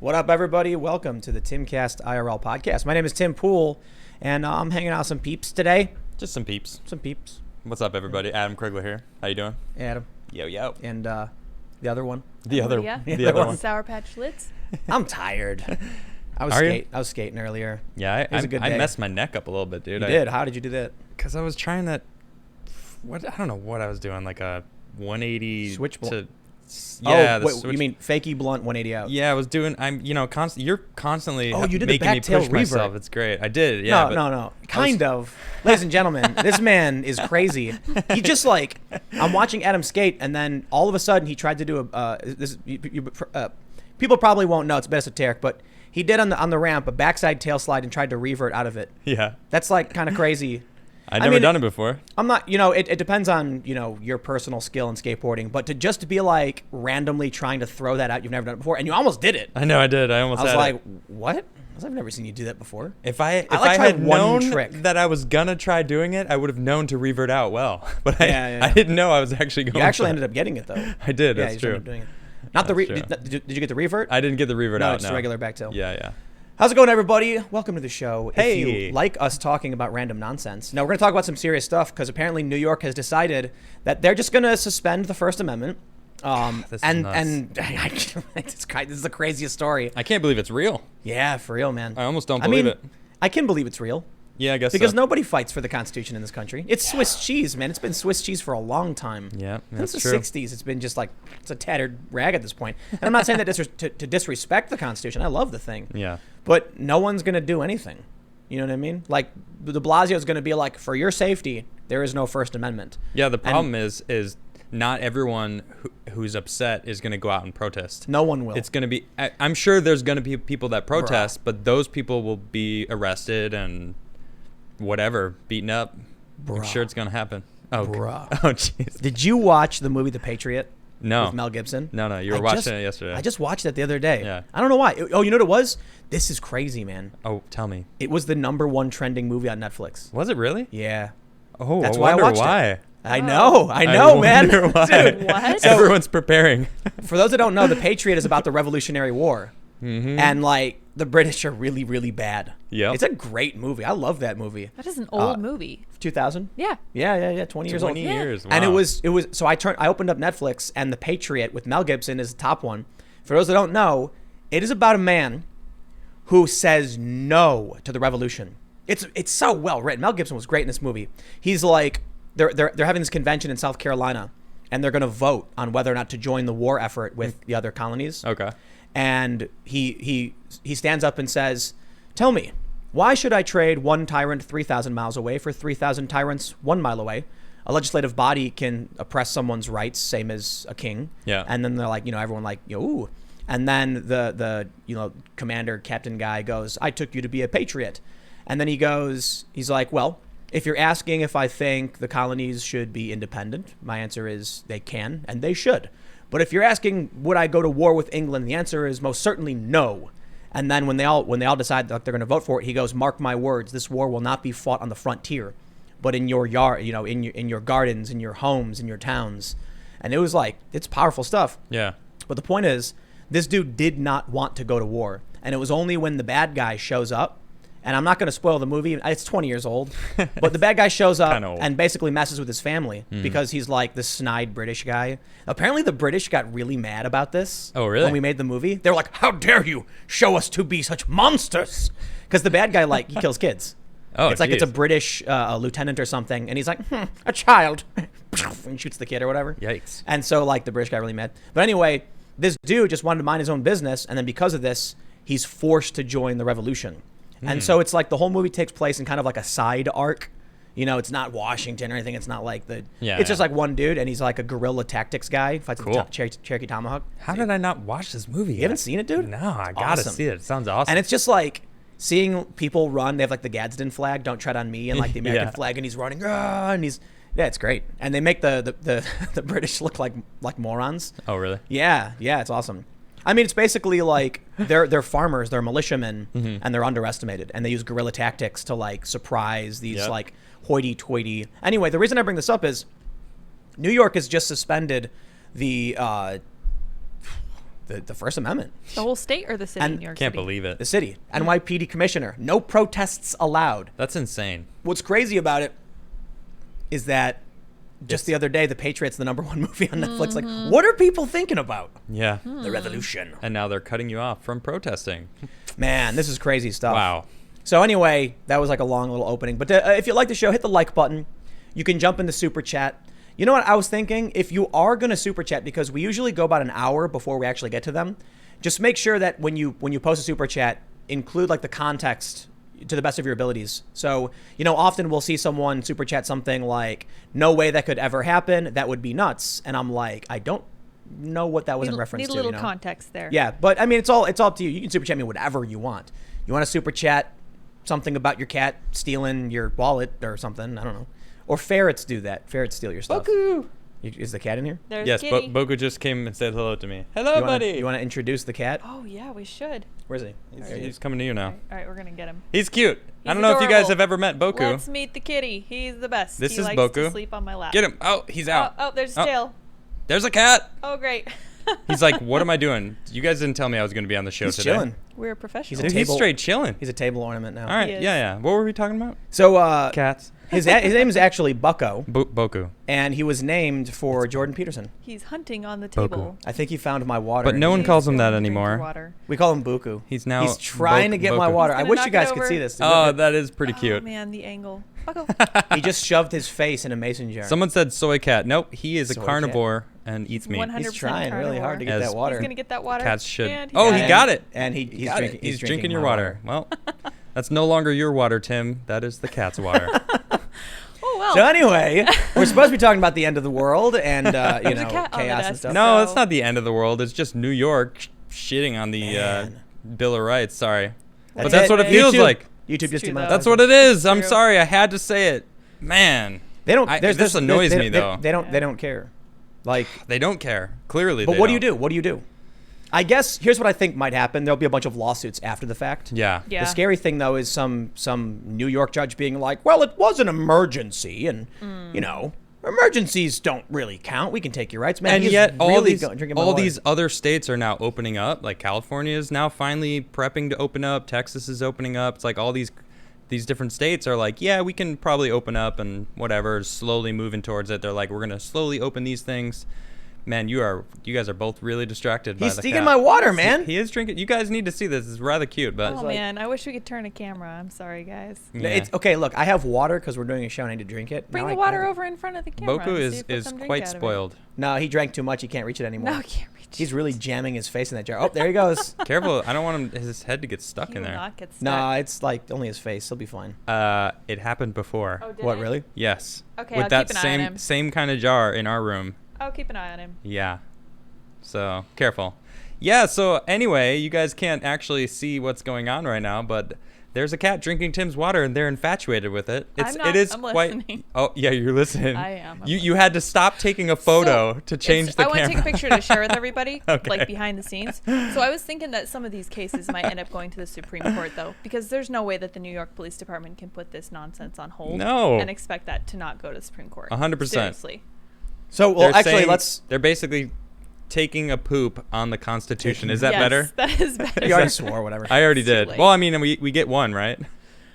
What up, everybody? Welcome to the TimcastIRL podcast. My name is Tim Pool, and I'm hanging out with some peeps today. Just some peeps. Some peeps. What's up, everybody? Adam Krigler here. How you doing? Adam. Yo, yo. And the other one. The other one. Sour Patch Lids. I'm tired. I was skating earlier. Yeah, It was a good day. I messed my neck up a little bit, dude. You did? How did you do that? Because I was trying to, I don't know what I was doing, like a 180 Switch to, yeah. Wait, you mean fakey blunt 180 out? Yeah, I was doing, you're constantly you did the making me backtail push myself. revert. It's great. I did, yeah. No. Kind of. Ladies and gentlemen, this man is crazy. He just I'm watching Adam skate, and then all of a sudden he tried to do people probably won't know, it's a bit esoteric, but he did on the ramp a backside tail slide and tried to revert out of it. Yeah. That's kind of crazy. I've never done it before. I'm not, it depends on, your personal skill in skateboarding, but to be randomly trying to throw that out, you've never done it before, and you almost did it. I know I did. I was like, what? I've never seen you do that before. If I tried had one known trick. that I was gonna try doing it, I would have known to revert out well. But Yeah. I didn't know I was actually going. You actually ended up getting it, though. I did. Yeah, That's you true. ended up doing it. Not the did you get the revert? I didn't get the revert No, out. it's the regular back tail. Yeah. How's it going, everybody? Welcome to the show. Hey. If you like us talking about random nonsense. Now, we're going to talk about some serious stuff because apparently New York has decided that they're just going to suspend the First Amendment. This is nuts. This is the craziest story. I can't believe it's real. Yeah, for real, man. I almost don't believe it. I can believe it's real. Yeah, I guess Because so. nobody fights for the Constitution in this country. It's Swiss cheese, man. It's been Swiss cheese for a long time. Yeah, Since that's the true. 60s, it's been just it's a tattered rag at this point. And I'm not saying that to disrespect the Constitution. I love the thing. Yeah. But no one's going to do anything. You know what I mean? Like, de Blasio is going to be like, for your safety, there is no First Amendment. Yeah, the problem is not everyone who's upset is going to go out and protest. No one will. It's going to be, I'm sure there's going to be people that protest, but those people will be arrested and whatever, beaten up. I'm sure it's going to happen. Oh, Bruh. Oh, jeez. Did you watch the movie The Patriot? No. With Mel Gibson? No, you were watching it yesterday. I just watched it the other day. Yeah. I don't know why. Oh, you know what it was? This is crazy, man. Oh, tell me. It was the #1 trending movie on Netflix. Was it really? Yeah. Oh, That's I why I wonder watched why. it. I know, man. Wonder why. Dude, What? So- Everyone's preparing. for those that don't know, The Patriot is about the Revolutionary War. Mm-hmm. And, the British are really, really bad. Yep. It's a great movie. I love that movie. That is an old movie. 2000? Yeah. Yeah. 20 years old. 20 years. Wow. And it was so I opened up Netflix, and The Patriot with Mel Gibson is the top one. For those that don't know, it is about a man who says no to the revolution. It's so well written. Mel Gibson was great in this movie. He's like, they're having this convention in South Carolina, and they're going to vote on whether or not to join the war effort with the other colonies. Okay. And he stands up and says, "Tell me, why should I trade one tyrant 3,000 miles away for 3,000 tyrants 1 mile away? A legislative body can oppress someone's rights, same as a king." Yeah. And then they're like, everyone ooh. And then the commander, captain guy goes, "I took you to be a patriot." And then he's like, "Well, if you're asking if I think the colonies should be independent, my answer is they can and they should. But if you're asking, would I go to war with England, the answer is most certainly no." And then when they all decide that they're going to vote for it, he goes, "Mark my words, this war will not be fought on the frontier, but in your yard, in your gardens, in your homes, in your towns." And it was it's powerful stuff. Yeah. But the point is, this dude did not want to go to war. And it was only when the bad guy shows up, and I'm not going to spoil the movie. It's 20 years old. But the bad guy shows up and basically messes with his family because he's this snide British guy. Apparently the British got really mad about this. Oh, really? When we made the movie. They were like, "How dare you show us to be such monsters?" Because the bad guy, he kills kids. Oh, it's it's a British lieutenant or something. And he's like, "A child." And shoots the kid or whatever. Yikes. And so the British got really mad. But anyway, this dude just wanted to mind his own business. And then because of this, he's forced to join the revolution. And so it's the whole movie takes place in kind of a side arc. It's not Washington or anything. It's not it's just one dude, and he's a guerrilla tactics guy. Fights with Cherokee Tomahawk. How did I not watch this movie? You haven't seen it, dude? No, I gotta see it. It sounds awesome. And it's just seeing people run. They have the Gadsden flag, "Don't tread on me," and the American flag, and he's running, and it's great. And they make the British look like morons. Oh, really? Yeah, it's awesome. I mean, it's basically they're farmers, they're militiamen, and they're underestimated, and they use guerrilla tactics to surprise these hoity-toity. Anyway, the reason I bring this up is New York has just suspended the the First Amendment. The whole state or the city And of New York Can't City? believe it. The city. NYPD commissioner. No protests allowed. That's insane. What's crazy about it is that just the other day, The Patriot's the #1 movie on Netflix. Like, what are people thinking about? Yeah. The revolution. And now they're cutting you off from protesting. Man, this is crazy stuff. Wow. So anyway, that was like a long little opening. But if you like the show, hit the like button. You can jump in the super chat. You know what I was thinking? If you are going to super chat, because we usually go about an hour before we actually get to them, just make sure that when you post a super chat, include like the context to the best of your abilities. So, often we'll see someone super chat something like, no way that could ever happen. That would be nuts. And I'm like, I don't know what that was in reference to. Need a little context there. Yeah, but I mean, it's all up to you. You can super chat me whatever you want. You want to super chat something about your cat stealing your wallet or something? I don't know. Or ferrets do that. Ferrets steal your stuff. Boku. Is the cat in here? There's Yes, Kitty. Boku just came and said hello to me. Hello, buddy. You want to introduce the cat? Oh yeah, we should. Where's he? He's coming to you now. All right, we're gonna get him. He's cute. I He's don't know if you guys adorable. have ever met Boku. Let's meet the kitty. He's the best. This he is likes Boku. to sleep on my lap. Get him. Oh, he's out. Oh, there's his Oh. tail. There's a cat. Oh, great. He's like, what am I doing? You guys didn't tell me I was going to be on the show He's today. chilling. We're professionals. Dude, he's Table- straight chilling. He's a table ornament now. All right. He is. Yeah. What were we talking about? So Cats. his name is actually Bucko, Boku. and he was named for Jordan Peterson. He's hunting on the table. I think he found my water. But no one He's calls him that going to drink your anymore. water. We call him Buku. He's now. He's trying to get my Boku. water. I He's gonna wish knock you guys it could over. see this. Oh, that is pretty Oh cute. man, the angle. Bucko. He just shoved his face in a mason jar. Someone said soy cat. Nope, he is a Soy carnivore and eats meat. 100% He's trying really hard to get As that water. He's gonna get that water. Cats should. And Oh, got he it. got it. And he's Got drinking. it. He's drinking your my water. Well, that's no longer your water, Tim. That is the cat's water. Oh well. So anyway, we're supposed to be talking about the end of the world and There's a cat on the chaos and desk. stuff. No, So- it's not the end of the world. It's just New York shitting on the Man. Bill of Rights. Sorry. But That's that's it. what it feels YouTube- like. YouTube It's just true, demonetized though. That's what it is. I'm True. sorry. I had to say it. Man, They don't. I- there's this annoys me, though. They don't. Yeah. They don't care. Like, they don't care. Clearly, but they what do don't. you do? What do you do? I guess here's what I think might happen. There'll be a bunch of lawsuits after the fact. Yeah. Yeah. The scary thing though is some New York judge being like, "Well, it was an emergency, and emergencies don't really count. We can take your rights, man." And He's yet, all really these drinking my all water. these other states are now opening up. Like California is now finally prepping to open up. Texas is opening up. It's like all these different states are like, yeah, we can probably open up and whatever, slowly moving towards it. They're like, we're gonna slowly open these things. Man, you guys are both really distracted by He's the stealing cat. my water, man. He is drinking. You guys need to see this. It's rather cute, but Oh man, I wish we could turn a camera. I'm sorry, guys. yeah. It's okay. Look, I have water because we're doing a show and I need to drink it. Bring Now the I- water over in front of the camera. Boku and see if we'll is come drink quite out of it. spoiled. No, he drank too much. He can't reach it anymore. No, I can't reach. He's really jamming his face in that jar. Oh, there he goes. Careful! I don't want his head to get stuck He in will there. not get stuck. No, it's like only his face. He'll be fine. It happened before. Oh, did What, it? really? Yes. Okay, With I'll that keep an eye on same him. same kind of jar in our room. I'll keep an eye on him. Yeah. So careful. Yeah. So anyway, you guys can't actually see what's going on right now, but there's a cat drinking Tim's water, and they're infatuated with it. I'm not, it is I'm quite. listening. Oh yeah, you're listening. I am. You had to stop taking a photo So, to change the I camera. want to take a picture to share with everybody, Okay. like behind the scenes. So I was thinking that some of these cases might end up going to the Supreme Court, though, because there's no way that the New York Police Department can put this nonsense on hold No. and expect that to not go to the Supreme Court. 100%. Seriously. So, well, They're actually, saying- let's. They're basically taking a poop on the Constitution. Is that Yes, better? That is better. You already swore, whatever. I already Too did. late. Well, I mean, we get one, right?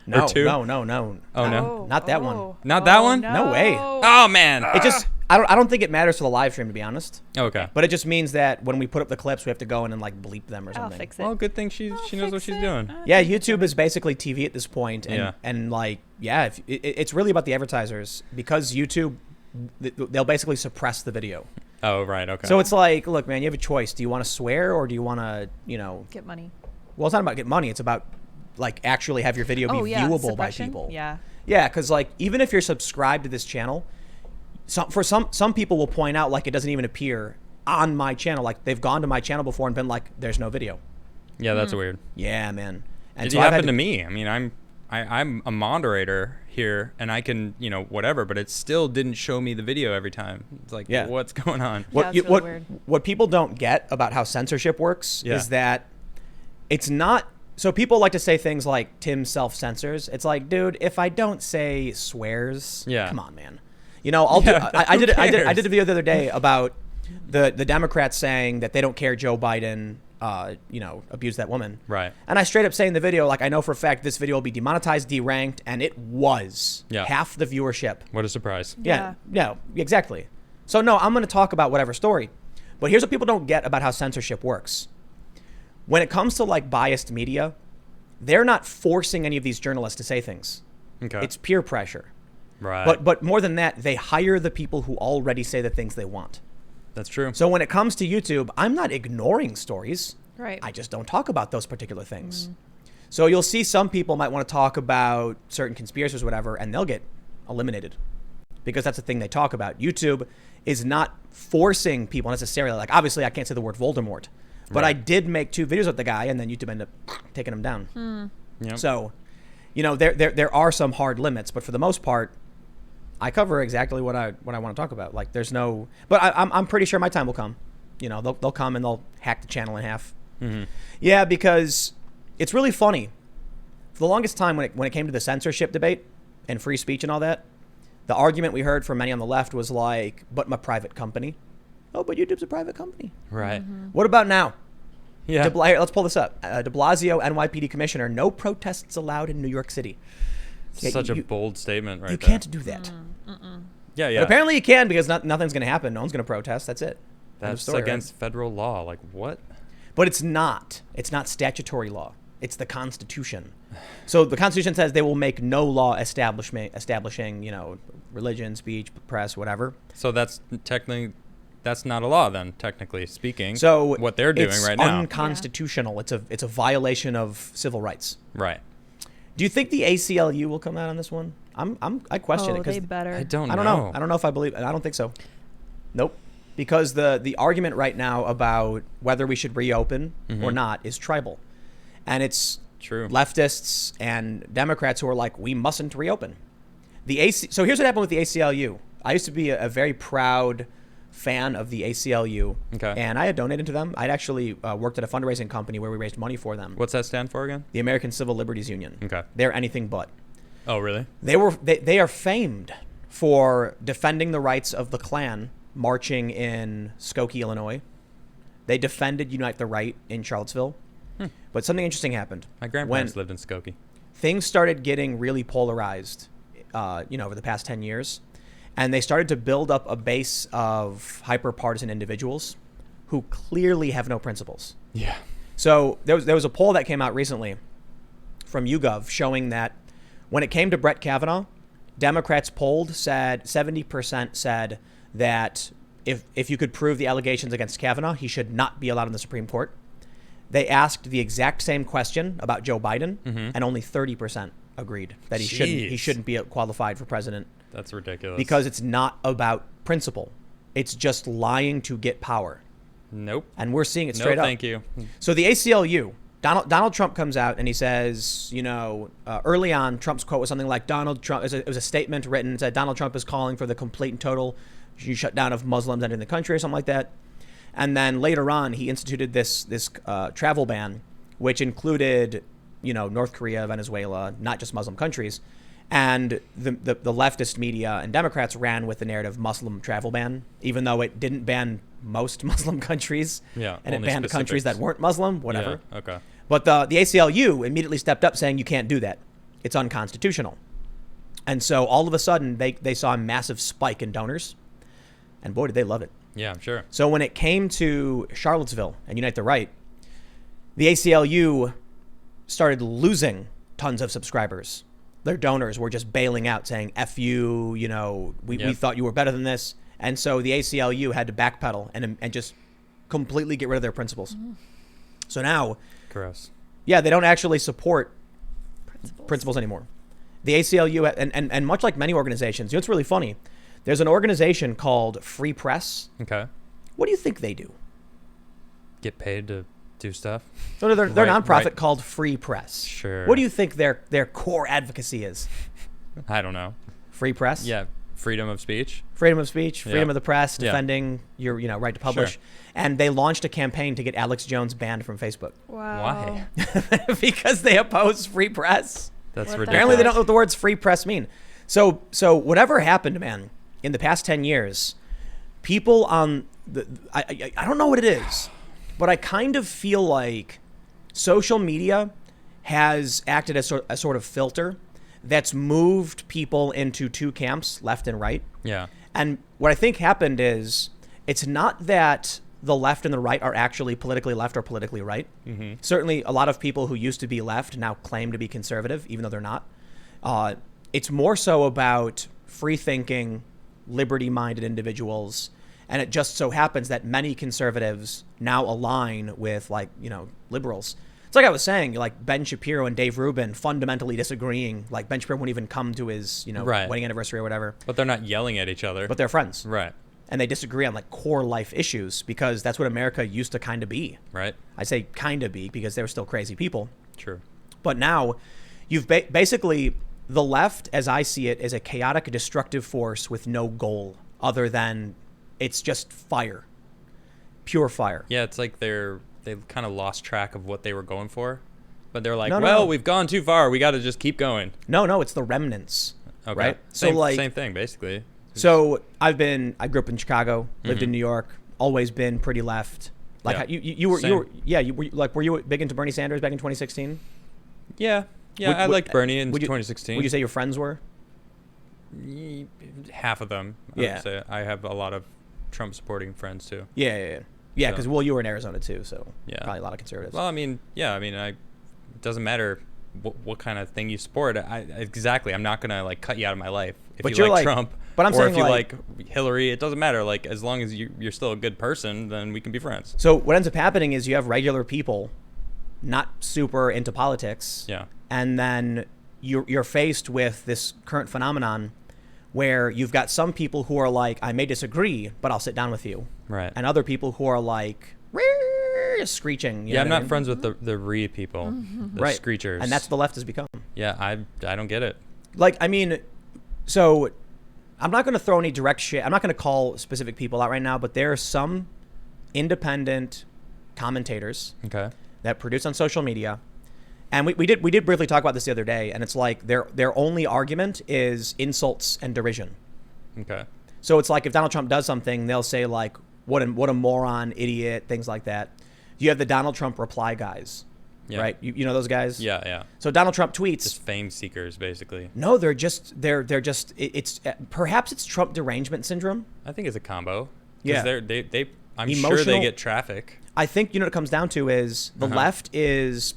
No, or two? no. Oh no. Not that one. Not that one? No way. Oh man. It just. I don't think it matters for the live stream, to be honest. Okay. But it just means that when we put up the clips, we have to go in and like bleep them or I'll something. fix it. Well, good thing she knows what Fix she's it. doing. Yeah, YouTube is basically TV at this point, and Yeah. and like if, it's really about the advertisers because YouTube they'll basically suppress the video. Oh right. Okay. So it's like, look, man, you have a choice. Do you want to swear or do you want to, Get money. Well, it's not about get money. It's about like actually have your video be Oh, yeah. viewable by Suppression? people. Yeah. Yeah, because like even if you're subscribed to this channel, some people will point out like it doesn't even appear on my channel. Like they've gone to my channel before and been like, "There's no video." yeah, that's weird. Yeah, man. And It so I've had happened to me. I mean, I'm a moderator here, and I can whatever, but it still didn't show me the video every time. It's like, Yeah. what's going on? Yeah, it's really weird. What people don't get about how censorship works Yeah. is that it's not. So people like to say things like Tim self-censors. It's like, dude, if I don't say swears, Yeah. come on, man. I'll Yeah, I who did cares? a video the other day about The Democrats saying that they don't care Joe Biden, abused that woman. Right. And I straight up say in the video, like, I know for a fact this video will be demonetized, deranked, and it was half the viewership. What a surprise. Yeah, exactly. So no, I'm going to talk about whatever story. But here's what people don't get about how censorship works. When it comes to like biased media, they're not forcing any of these journalists to say things. Okay. It's peer pressure. Right. But more than that, they hire the people who already say the things they want. That's true. So when it comes to YouTube, I'm not ignoring stories. Right. I just don't talk about those particular things. So you'll see some people might want to talk about certain conspiracies or whatever, and they'll get eliminated because that's the thing they talk about. YouTube is not forcing people necessarily. Like, obviously, I can't say the word Voldemort, but I did make 2 videos with the guy, and then YouTube ended up taking them down. Yep. So, there are some hard limits, but for the most part, I cover exactly what I want to talk about. Like, there's no, but I'm pretty sure my time will come. They'll come and they'll hack the channel in half. Mm-hmm. Yeah, because it's really funny. For the longest time, when it came to the censorship debate and free speech and all that, the argument we heard from many on the left was like, "But my private company." Oh, but YouTube's a private company. Right. What about now? Yeah. Here, let's pull this up. De Blasio, NYPD commissioner, no protests allowed in New York City. Such a bold statement, right? You there. can't do that. Yeah, yeah. But apparently you can because nothing's going to happen. No one's going to protest. That's it. That's story, against federal law. Like, what? But it's not. It's not statutory law. It's the Constitution. So the Constitution says they will make no law establishing, religion, speech, press, whatever. So that's technically, that's not a law then, technically speaking. So what they're doing right now. It's unconstitutional. Yeah. It's a violation of civil rights. Right. Do you think the ACLU will come out on this one? I question it because they better. I don't know. I don't know if I believe. I don't think so. Nope. Because the argument right now about whether we should reopen or not is tribal. And it's true. Leftists and Democrats who are like, we mustn't reopen. So here's what happened with the ACLU. I used to be a very proud fan of the ACLU. Okay. And I had donated to them. I'd actually worked at a fundraising company where we raised money for them. What's that stand for again? The American Civil Liberties Union. Okay. They're anything but. Oh, really? They are famed for defending the rights of the Klan marching in Skokie, Illinois. They defended Unite the Right in Charlottesville. But something interesting happened. My grandparents lived in Skokie. Things started getting really polarized, over the past 10 years. And they started to build up a base of hyper-partisan individuals who clearly have no principles. Yeah. So there was a poll that came out recently from YouGov showing that when it came to Brett Kavanaugh, Democrats polled said 70% said that if you could prove the allegations against Kavanaugh, he should not be allowed in the Supreme Court. They asked the exact same question about Joe Biden, and only 30% agreed that he shouldn't be qualified for president. That's ridiculous. Because it's not about principle. It's just lying to get power. Nope. And we're seeing it straight up. No, thank you. So the ACLU, Donald Trump comes out and he says, early on, Trump's quote was something like, Donald Trump, it was a statement written, said Donald Trump is calling for the complete and total shutdown of Muslims entering the country or something like that. And then later on, he instituted this travel ban, which included, North Korea, Venezuela, not just Muslim countries. And the leftist media and Democrats ran with the narrative Muslim travel ban, even though it didn't ban most Muslim countries. Yeah, and it banned countries that weren't Muslim, whatever. Yeah, okay. But the ACLU immediately stepped up saying you can't do that. It's unconstitutional. And so all of a sudden, they saw a massive spike in donors. And boy, did they love it. Yeah, I'm sure. So when it came to Charlottesville and Unite the Right, the ACLU started losing tons of subscribers. Their donors were just bailing out, saying, F you, we thought you were better than this. And so the ACLU had to backpedal and just completely get rid of their principles. So now, gross. Yeah, they don't actually support principles anymore. The ACLU, and much like many organizations, it's really funny. There's an organization called Free Press. Okay. What do you think they do? Get paid to do stuff? No, they're a nonprofit called Free Press. Sure. What do you think their core advocacy is? I don't know. Free press? Yeah. Freedom of speech. Freedom of speech, freedom of the press, defending your right to publish. Sure. And they launched a campaign to get Alex Jones banned from Facebook. Wow. Why? Because they oppose free press. That's ridiculous. Apparently they don't know what the words free press mean. So whatever happened, man, in the past 10 years, people on I don't know what it is, but I kind of feel like social media has acted as a sort of filter that's moved people into two camps, left and right. Yeah. And what I think happened is it's not that the left and the right are actually politically left or politically right. Mm-hmm. Certainly, a lot of people who used to be left now claim to be conservative, even though they're not. It's more so about free-thinking, liberty-minded individuals. And it just so happens that many conservatives now align with, like, you know, liberals. It's like I was saying, like Ben Shapiro and Dave Rubin fundamentally disagreeing. Like Ben Shapiro wouldn't even come to his, you know, wedding anniversary or whatever. But they're not yelling at each other. But they're friends. Right. And they disagree on like core life issues because that's what America used to kind of be. Right. I say kind of be because they were still crazy people. True. But now you've basically the left, as I see it, is a chaotic, destructive force with no goal other than it's just fire, pure fire. Yeah, it's like they kind of lost track of what they were going for, but they're like, No. we've gone too far. We got to just keep going. No, it's the remnants. Okay. Right. Same thing basically. So I grew up in Chicago, lived in New York, always been pretty left. Like Yeah. you were you big into Bernie Sanders back in 2016? Yeah. I liked Bernie in would you- 2016. Would you say your friends were? Half of them? I Yeah. would say. I have a lot of Trump supporting friends too. Yeah. Because So- you were in Arizona too, so Yeah. probably a lot of conservatives. Well, it doesn't matter what kind of thing you support. Exactly. I'm not gonna like cut you out of my life if But you you're like like- Trump. but I'm or saying, if you like- like Hillary, it doesn't matter. Like as long as you're still a good person, then we can be friends. So what ends up happening is you have regular people, not super into politics, Yeah. and then you're faced with this current phenomenon where you've got some people who are like, I may disagree, but I'll sit down with you, Right. and other people who are like screeching. You Yeah, know I'm what I not mean? friends with the re people, the Right. screechers. And that's the left has become. Yeah, I don't get it. Like, I mean, so I'm not going to throw any direct shit. I'm not going to call specific people out right now, but there are some independent commentators Okay. that produce on social media. And we did briefly talk about this the other day, and it's like their only argument is insults and derision. Okay. So it's like if Donald Trump does something, they'll say like, what a moron, idiot, things like that. You have the Donald Trump reply guys, Yeah. right? You know those guys? Yeah. So Donald Trump tweets. Just fame seekers, basically. No, they're just it's perhaps it's Trump derangement syndrome. I think it's a combo. 'Cause Yeah. I'm sure they Emotional- get traffic. I think, you know what it comes down to is the Uh-huh. left is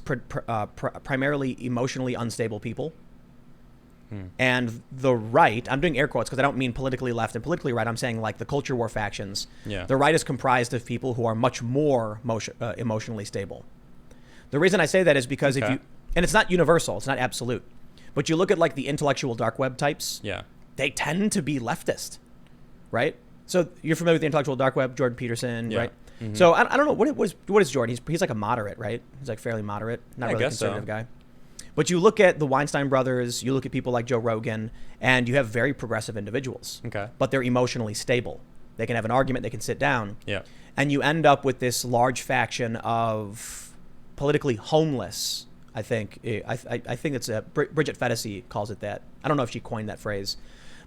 primarily emotionally unstable people. And the right, I'm doing air quotes because I don't mean politically left and politically right. I'm saying like the culture war factions. Yeah. The right is comprised of people who are much more emotionally stable. The reason I say that is because Okay. and it's not universal, it's not absolute, but you look at like the intellectual dark web types, Yeah. they tend to be leftist, right? So you're familiar with the intellectual dark web, Jordan Peterson, Yeah. right? Mm-hmm. So I don't know what is Jordan? He's like a moderate, right? He's like fairly moderate, not I really a guess so. conservative guy. But you look at the Weinstein brothers, you look at people like Joe Rogan, and you have very progressive individuals. Okay. But they're emotionally stable. They can have an argument, they can sit down. Yeah. And you end up with this large faction of politically homeless, I think. I think it's Bridget Fetisi calls it that. I don't know if she coined that phrase.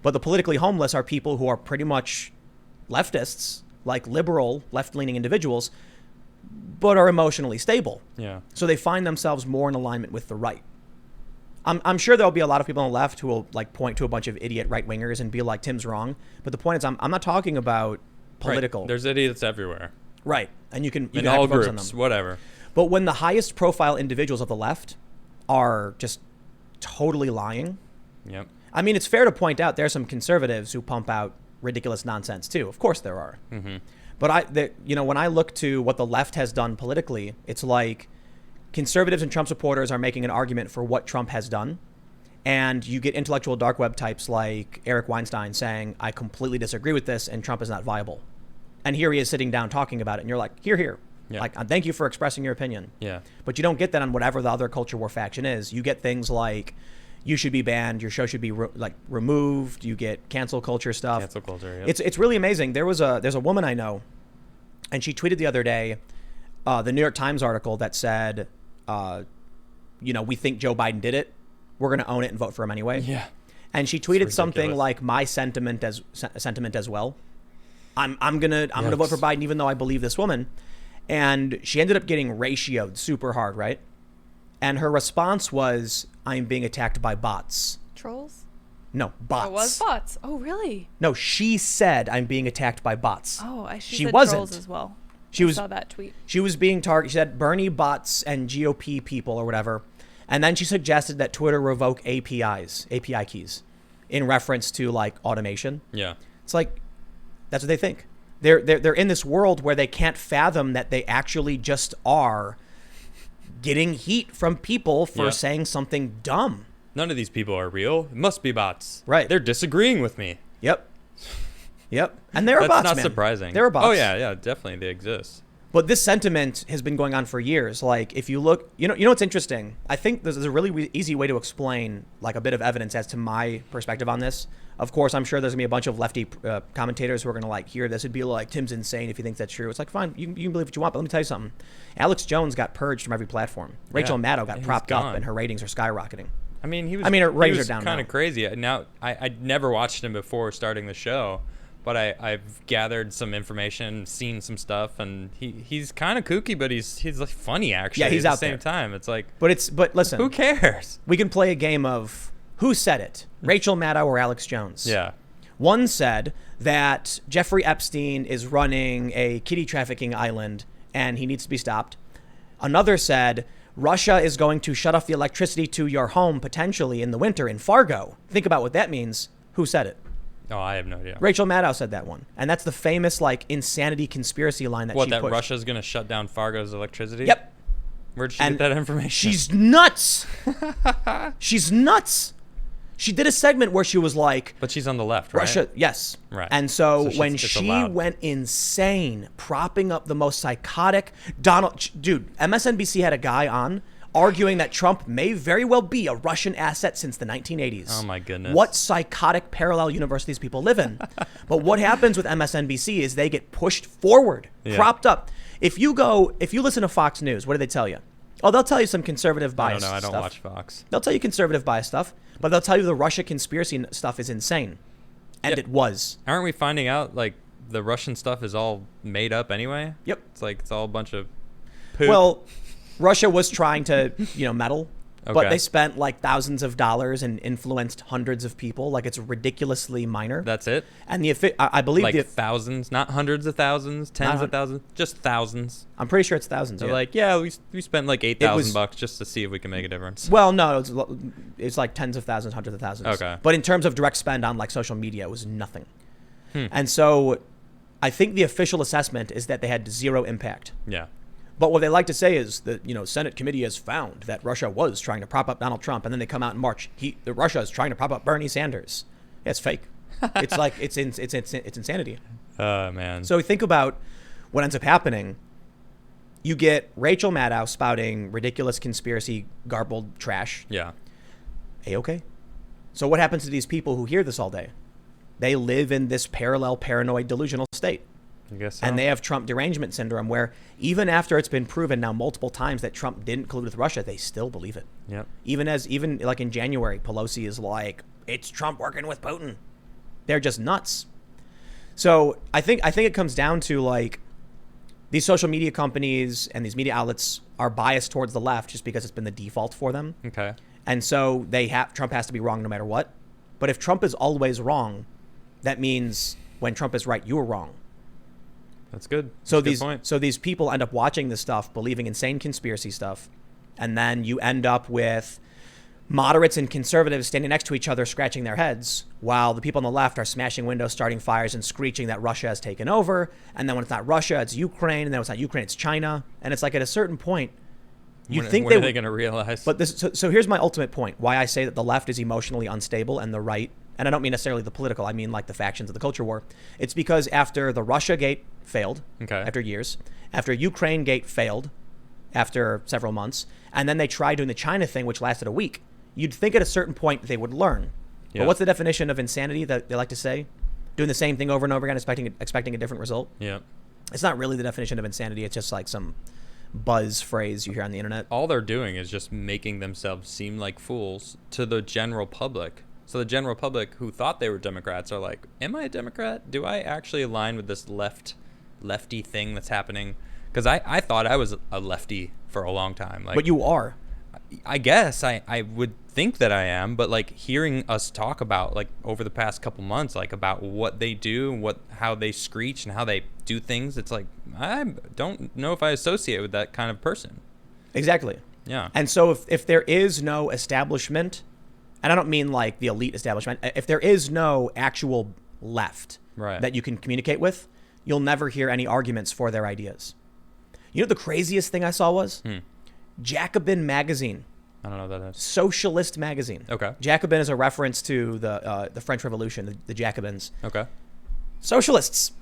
But the politically homeless are people who are pretty much leftists, like liberal, left-leaning individuals, but are emotionally stable. Yeah. So they find themselves more in alignment with the right. I'm sure there'll be a lot of people on the left who will like point to a bunch of idiot right-wingers and be like, Tim's wrong. But the point is, I'm not talking about political. Right. There's idiots everywhere. Right. And you can In have all focus on groups, them. whatever. But when the highest profile individuals of the left are just totally lying, Yep. I mean, it's fair to point out there are some conservatives who pump out ridiculous nonsense too. Of course there are. Mm-hmm. But when I look to what the left has done politically, it's like conservatives and Trump supporters are making an argument for what Trump has done. And you get intellectual dark web types like Eric Weinstein saying, I completely disagree with this and Trump is not viable. And here he is sitting down talking about it. And you're like, here. Yeah. Like, thank you for expressing your opinion. Yeah. But you don't get that on whatever the other culture war faction is. You get things like you should be banned, your show should be removed. You get cancel culture stuff. Cancel culture. Yep. It's really amazing. There's a woman I know, and she tweeted the other day, the New York Times article that said, we think Joe Biden did it. We're going to own it and vote for him anyway. Yeah. And she tweeted It's something ridiculous. like my sentiment as well. I'm gonna vote for Biden even though I believe this woman. And she ended up getting ratioed super hard, right? And her response was, I'm being attacked by bots. Trolls? No, bots. It was bots. Oh, really? No, she said, I'm being attacked by bots. Oh, she said wasn't. trolls as well. I saw that tweet. She was being targeted. She said Bernie bots and GOP people or whatever. And then she suggested that Twitter revoke API keys, in reference to like automation. Yeah. It's like, that's what they think. They're in this world where they can't fathom that they actually just are getting heat from people for saying something dumb. None of these people are real. It must be bots. Right. They're disagreeing with me. Yep. And there are bots, That's not man. surprising. There are bots. Oh, yeah, definitely. They exist. But this sentiment has been going on for years. Like, if you look, you know what's interesting? I think there's a really easy way to explain, like, a bit of evidence as to my perspective on this. Of course, I'm sure there's gonna be a bunch of lefty commentators who are gonna like hear this and be like, Tim's insane if he thinks that's true. It's like, fine, you can believe what you want, but let me tell you something. Alex Jones got purged from every platform. Rachel Maddow got propped up, and her ratings are skyrocketing. I mean, her ratings was are down kind of now. crazy. Now, I'd never watched him before starting the show, but I've gathered some information, seen some stuff, and he's kind of kooky, but he's like funny actually. Yeah, he's at out the same there. time. It's like, But listen, who cares? we can play a game of who said it, Rachel Maddow or Alex Jones. Yeah. One said that Jeffrey Epstein is running a kiddie trafficking island and he needs to be stopped. Another said Russia is going to shut off the electricity to your home potentially in the winter in Fargo. Think about what that means. Who said it? Oh, I have no idea. Rachel Maddow said that one. And that's the famous like insanity conspiracy line that she That pushed. Russia's going to shut down Fargo's electricity? Yep. Where'd she get that information? She's nuts. She's nuts. She did a segment where she was like, But she's on the left, right? Russia, yes. Right. And so So when it's she allowed. went insane, propping up the most psychotic dude, MSNBC had a guy on arguing that Trump may very well be a Russian asset since the 1980s. Oh my goodness. What psychotic parallel universe these people live in. But what happens with MSNBC is they get pushed forward, propped up. If you listen to Fox News, what do they tell you? Oh, they'll tell you some conservative bias I don't know. I don't stuff. watch Fox. They'll tell you conservative bias stuff, but they'll tell you the Russia conspiracy stuff is insane. And it was. Aren't we finding out, like, the Russian stuff is all made up anyway? Yep. It's like, it's all a bunch of poop. Well, Russia was trying to, meddle, but Okay. they spent like thousands of dollars and influenced hundreds of people. Like, it's ridiculously minor. That's it? And I believe Like thousands, not hundreds of thousands, tens of thousands, just thousands. I'm pretty sure it's thousands. They're Yeah. like, yeah, we spent like $8,000 just to see if we can make a difference. Well, no, it's like tens of thousands, hundreds of thousands. Okay. But in terms of direct spend on like social media, it was nothing. And so I think the official assessment is that they had zero impact. Yeah. But what they like to say is that, Senate committee has found that Russia was trying to prop up Donald Trump, and then they come out in March. Russia is trying to prop up Bernie Sanders. Yeah, it's fake. It's like it's insanity. Oh, man. So think about what ends up happening. You get Rachel Maddow spouting ridiculous conspiracy garbled trash. Yeah. A-okay. So what happens to these people who hear this all day? They live in this parallel paranoid delusional state. I guess so. And they have Trump derangement syndrome where even after it's been proven now multiple times that Trump didn't collude with Russia, they still believe it. Yep. Even like in January, Pelosi is like, it's Trump working with Putin. They're just nuts. So I think it comes down to like these social media companies and these media outlets are biased towards the left just because it's been the default for them. Okay. And so Trump has to be wrong no matter what. But if Trump is always wrong, that means when Trump is right, you're wrong. That's good. So That's a good point. these people end up watching this stuff, believing insane conspiracy stuff, and then you end up with moderates and conservatives standing next to each other, scratching their heads, while the people on the left are smashing windows, starting fires, and screeching that Russia has taken over. And then when it's not Russia, it's Ukraine, and then when it's not Ukraine, it's China. And it's like at a certain point, you think when are they going to realize? But so here's my ultimate point: why I say that the left is emotionally unstable and the right. And I don't mean necessarily the political, I mean like the factions of the culture war. It's because after the Russia gate failed, after years, after Ukraine gate failed, after several months, and then they tried doing the China thing, which lasted a week, you'd think at a certain point they would learn. Yeah. But what's the definition of insanity that they like to say? Doing the same thing over and over again, expecting a different result? Yeah. It's not really the definition of insanity. It's just like some buzz phrase you hear on the internet. All they're doing is just making themselves seem like fools to the general public. So the general public who thought they were Democrats are like, am I a Democrat? Do I actually align with this lefty thing that's happening? Because I thought I was a lefty for a long time. Like, But you are. I guess I would think that I am, but like hearing us talk about like over the past couple months, like about what they do, how they screech and how they do things, it's like I don't know if I associate with that kind of person. Exactly. Yeah. And so if there is no establishment, and I don't mean like the elite establishment, if there is no actual left Right. that you can communicate with, you'll never hear any arguments for their ideas. You know the craziest thing I saw was Jacobin magazine. I don't know what that is. Socialist magazine. Okay. Jacobin is a reference to the French Revolution, the Jacobins. Okay. Socialists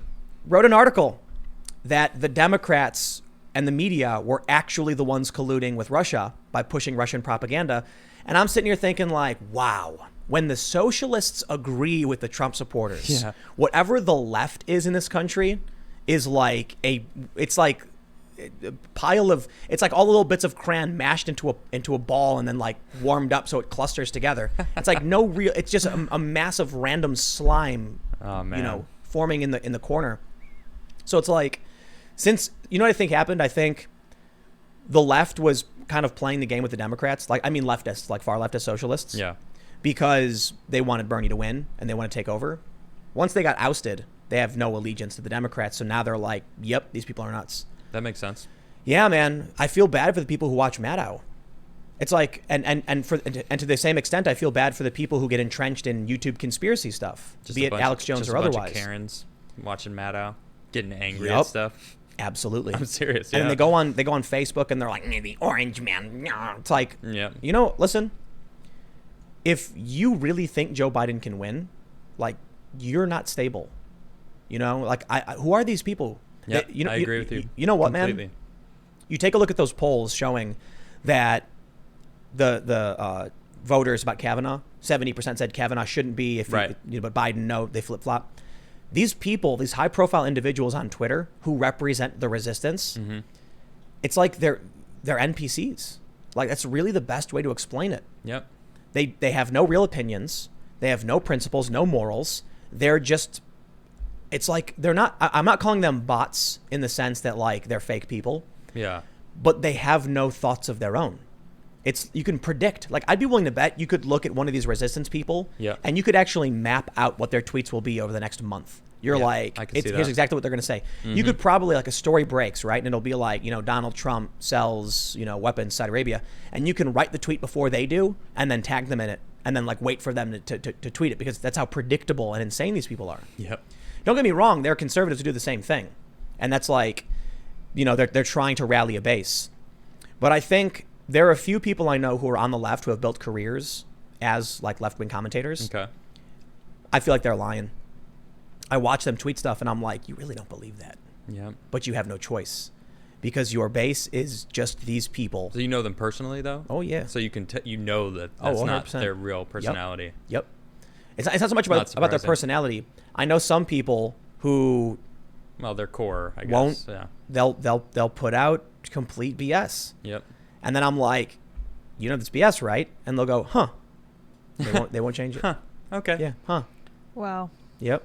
wrote an article that the Democrats and the media were actually the ones colluding with Russia by pushing Russian propaganda. And I'm sitting here thinking like, wow, when the socialists agree with the Trump supporters, whatever the left is in this country is like it's like a pile of, it's like all the little bits of crayon mashed into a ball and then like warmed up so it clusters together. It's like it's just a massive random slime, forming in the corner. So it's like, since, you know what I think happened? I think the left was kind of playing the game with the Democrats. Like, I mean, leftists, like far leftist socialists. Yeah. Because they wanted Bernie to win and they want to take over. Once they got ousted, they have no allegiance to the Democrats. So now they're like, yep, these people are nuts. That makes sense. Yeah, man. I feel bad for the people who watch Maddow. It's like, and to the same extent, I feel bad for the people who get entrenched in YouTube conspiracy stuff, be it Alex Jones or otherwise. Bunch of Karens watching Maddow, getting angry at stuff. Absolutely. I'm serious. And then they go on Facebook and they're like, the orange man. It's like, listen, if you really think Joe Biden can win, like, you're not stable. Like, who are these people? Yeah, I agree with you. You know what, completely. man? You take a look at those polls showing that the voters about Kavanaugh, 70% said Kavanaugh shouldn't be, but Biden, no, they flip-flop. These people, these high-profile individuals on Twitter who represent the resistance, it's like they're NPCs. Like, that's really the best way to explain it. Yep. They have no real opinions. They have no principles, no morals. They're just, it's like they're not, I'm not calling them bots in the sense that like they're fake people. Yeah. But they have no thoughts of their own. You can predict, like I'd be willing to bet you could look at one of these resistance people and you could actually map out what their tweets will be over the next month. You're like, here's exactly what they're going to say. You could probably, like, a story breaks, right? And it'll be like, Donald Trump sells, weapons to Saudi Arabia. And you can write the tweet before they do and then tag them in it and then like wait for them to tweet it, because that's how predictable and insane these people are. Yep. Don't get me wrong. There are conservatives who do the same thing. And that's like, they're trying to rally a base. But I think there are a few people I know who are on the left who have built careers as like left-wing commentators. Okay. I feel like they're lying. I watch them tweet stuff and I'm like, you really don't believe that. Yeah. But you have no choice because your base is just these people. So you know them personally though? Oh yeah. So you can that that's not 100%. their real personality. Yep. It's not so much about their personality. I know some people who their core, I guess. Won't. Yeah. They'll put out complete BS. Yep. And then I'm like, this BS, right? And they'll go, huh. They won't change it. Huh. Okay. Yeah. Huh. Wow. Yep.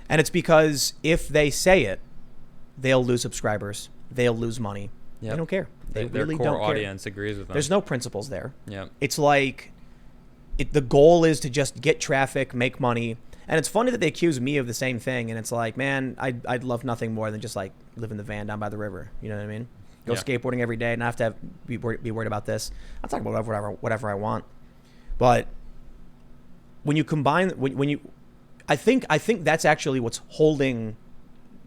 And it's because if they say it, they'll lose subscribers. They'll lose money. Yep. They don't care. They really their core don't care. audience agrees with them. There's no principles there. Yep. It's like the goal is to just get traffic, make money. And it's funny that they accuse me of the same thing. And it's like, man, I'd love nothing more than just like live in the van down by the river. You know what I mean? Go skateboarding every day, not have to be worried about this. I'll talk about whatever I want. But when you combine, I think that's actually what's holding,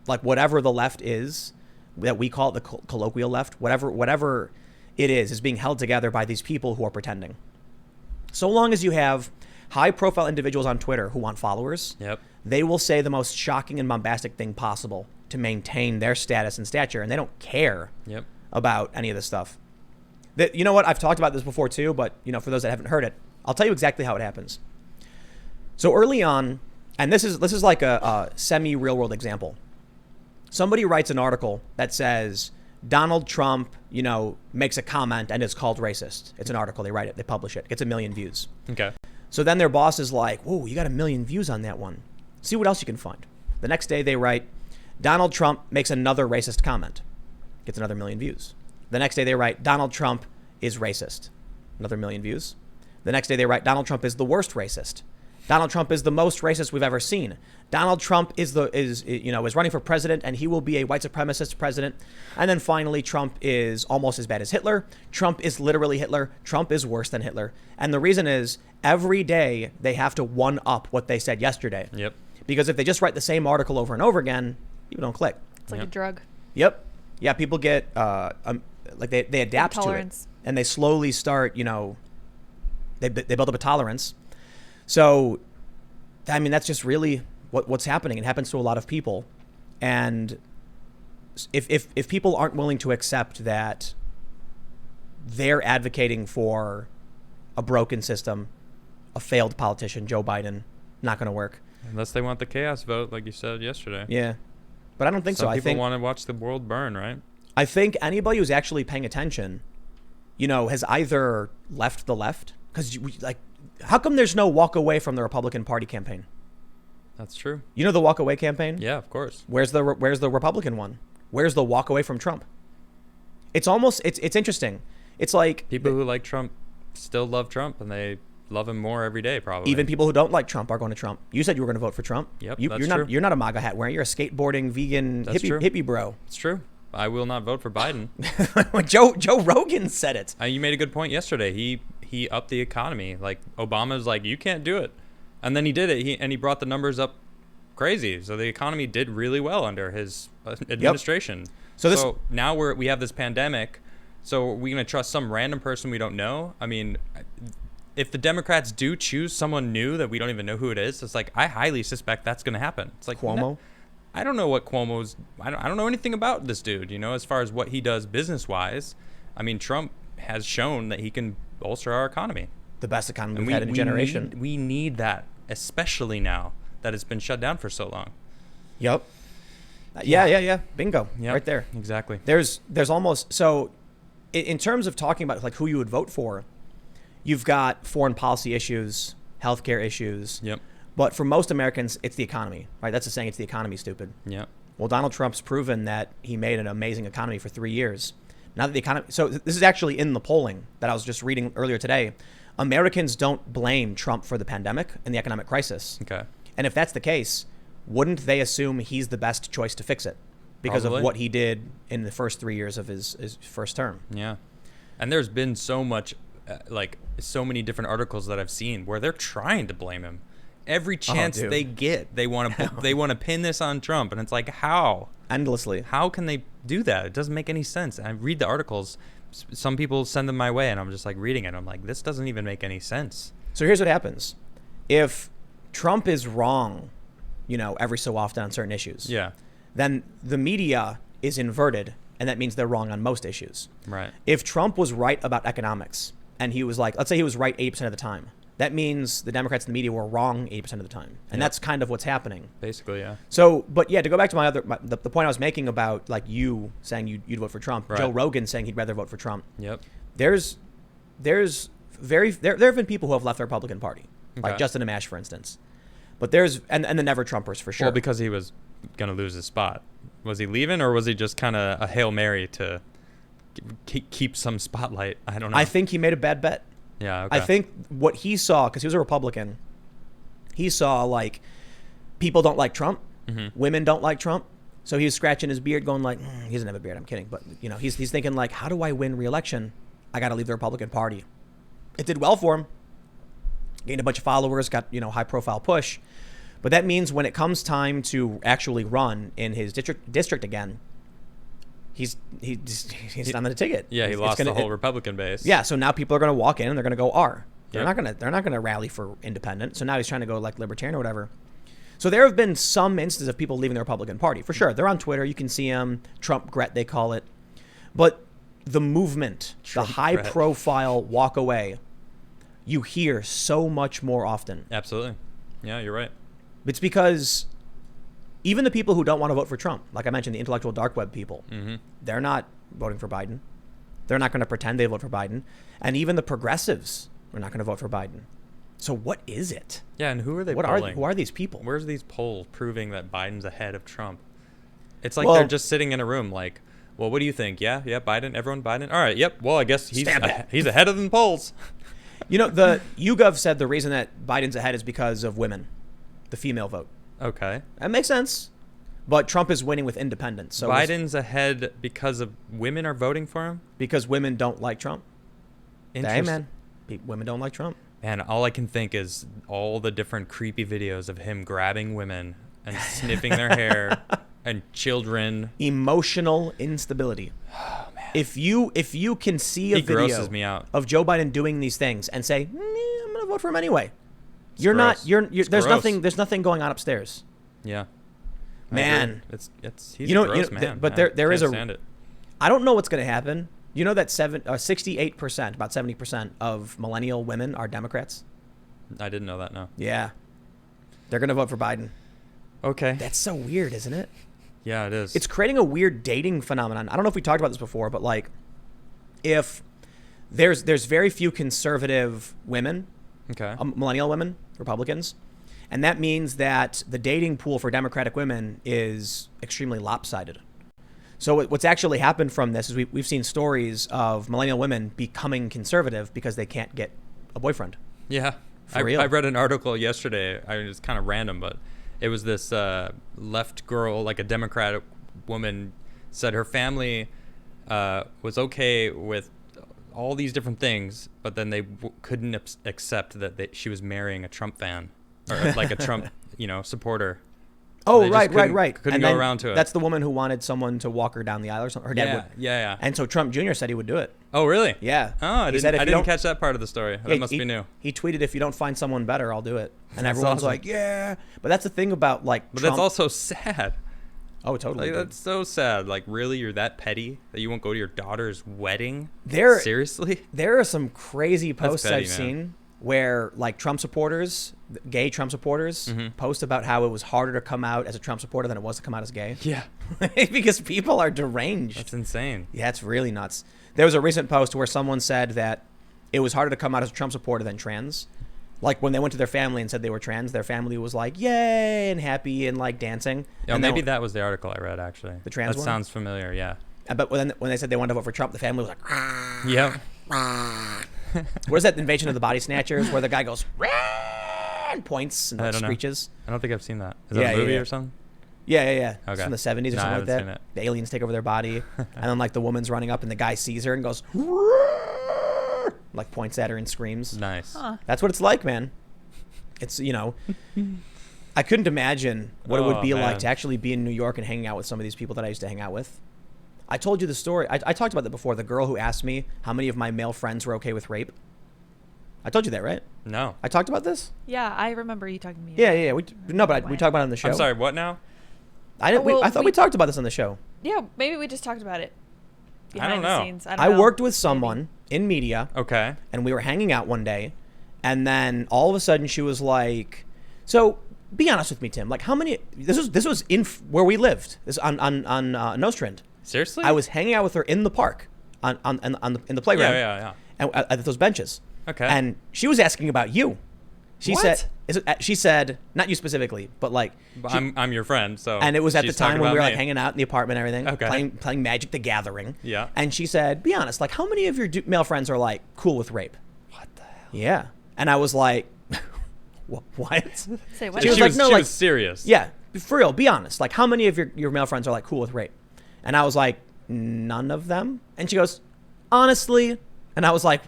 like, whatever the left is, that we call it the colloquial left, whatever it is being held together by these people who are pretending. So long as you have high-profile individuals on Twitter who want followers, they will say the most shocking and bombastic thing possible to maintain their status and stature, and they don't care about any of this stuff. You know what? I've talked about this before too, but for those that haven't heard it, I'll tell you exactly how it happens. So early on, and this is like a semi-real world example. Somebody writes an article that says Donald Trump, makes a comment and is called racist. It's an article. They write it. They publish it. Gets 1 million views. Okay. So then their boss is like, whoa, you got 1 million views on that one. See what else you can find. The next day they write, Donald Trump makes another racist comment. Gets another 1 million views. The next day they write, Donald Trump is racist. Another 1 million views. The next day they write, Donald Trump is the worst racist. Donald Trump is the most racist we've ever seen. Donald Trump is running for president, and he will be a white supremacist president. And then finally, Trump is almost as bad as Hitler. Trump is literally Hitler. Trump is worse than Hitler. And the reason is every day they have to one up what they said yesterday. Yep. Because if they just write the same article over and over again, people don't click. It's like a drug. Yep. Yeah, people get they adapt to it, and they slowly start. They build up a tolerance. So, I mean, that's just really what's happening. It happens to a lot of people, and if people aren't willing to accept that they're advocating for a broken system, a failed politician, Joe Biden, not going to work. Unless they want the chaos vote, like you said yesterday. Yeah, but I don't think so. I think people want to watch the world burn, right? I think anybody who's actually paying attention, has either left the left, because how come there's no walk away from the Republican Party campaign? That's true. You know the walk away campaign? Yeah, of course. Where's the Republican one? Where's the walk away from Trump? It's almost it's interesting. It's like people who like Trump still love Trump, and they love him more every day, probably. Even people who don't like Trump are going to Trump. You said you were going to vote for Trump. Yep, you're not. You're not a MAGA hat wearing. You're a skateboarding vegan hippie bro. It's true. I will not vote for Biden. Joe Rogan said it. You made a good point yesterday. He upped the economy. Like Obama's like, you can't do it, and then he did it. He brought the numbers up crazy. So the economy did really well under his administration. Yep. So now we have this pandemic. So are we going to trust some random person we don't know? I mean, if the Democrats do choose someone new that we don't even know who it is, it's like I highly suspect that's going to happen. It's like Cuomo. No, I don't know what Cuomo's. I don't know anything about this dude. As far as what he does business wise. I mean, Trump has shown that he can bolster our economy. The best economy we've had in a generation. We need that, especially now that it's been shut down for so long. Yep. Yeah. Bingo. Yep, right there. Exactly. There's almost so in terms of talking about like who you would vote for, you've got foreign policy issues, healthcare issues. Yep. But for most Americans, it's the economy, right? That's the saying, it's the economy, stupid. Yep. Well, Donald Trump's proven that he made an amazing economy for 3 years. Now that the economy, so this is actually in the polling that I was just reading earlier today. Americans don't blame Trump for the pandemic and the economic crisis. Okay. And if that's the case, wouldn't they assume he's the best choice to fix it because Probably. of what he did in the first 3 years of his first term? Yeah. And there's been so much, so many different articles that I've seen where they're trying to blame him. Every chance they get, they want to pin this on Trump, and it's like, how? Endlessly. How can they do that? It doesn't make any sense. I read the articles. Some people send them my way, and I'm just like reading it. I'm like, this doesn't even make any sense. So here's what happens. If Trump is wrong, every so often on certain issues, then the media is inverted, and that means they're wrong on most issues. Right. If Trump was right about economics, and he was like, let's say he was right 80% of the time, that means the Democrats and the media were wrong 80% of the time. And that's kind of what's happening. Basically, yeah. So, but yeah, to go back to the point I was making about like you saying you'd vote for Trump, right. Joe Rogan saying he'd rather vote for Trump. Yep. There have been people who have left the Republican Party, like Justin Amash, for instance. But and the never Trumpers for sure. Well, because he was going to lose his spot. Was he leaving, or was he just kind of a Hail Mary to keep some spotlight? I don't know. I think he made a bad bet. Yeah, okay. I think what he saw, because he was a Republican, he saw like people don't like Trump, women don't like Trump, so he was scratching his beard, going like, he doesn't have a beard. I'm kidding, but he's thinking like, how do I win re-election? I got to leave the Republican Party. It did well for him, gained a bunch of followers, got high profile push, but that means when it comes time to actually run in his district again, he's on the ticket. Yeah, he lost the whole Republican base. Yeah, so now people are going to walk in and they're going to go R. They're not going to rally for independent. So now he's trying to go like libertarian or whatever. So there have been some instances of people leaving the Republican Party for sure. They're on Twitter. You can see them. Trump-gret, they call it. But the movement, the high-profile walk away, you hear so much more often. Absolutely. Yeah, you're right. It's because even the people who don't want to vote for Trump, like I mentioned, the intellectual dark web people, they're not voting for Biden. They're not going to pretend they vote for Biden. And even the progressives are not going to vote for Biden. So what is it? Yeah, and who are they Who polling? are these people? Where's these polls proving that Biden's ahead of Trump? It's like Well- they're just sitting in a room like, well, what do you think? Yeah, Biden, everyone Biden? All right, yep. Well, I guess he's ahead of the polls. You know, the YouGov said the reason that Biden's ahead is because of women, the female vote. Okay. That makes sense. But Trump is winning with independents. So Biden's ahead because of women are voting for him? because women don't like Trump. Interesting. Amen. Women don't like Trump. Man, all I can think is all the different creepy videos of him grabbing women and sniffing their hair and children. Emotional instability. Oh, man. If you can see a He video grosses me out. of Joe Biden doing these things and say, I'm going to vote for him anyway. It's You're gross. not you're It's there's gross. nothing going on upstairs. Yeah. I Man. agree. He's a gross man. but I there is can't a stand it. I don't know what's going to happen. You know that 68%, about 70% of millennial women are Democrats? I didn't know that, no. Yeah. They're going to vote for Biden. Okay. That's so weird, isn't it? Yeah, it is. It's creating a weird dating phenomenon. I don't know if we talked about this before, but like if there's very few conservative women, okay. millennial women, Republicans, and that means that the dating pool for Democratic women is extremely lopsided. So what's actually happened from this is we've seen stories of millennial women becoming conservative because they can't get a boyfriend. Yeah. For real. I read an article yesterday. It's kind of random, but it was this left girl, like a Democratic woman, said her family was okay with all these different things, but then they couldn't accept that she was marrying a Trump fan or like a Trump, supporter. Oh, They just right. Couldn't And go then around to it. That's the woman who wanted someone to walk her down the aisle or something. Her dad would. Yeah. And so Trump Jr. said he would do it. Oh, really? Yeah. Oh, I He said didn't, if I you didn't don't- catch that part of the story. That Yeah, must be new. He tweeted, if you don't find someone better, I'll do it. And That's everyone's awesome. like, yeah. But that's the thing about like But Trump. that's also sad. Oh, totally. Like, dude. that's so sad. Like, really, you're that petty that you won't go to your daughter's wedding? There- Seriously? There are some crazy posts petty, I've man. seen where like Trump supporters, gay Trump supporters, post about how it was harder to come out as a Trump supporter than it was to come out as gay. Yeah. Because people are deranged. That's insane. Yeah, it's really nuts. There was a recent post where someone said that it was harder to come out as a Trump supporter than trans. Like when they went to their family and said they were trans, their family was like, yay, and happy and like dancing. Yeah, and maybe then, that was the article I read, actually. The trans That one? sounds familiar, yeah. But when they said they wanted to vote for Trump, the family was like, "Rah." Yep. What is that Invasion of the Body Snatchers where the guy goes, "Rah," and points and I like, don't know. screeches? I don't think I've seen that. Is Yeah, that a movie yeah. or something? Yeah. It's Okay. from the 70s or No, I something like haven't that. seen it. The aliens take over their body, and then like the woman's running up and the guy sees her and goes, "Rah," like points at her and screams. Nice. Huh. That's what it's like, man. It's, I couldn't imagine what it would Oh, be like man. to actually be in New York and hanging out with some of these people that I used to hang out with. I told you the story. I talked about that before. The girl who asked me how many of my male friends were okay with rape. I told you that, right? No. I talked about this? Yeah, I remember you talking to me. Yeah. about it. We talked about it on the show. I'm sorry, what now? I didn't. Well, I thought we talked about this on the show. Yeah, maybe we just talked about it. I don't Behind the know. scenes. I I don't know. worked with Maybe. someone in media, Okay. and we were hanging out one day, and then all of a sudden she was like, "So, be honest with me, Tim. Like, how many? This was in where we lived. This on Nostrand. Seriously? I was hanging out with her in the park, in the playground, Yeah. and at those benches. Okay. And she was asking about you. She What? said, not you specifically, but like, But she- I'm your friend, so. and it was at the she's time talking when we were about like me. hanging out in the apartment and everything, Okay. playing Magic the Gathering. Yeah. And she said, "Be honest, like, how many of your male friends are like cool with rape?" What the hell? Yeah. And I was like, "What?" Say what? She was like, "No, she like- was serious. Yeah, for real. Be honest. Like, how many of your male friends are like cool with rape?" And I was like, "None of them." And she goes, "Honestly," and I was like,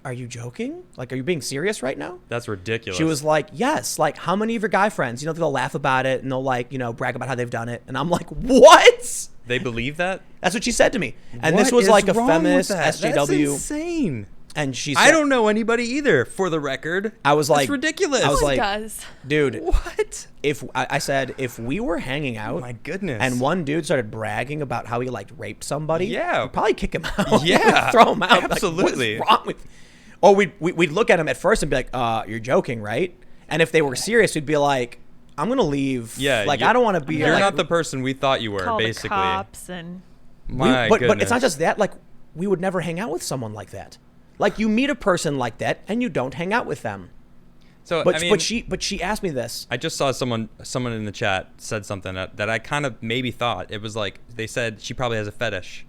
Are you joking? Like, are you being serious right now? That's ridiculous. She was like, yes. Like, how many of your guy friends, they'll laugh about it and they'll like, brag about how they've done it. And I'm like, what? They believe that? That's what she said to me. And this What was is like a wrong with feminist that? SJW. That's insane. And she said, I don't know anybody either, for the record. I was like, That's ridiculous. I was No one like, does. dude, what? I said, if we were hanging out, Oh my goodness. and one dude started bragging about how he like raped somebody, Yeah. we'd probably kick him out. Yeah. Throw him out. Absolutely. Like, what is wrong with? Or we'd look at him at first and be like, you're joking, right? And if they were serious, we'd be like, I'm gonna leave. Yeah. Like, I don't want to be. You're like, not the person we thought you were, Call basically. the cops and My but goodness. it's not just that. Like, we would never hang out with someone like that. Like, you meet a person like that and you don't hang out with them. So But I mean, but she asked me this. I just saw someone in the chat said something that I kind of maybe thought. It was like they said she probably has a fetish,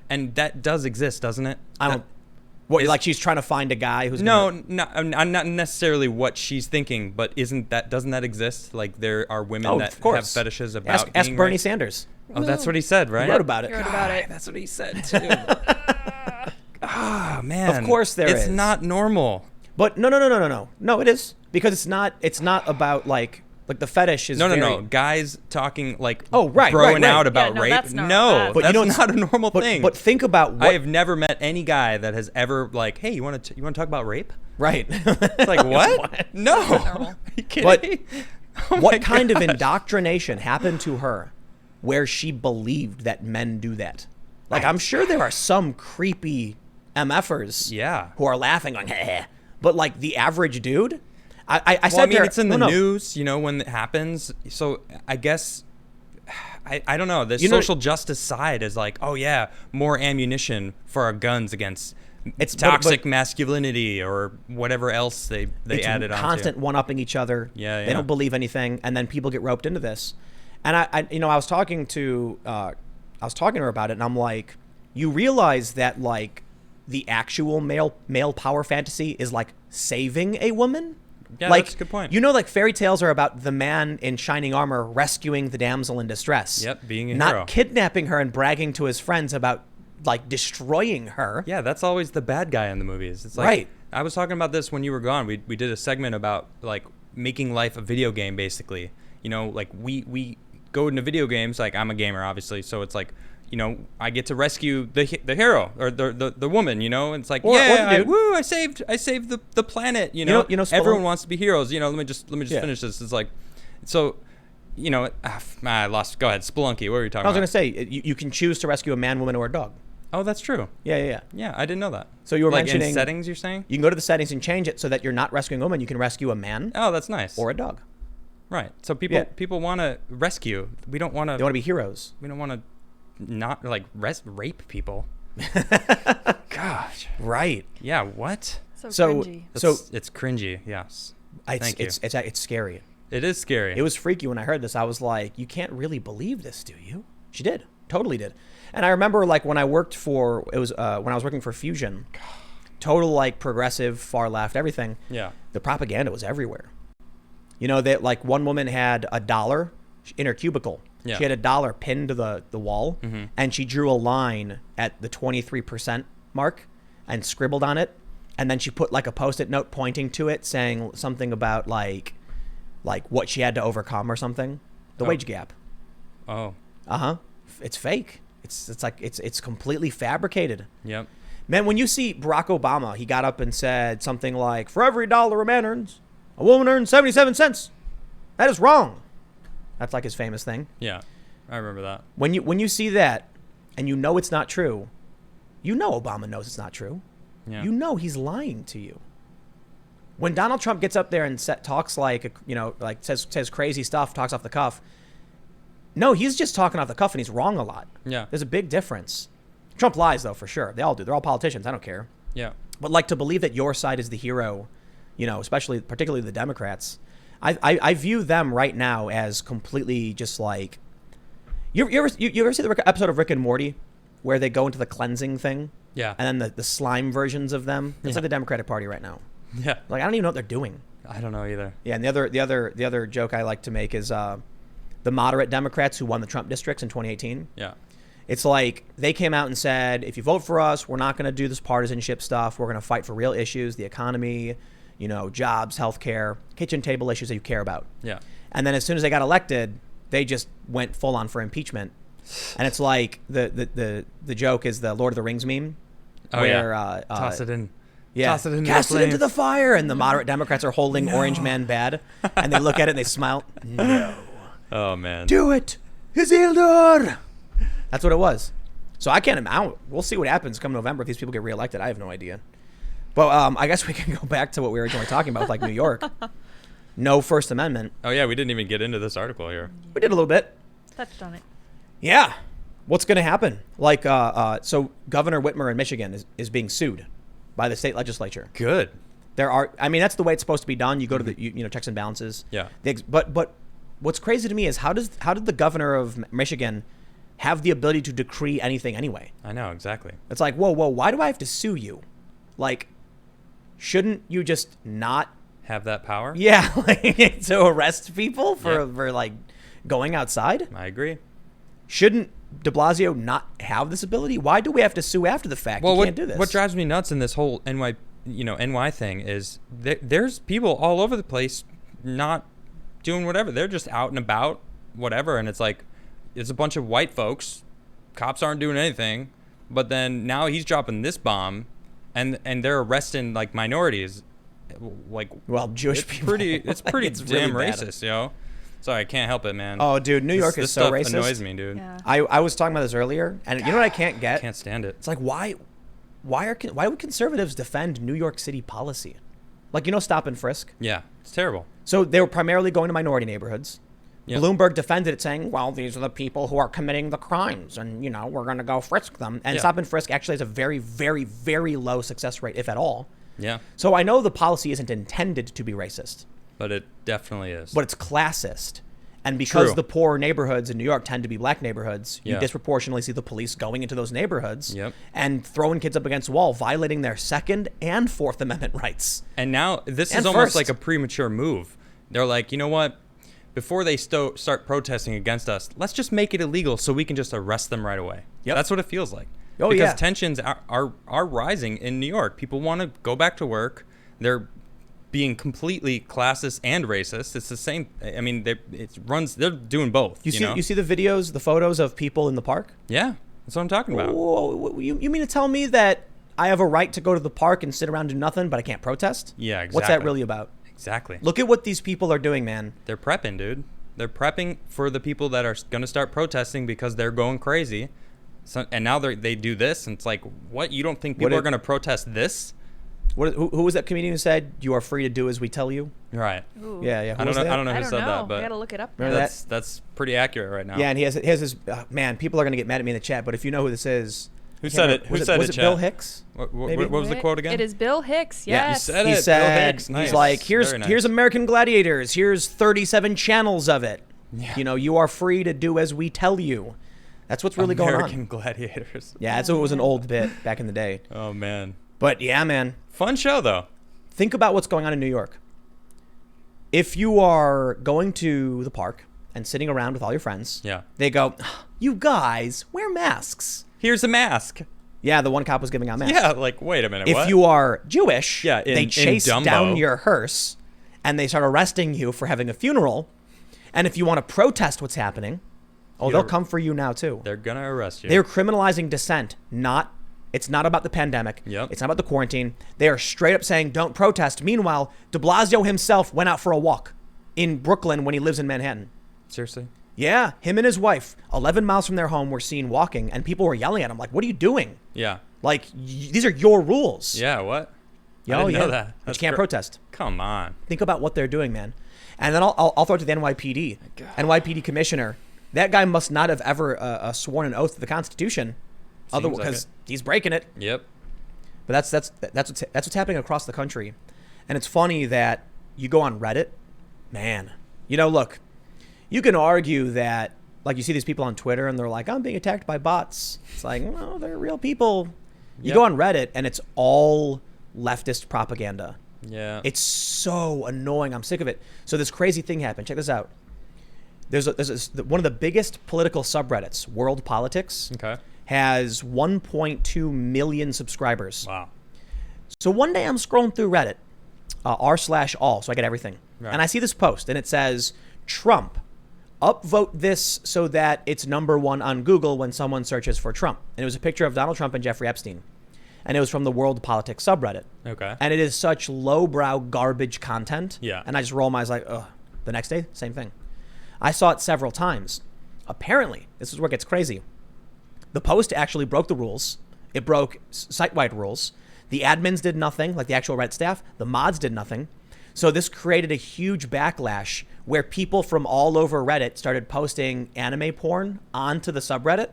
and that does exist, doesn't it? I don't. What, like she's trying to find a guy who's no, not necessarily what she's thinking, but doesn't that exist? Like there are women that have fetishes about. Ask being Bernie raped. Sanders. Oh, that's what he said, right? He wrote about it. He wrote about it. That's what he said too. Ah, man. Of course there is. It's not normal. But no, it is, because it's not about like the fetish is No. Guys talking like right, broing right. out about Yeah, no, rape. that's not No, bad. But that's you know, not a normal thing. But think about what I have never met any guy that has ever like, hey, you want to talk about rape? right. It's like what? No. normal. Are you kidding But me? Oh my What kind of gosh. indoctrination happened to her where she believed that men do that? Like, I'm sure there are some creepy MFers Yeah. who are laughing like, heh. But like the average dude, I Well, said I mean, there, it's in the no. news, when it happens. So I guess, I don't know. The You know- social justice side is like, oh yeah, more ammunition for our guns against It's- but- toxic masculinity or whatever else they It's added on. constant one-upping each other. Yeah, They yeah. don't believe anything, and then people get roped into this. And I was talking to her about it, and I'm like, you realize that like the actual male power fantasy is like saving a woman. Yeah, like, that's a good point. Like fairy tales are about the man in shining armor rescuing the damsel in distress. Yep, being a not hero. kidnapping her and bragging to his friends about like destroying her. Yeah, that's always the bad guy in the movies. It's like, Right. I was talking about this when you were gone. We did a segment about like making life a video game, basically. Like we go into video games. Like I'm a gamer, obviously, so it's like, I get to rescue the hero or the woman. It's like, Or the dude. I saved the planet. Everyone wants to be heroes. Let me just Yeah. finish this. It's like, so. I lost. Go ahead, Spelunky. What were you talking I was about? going to say you can choose to rescue a man, woman, or a dog. Oh, that's true. Yeah. Yeah, I didn't know that. So you were like mentioning in settings, you're saying? You can go to the settings and change it so that you're not rescuing a woman. You can rescue a man Oh, that's nice. or a dog. Right. So people Yeah. people want to rescue. We don't want They to. want to be heroes. We don't want to not like rape people. Gosh. Right. Yeah. What? So- cringy. So- It's cringy. Yes. It's Thank you. it's scary. It is scary. It was freaky when I heard this. I was like, you can't really believe this, do you? She did. Totally did. And I remember like when I worked for when I was working for Fusion, total like progressive, far left, everything. Yeah. The propaganda was everywhere. That like one woman had $1 in her cubicle. Yeah. She had $1 pinned to the wall, and she drew a line at the 23% mark and scribbled on it, and then she put like a Post-it note pointing to it, saying something about like what she had to overcome or something. The Oh. wage gap. Oh. It's fake. It's like it's completely fabricated. Yep. Man, when you see Barack Obama, he got up and said something like, "For every $1 a man earns, a woman earns 77 cents. That is wrong." That's like his famous thing. Yeah. I remember that. When you see that and you know it's not true, Obama knows it's not true. Yeah. He's lying to you. When Donald Trump gets up there and talks like says crazy stuff, talks off the cuff. No, he's just talking off the cuff and he's wrong a lot. Yeah. There's a big difference. Trump lies though, for sure. They all do. They're all politicians. I don't care. Yeah. But like to believe that your side is the hero, particularly the Democrats, I view them right now as completely just like. You ever see the episode of Rick and Morty where they go into the cleansing thing? Yeah. And then the slime versions of them. It's like the Democratic Party right now. Yeah. Like I don't even know what they're doing. I don't know either. Yeah, and the other joke I like to make is the moderate Democrats who won the Trump districts in 2018. Yeah. It's like they came out and said, if you vote for us, we're not going to do this partisanship stuff. We're going to fight for real issues, the economy, jobs, healthcare, kitchen table issues that you care about. Yeah. And then as soon as they got elected, they just went full on for impeachment. And it's like the joke is the Lord of the Rings meme. Oh, where, yeah. Toss it in. Yeah, Toss it into cast the it into flames. the fire. And the moderate Democrats are holding Orange Man bad. And they look at it and they smile. No. Oh man. Do it, Isildur. That's what it was. So I can't. We'll see what happens come November if these people get reelected. I have no idea. But I guess we can go back to what we were originally talking about, with, like New York. No First Amendment. Oh yeah, we didn't even get into this article here. We did a little bit. Touched on it. Yeah. What's going to happen? Like, so Governor Whitmer in Michigan is being sued by the state legislature. Good. There are. I mean, that's the way it's supposed to be done. You go to the checks and balances. Yeah. But what's crazy to me is how did the governor of Michigan have the ability to decree anything anyway? I know, exactly. It's like, whoa, why do I have to sue you? Like, shouldn't you just not have that power? Yeah, like to arrest people for like going outside? I agree. Shouldn't de Blasio not have this ability? Why do we have to sue after the fact? Well, you can't do this. What drives me nuts in this whole NY thing is there's people all over the place not doing whatever. They're just out and about, whatever. And it's like, it's a bunch of white folks. Cops aren't doing anything. But then now he's dropping this bomb, and they're arresting like minorities. Like, well, Jewish people. It's pretty it's damn really racist, yo. Sorry, I can't help it, man. Oh, dude, New York is so stuff racist. Annoys me, dude. Yeah. I was talking about this earlier, and you know what I can't get? Can't stand it. It's like, why would conservatives defend New York City policy? Like, stop and frisk. Yeah, it's terrible. So they were primarily going to minority neighborhoods. Yep. Bloomberg defended it, saying, well, these are the people who are committing the crimes, and, we're going to go frisk them. And stop and frisk actually has a very, very, very low success rate, if at all. Yeah. So I know the policy isn't intended to be racist. But it definitely is. But it's classist. And because True. the poor neighborhoods in New York tend to be black neighborhoods, you Yeah. disproportionately see the police going into those neighborhoods Yep. and throwing kids up against the wall, violating their Second and Fourth Amendment rights. And now this And is almost first. like a premature move. They're like, you know what? Before they start protesting against us, let's just make it illegal so we can just arrest them right away. Yep. That's what it feels like. Oh, because yeah. tensions are rising in New York. People want to go back to work. They're being completely classist and racist. It's the same. I mean, they're doing both. You see the videos, the photos of people in the park? Yeah, that's what I'm talking about. Whoa, you mean to tell me that I have a right to go to the park and sit around and do nothing, but I can't protest? Yeah, exactly. What's that really about? Exactly. Look at what these people are doing, man. They're prepping, dude. They're prepping for the people that are going to start protesting because they're going crazy. So, and now they do this, and it's like, what? You don't think people are going to protest this? Who was that comedian who said, "You are free to do as we tell you"? Right. Ooh. Yeah. Who I was don't know. that? I don't know who I don't said know. that, but I gotta look it up. Remember now. that? that's pretty accurate right now. Yeah, and he has his man. People are gonna get mad at me in the chat, but if you know who this is, Who I said can't it? remember. Who Was said was it, it Bill chat? Hicks? What Maybe? was the quote again? It is Bill Hicks. Yeah, Yes. you said He it. Bill said, Hicks. Nice. he's like, Very nice. here's American Gladiators. Here's 37 channels of it. Yeah. You are free to do as we tell you. That's what's really going American on. Gladiators. Yeah, that's what was an old bit back in the day. Oh man. But yeah, man, Fun show though. think about what's going on in New York. If you are going to the park and sitting around with all your friends, Yeah. they go, you guys, wear masks. Here's a mask. Yeah, the one cop was giving out masks. Yeah. Like, wait a minute. If what? you are Jewish, Yeah, they in chase Dumbo. down your hearse and they start arresting you for having a funeral. And if you want to protest what's happening, they'll You're- come for you now too. They're gonna arrest you. They're criminalizing dissent. It's not about the pandemic. Yep. It's not about the quarantine. They are straight up saying don't protest. Meanwhile, de Blasio himself went out for a walk in Brooklyn when he lives in Manhattan. Seriously. Yeah, him and his wife, 11 miles from their home, were seen walking, and people were yelling at him like, "What are you doing? Yeah. Like, these are your rules." Yeah. What? Yeah, I didn't know yeah. that. But That's you can't protest. Come on. Think about what they're doing, man. And then I'll throw it to the NYPD. NYPD commissioner. That guy must not have ever sworn an oath to the Constitution, Seems like because it. he's breaking it. Yep. But that's what's happening across the country. And it's funny that you go on Reddit, man. Look, you can argue that, like, you see these people on Twitter and they're like, I'm being attacked by bots. It's like, no, they're real people. You Yep. go on Reddit and it's all leftist propaganda. Yeah. It's so annoying. I'm sick of it. So this crazy thing happened. Check this out. There's one of the biggest political subreddits, World Politics, Okay. has 1.2 million subscribers. Wow. So one day I'm scrolling through Reddit, r/all, so I get everything. Right. And I see this post, and it says, Trump, upvote this so that it's #1 on Google when someone searches for Trump. And it was a picture of Donald Trump and Jeffrey Epstein. And it was from the World Politics subreddit. Okay. And it is such lowbrow garbage content. Yeah. And I just roll my eyes like, ugh. The next day, same thing. I saw it several times. Apparently, this is where it gets crazy. The post actually broke the rules. It broke site-wide rules. The admins did nothing, like the actual Reddit staff. The mods did nothing. So this created a huge backlash where people from all over Reddit started posting anime porn onto the subreddit,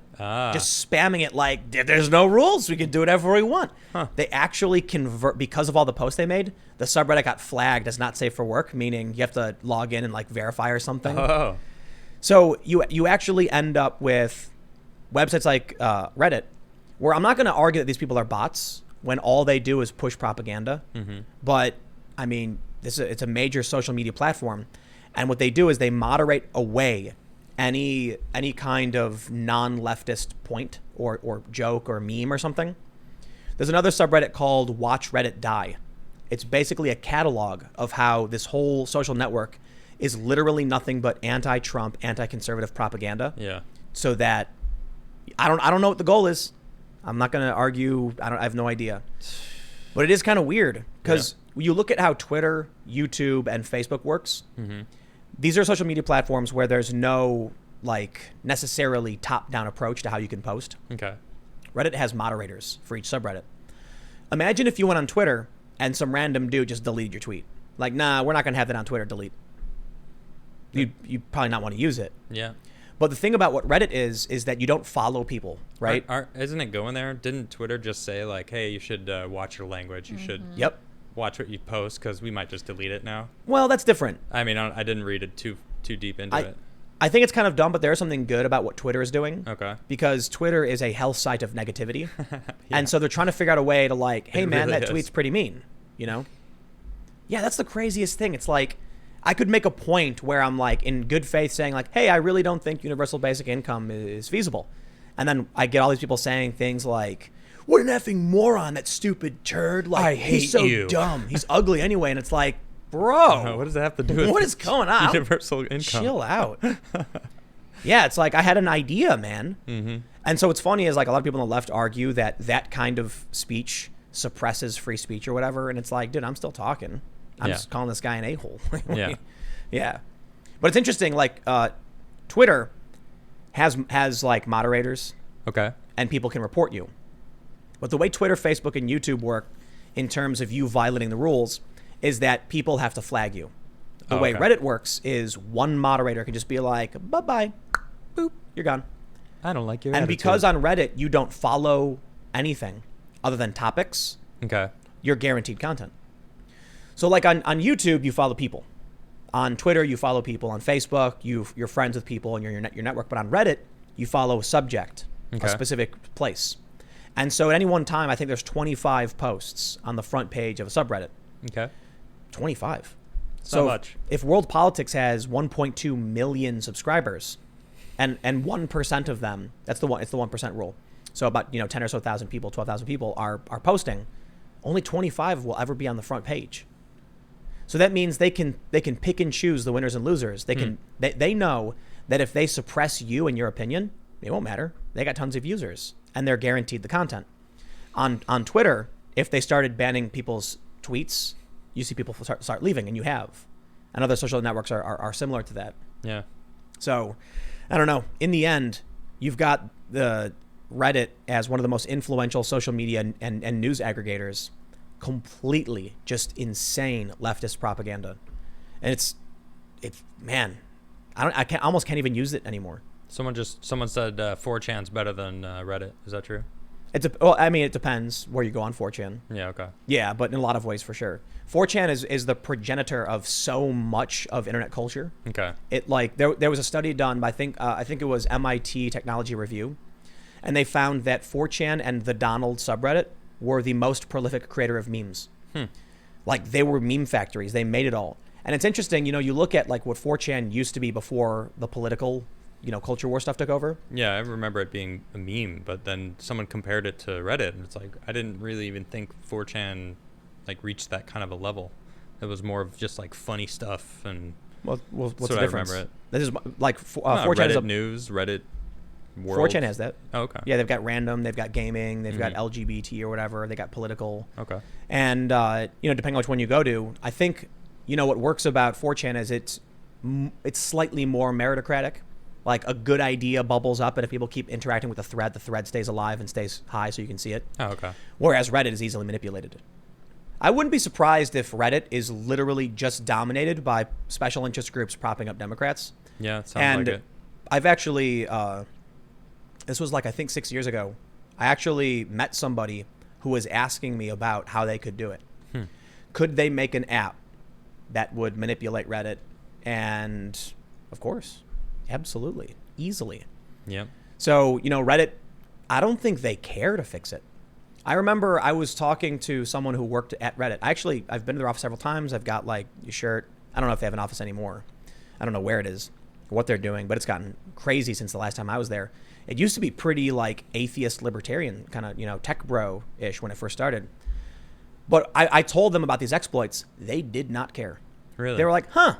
just spamming it like, there's no rules. We can do whatever we want. They actually because of all the posts they made, the subreddit got flagged as not safe for work, meaning you have to log in and like verify or something. Oh. So you actually end up with websites like Reddit, where I'm not going to argue that these people are bots when all they do is push propaganda. But I mean, it's a major social media platform, and what they do is they moderate away any kind of non-leftist point or joke or meme or something. There's another subreddit called Watch Reddit Die. It's basically a catalog of how this whole social network is literally nothing but anti-Trump, anti-conservative propaganda. Yeah. So that I don't know what the goal is. I'm not going to argue. I have no idea. But it is kind of weird because you look at how Twitter, YouTube, and Facebook works. These are social media platforms where there's no like necessarily top-down approach to how you can post. Okay. Reddit has moderators for each subreddit. Imagine if you went on Twitter and some random dude just deleted your tweet. Like, nah, we're not going to have that on Twitter. Delete. You probably not want to use it. Yeah. But the thing about what Reddit is that you don't follow people, right? Isn't it going there? Didn't Twitter just say like, hey, you should watch your language. You should watch what you post because we might just delete it now. Well, that's different. I mean, I didn't read it too deep into it. I think it's kind of dumb, but there's something good about what Twitter is doing. Okay. Because Twitter is a health site of negativity. And so they're trying to figure out a way to like, hey, man, really that is. tweet's pretty mean, you know? Yeah, that's the craziest thing. It's like, I could make a point where I'm like in good faith saying like, hey, I really don't think universal basic income is feasible. And then I get all these people saying things like, what an effing moron, that stupid turd. Like, I hate he's so you. dumb. He's ugly anyway. And it's like, bro, What does that have to do with what is going on? universal income? Chill out. Yeah, it's like I had an idea, man. And so what's funny is like a lot of people on the left argue that kind of speech suppresses free speech or whatever. And it's like, dude, I'm still talking. I'm just calling this guy an a-hole. Yeah. But it's interesting, like Twitter has like moderators. Okay. And people can report you. But the way Twitter, Facebook, and YouTube work in terms of you violating the rules is that people have to flag you. The way Reddit works is one moderator can just be like, bye-bye, boop, you're gone. I don't like your And attitude. because on Reddit you don't follow anything other than topics, you're guaranteed content. So like on YouTube, you follow people. On Twitter, you follow people. On Facebook, you're friends with people and your network. But on Reddit, you follow a subject, a specific place. And so at any one time, I think there's 25 posts on the front page of a subreddit. 25. So not much. If World Politics has 1.2 million subscribers, and 1% of them, it's the 1% rule. So about 10 or so thousand people, 12,000 people are posting. Only 25 will ever be on the front page. So that means they can pick and choose the winners and losers. They know that if they suppress you and your opinion, it won't matter. They got tons of users and they're guaranteed the content. On Twitter, if they started banning people's tweets, you see people start leaving, and you have. And other social networks are similar to that. Yeah. So I don't know. In the end, you've got the Reddit as one of the most influential social media and news aggregators. Completely just insane leftist propaganda, and it's man, I almost can't even use it anymore. Someone said 4chan's better than Reddit. Is that true? It depends where you go on 4chan. Yeah. Okay. Yeah, but in a lot of ways for sure. 4chan is the progenitor of so much of internet culture. Okay. It like there was a study done by I think it was MIT Technology Review, and they found that 4chan and the Donald subreddit were the most prolific creator of memes. Like they were meme factories. They made it all. And it's interesting, you look at like what 4chan used to be before the political, culture war stuff took over. Yeah, I remember it being a meme, but then someone compared it to Reddit, and it's like I didn't really even think 4chan like reached that kind of a level. It was more of just like funny stuff and. Well, what's so the difference? I remember it. This is like 4chan Reddit is news, Reddit. World. 4chan has that. Oh, okay. Yeah, they've got random, they've got gaming, they've got LGBT or whatever, they got political. Okay. And depending on which one you go to, I think what works about 4chan is it's slightly more meritocratic. Like a good idea bubbles up, and if people keep interacting with the thread stays alive and stays high so you can see it. Oh, okay. Whereas Reddit is easily manipulated. I wouldn't be surprised if Reddit is literally just dominated by special interest groups propping up Democrats. Yeah, it sounds like it. I've actually, this was like, I think 6 years ago, I actually met somebody who was asking me about how they could do it. Could they make an app that would manipulate Reddit? And of course, absolutely, easily. Yeah. So, Reddit, I don't think they care to fix it. I remember I was talking to someone who worked at Reddit. I've been to their office several times. I've got like a shirt. I don't know if they have an office anymore. I don't know where it is, what they're doing, but it's gotten crazy since the last time I was there. It used to be pretty like atheist libertarian kind of, tech bro-ish when it first started. But I told them about these exploits. They did not care. Really? They were like, huh.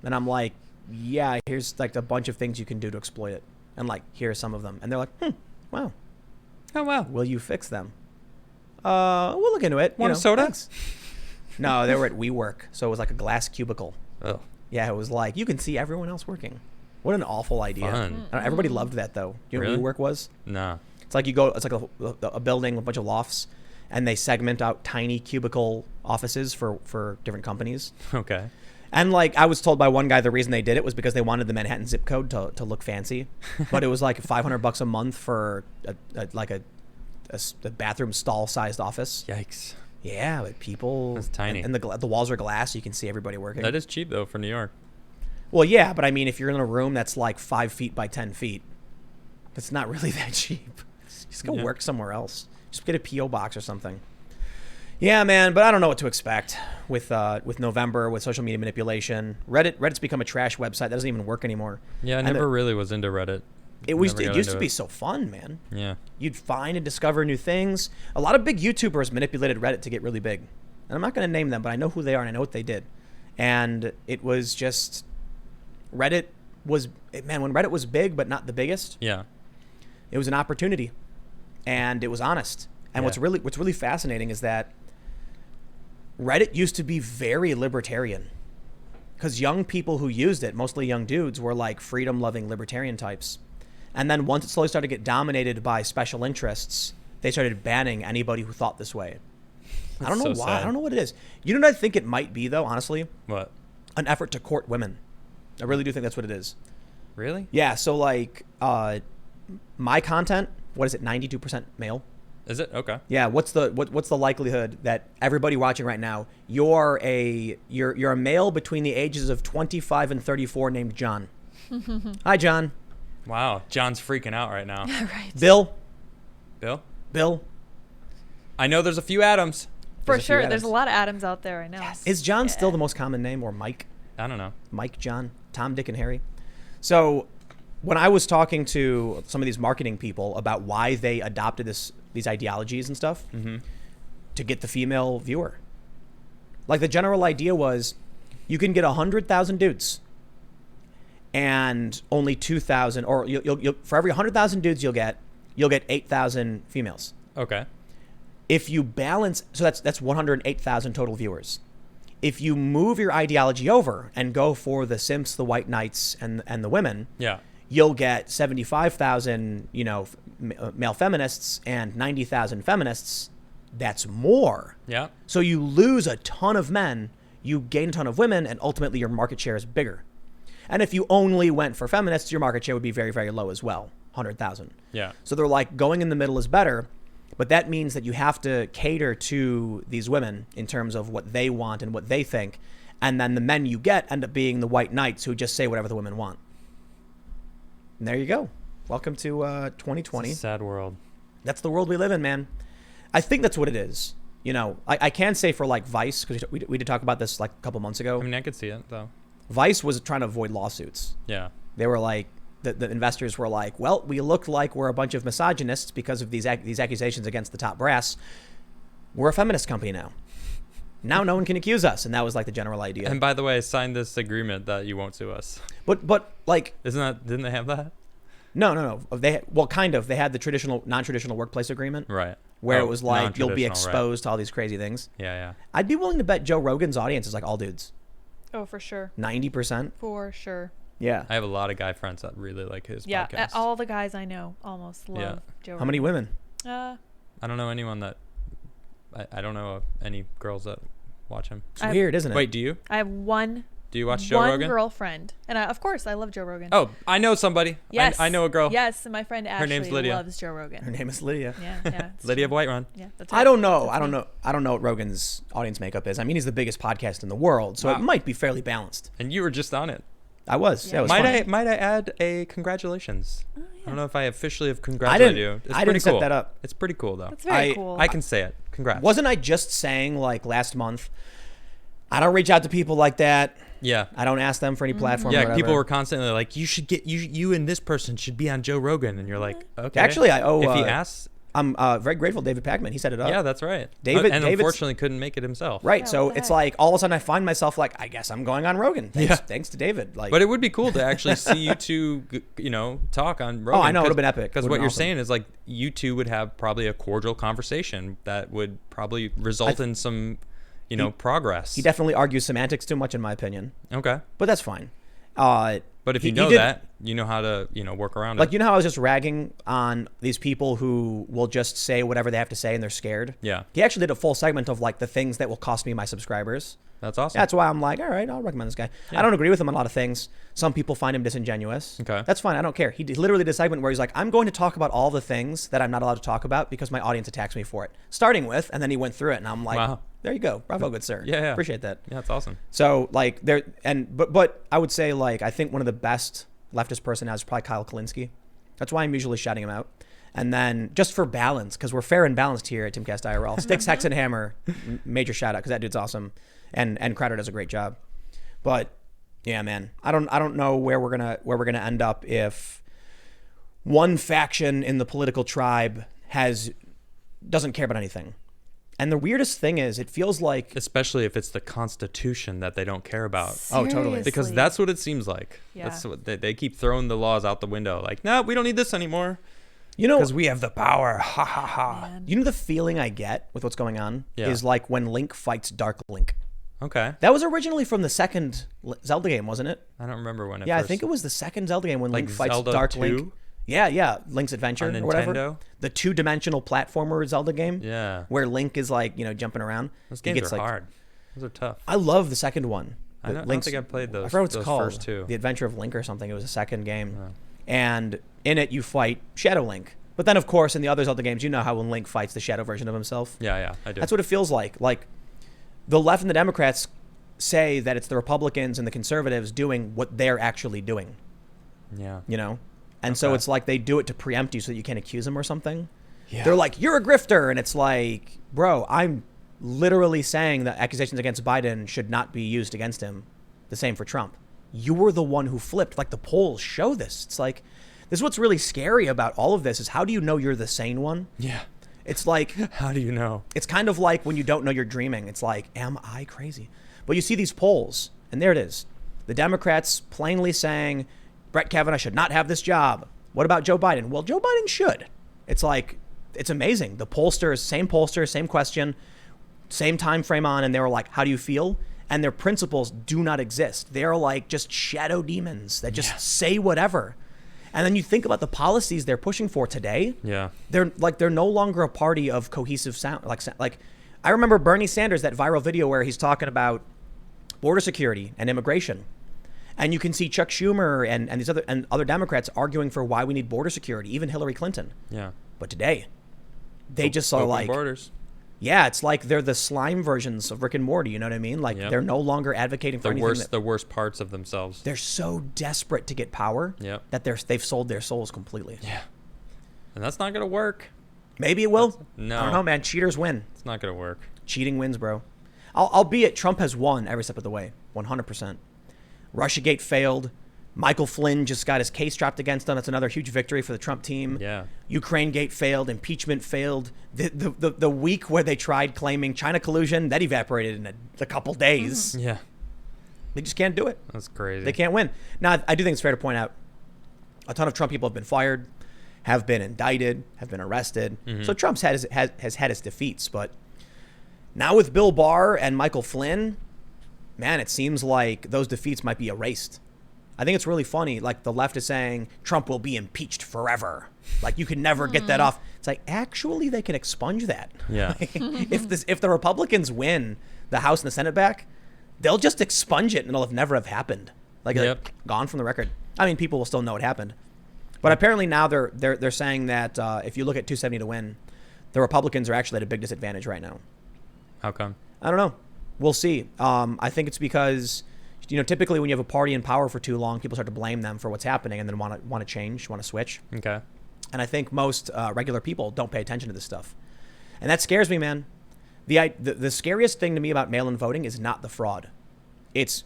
And I'm like, yeah, here's like a bunch of things you can do to exploit it. And like, here are some of them. And they're like, wow. Oh, wow. Will you fix them? We'll look into it. Want a soda? Thanks. No, they were at WeWork. So it was like a glass cubicle. Oh. Yeah, it was like, you can see everyone else working. What an awful idea. Fun. Everybody loved that, though. You know Really? what WeWork was? Nah. It's like it's like a building with a bunch of lofts, and they segment out tiny cubicle offices for different companies. Okay. And like I was told by one guy, the reason they did it was because they wanted the Manhattan zip code to look fancy, but it was like $500 a month for a bathroom stall sized office. Yikes. Yeah, but people. That's tiny. And the walls are glass, so you can see everybody working. That is cheap though for New York. Well, yeah, but I mean, if you're in a room that's like 5 feet by 10 feet, it's not really that cheap. Just go work somewhere else. Just get a PO box or something. Yeah, man, but I don't know what to expect with November, with social media manipulation. Reddit's become a trash website that doesn't even work anymore. Yeah, I never really was into Reddit. It used to be so fun, man. Yeah. You'd find and discover new things. A lot of big YouTubers manipulated Reddit to get really big. And I'm not going to name them, but I know who they are and I know what they did. And it was just when Reddit was big but not the biggest. Yeah. It was an opportunity, and it was honest. And what's really fascinating is that Reddit used to be very libertarian, because young people who used it, mostly young dudes, were like freedom-loving libertarian types. And then once it slowly started to get dominated by special interests, they started banning anybody who thought this way. I don't know why. Sad. I don't know what it is. You know what I think it might be, though, honestly? What? An effort to court women. I really do think that's what it is. Really? Yeah, so like my content, what is it, 92% male? Is it? Okay. Yeah, what's the likelihood that everybody watching right now, you're a male between the ages of 25 and 34 named John. Hi, John. Wow. John's freaking out right now. Right. Bill. Bill? I know there's a few Adams. For sure. There's a lot of Adams out there, I know. Yes. Is John still the most common name, or Mike? I don't know. Mike, John, Tom, Dick, and Harry. So when I was talking to some of these marketing people about why they adopted these ideologies and stuff to get the female viewer, like the general idea was you can get 100,000 dudes and only 2,000, or you'll for every 100,000 dudes you'll get 8,000 females. Okay. If you balance, so that's 108,000 total viewers. If you move your ideology over and go for the simps, the white knights, and the women, you'll get 75,000, male feminists and 90,000 feminists. That's more. Yeah. So you lose a ton of men, you gain a ton of women, and ultimately your market share is bigger. And if you only went for feminists, your market share would be very, very low as well, 100,000. Yeah. So they're like, going in the middle is better. But that means that you have to cater to these women in terms of what they want and what they think. And then the men you get end up being the white knights who just say whatever the women want. And there you go. Welcome to 2020. It's a sad world. That's the world we live in, man. I think that's what it is. I can say for like Vice, because we did talk about this like a couple months ago. I mean, I could see it, though. Vice was trying to avoid lawsuits. Yeah. They were like, the investors were like, well, we look like we're a bunch of misogynists because of these accusations against the top brass. We're a feminist company now. Now no one can accuse us. And that was like the general idea. And by the way, sign this agreement that you won't sue us. But like, didn't they have that? No. Kind of. They had the non-traditional workplace agreement. Right. Where it was like, you'll be exposed to all these crazy things. Yeah. I'd be willing to bet Joe Rogan's audience is like all dudes. Oh, for sure. 90%. For sure. Yeah. I have a lot of guy friends that really like his podcast. Yeah, all the guys I know almost love Joe Rogan. How many women? I don't know anyone that I don't know any girls that watch him. It's weird, isn't it? Wait, do you? I have one. Do you watch Joe Rogan? One girlfriend, and of course I love Joe Rogan. Oh, I know somebody. Yes, I know a girl. Yes, and my friend Ashley name's Lydia. loves Joe Rogan. Her name is Lydia. Yeah. Lydia of White Run. Yeah, that's right. I don't know. That's I don't me. know. I don't know what Rogan's audience makeup is. I mean, he's the biggest podcast in the world, so Wow. it might be fairly balanced. And you were just on it. I was. Yeah. Yeah, it was Might fun. I add a congratulations? Oh, I yeah. don't know if I officially have congratulated you. It's I pretty didn't set cool. that up. It's pretty cool though. That's very I- cool. I can say it. Congrats. Wasn't I just saying like last month? I don't reach out to people like that. Yeah. I don't ask them for any platform. or Yeah, whatever. people were constantly like, "You should get you and this person should be on Joe Rogan," and you're like, "Okay." Actually, I owe. if he asks, I'm very grateful. David Pacman, he set it up. yeah, that's right. David- and David's- unfortunately couldn't make it himself. Right. Yeah, So what the it's heck? like all of a sudden I find myself like, I guess I'm going on Rogan. Thanks to David. Like, But it would be cool to actually see you two, talk on Rogan. Oh, I know, it would've been epic. Because Would've what been you're awesome. saying is like you two would have probably a cordial conversation that would probably result in some, progress. he definitely argues semantics too much, in my opinion. Okay. But that's fine. But if you know that, you know how to, work around Like, it. you know how I was just ragging on these people who will just say whatever they have to say and they're scared? Yeah. He actually did a full segment of like the things that will cost me my subscribers. That's awesome. That's why I'm like, all right, I'll recommend this guy. Yeah. I don't agree with him on a lot of things. Some people find him disingenuous. Okay. That's fine. I don't care. He literally did a segment where he's like, I'm going to talk about all the things that I'm not allowed to talk about because my audience attacks me for it. Starting with, and then he went through it, and I'm like, Wow. there you go. Bravo, good sir. Yeah. Appreciate that. Yeah, it's awesome. So like but I would say like I think one of the best leftist personalities is probably Kyle Kalinske. That's why I'm usually shouting him out. And then just for balance, because we're fair and balanced here at TimcastIRL, Sticks, Hex, and Hammer, major shout out because that dude's awesome, and Crowder does a great job. But yeah, man, I don't know where we're gonna end up if one faction in the political tribe doesn't care about anything. And the weirdest thing is, it feels like Especially if it's the Constitution that they don't care about. Oh, totally. Because Seriously. that's what it seems like. Yeah. That's what they keep throwing the laws out the window. Like, no, we don't need this anymore you know because we have the power. Ha ha ha. Man. you know the feeling I get with what's going on Yeah. is like when Link fights Dark Link. Okay. That was originally from the second Zelda game, wasn't it? I don't remember when it Yeah, first... I think it was the second Zelda game when Like Link fights Zelda Dark 2? Link. Yeah, Link's Adventure On or whatever. Nintendo? The two-dimensional platformer Zelda game. Yeah. Where Link is like, jumping around. Those He games gets, are like- hard. Those are tough. I love the second one. I don't think I played those. I forgot what it's those called. first two. The Adventure of Link or something. It was a second game. Oh. And in it, you fight Shadow Link. But then, of course, in the other Zelda games, you know how when Link fights the Shadow version of himself. Yeah, I do. That's what it feels like. Like, the left and the Democrats say that it's the Republicans and the conservatives doing what they're actually doing, Yeah. And so Okay. it's like they do it to preempt you so that you can't accuse them or something. Yeah. They're like, you're a grifter. And it's like, bro, I'm literally saying that accusations against Biden should not be used against him. The same for Trump. You were the one who flipped. Like, the polls show this. It's like, this is what's really scary about all of this is how do you know you're the sane one? Yeah. It's like, How do you know? it's kind of like when you don't know you're dreaming. It's like, am I crazy? But you see these polls, and there it is. The Democrats plainly saying, Brett Kavanaugh should not have this job. What about Joe Biden? Well, Joe Biden should. It's like, it's amazing. The pollsters, same question, same time frame on, and they were like, how do you feel? And their principles do not exist. They're like just shadow demons that just say whatever. And then you think about the policies they're pushing for today. Yeah. They're no longer a party of cohesive sound. Like I remember Bernie Sanders, that viral video where he's talking about border security and immigration. And you can see Chuck Schumer and these other Democrats arguing for why we need border security, even Hillary Clinton. Yeah. But today, they just saw Open like, borders. yeah, it's like they're the slime versions of Rick and Morty. You know what I mean? Like Yep. they're no longer advocating for anything. The worst parts of themselves. They're so desperate to get power Yep. that they've sold their souls completely. Yeah. And that's not gonna work. Maybe it will. No. I don't know, man. Cheaters win. It's not gonna work. Cheating wins, bro. Albeit Trump has won every step of the way, 100%. Russiagate failed. Michael Flynn just got his case dropped against him. That's another huge victory for the Trump team. Yeah. Ukraine gate failed. Impeachment failed. The week where they tried claiming China collusion, that evaporated in a couple days. Yeah. They just can't do it. That's crazy. They can't win. Now, I do think it's fair to point out a ton of Trump people have been fired, have been indicted, have been arrested. Mm-hmm. So Trump's has had his defeats. But now with Bill Barr and Michael Flynn, man, it seems like those defeats might be erased. I think it's really funny. Like the left is saying Trump will be impeached forever. Like you can never get that off. It's like actually they can expunge that. Yeah. If the Republicans win the House and the Senate back, they'll just expunge it and it'll never have happened. Like gone from the record. I mean, people will still know it happened. But apparently now they're saying that if you look at 270 to win, the Republicans are actually at a big disadvantage right now. How come? I don't know. We'll see. I think it's because, typically when you have a party in power for too long, people start to blame them for what's happening and then want to change, want to switch. Okay. And I think most regular people don't pay attention to this stuff. And that scares me, man. The scariest thing to me about mail-in voting is not the fraud. It's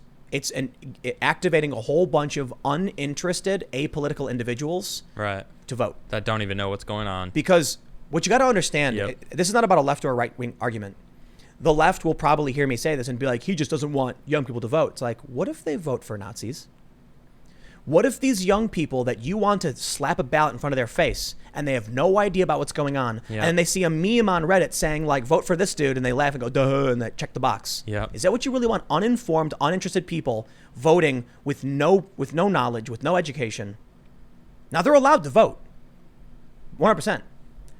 activating a whole bunch of uninterested, apolitical individuals to vote. That don't even know what's going on. Because what you got to understand, this is not about a left or a right-wing argument. The left will probably hear me say this and be like, he just doesn't want young people to vote. It's like, what if they vote for Nazis? What if these young people that you want to slap a ballot in front of their face and they have no idea about what's going on, and they see a meme on Reddit saying like, vote for this dude, and they laugh and go, duh, and they check the box. Is that what you really want? Uninformed, uninterested people voting with no knowledge, with no education. Now they're allowed to vote, 100%.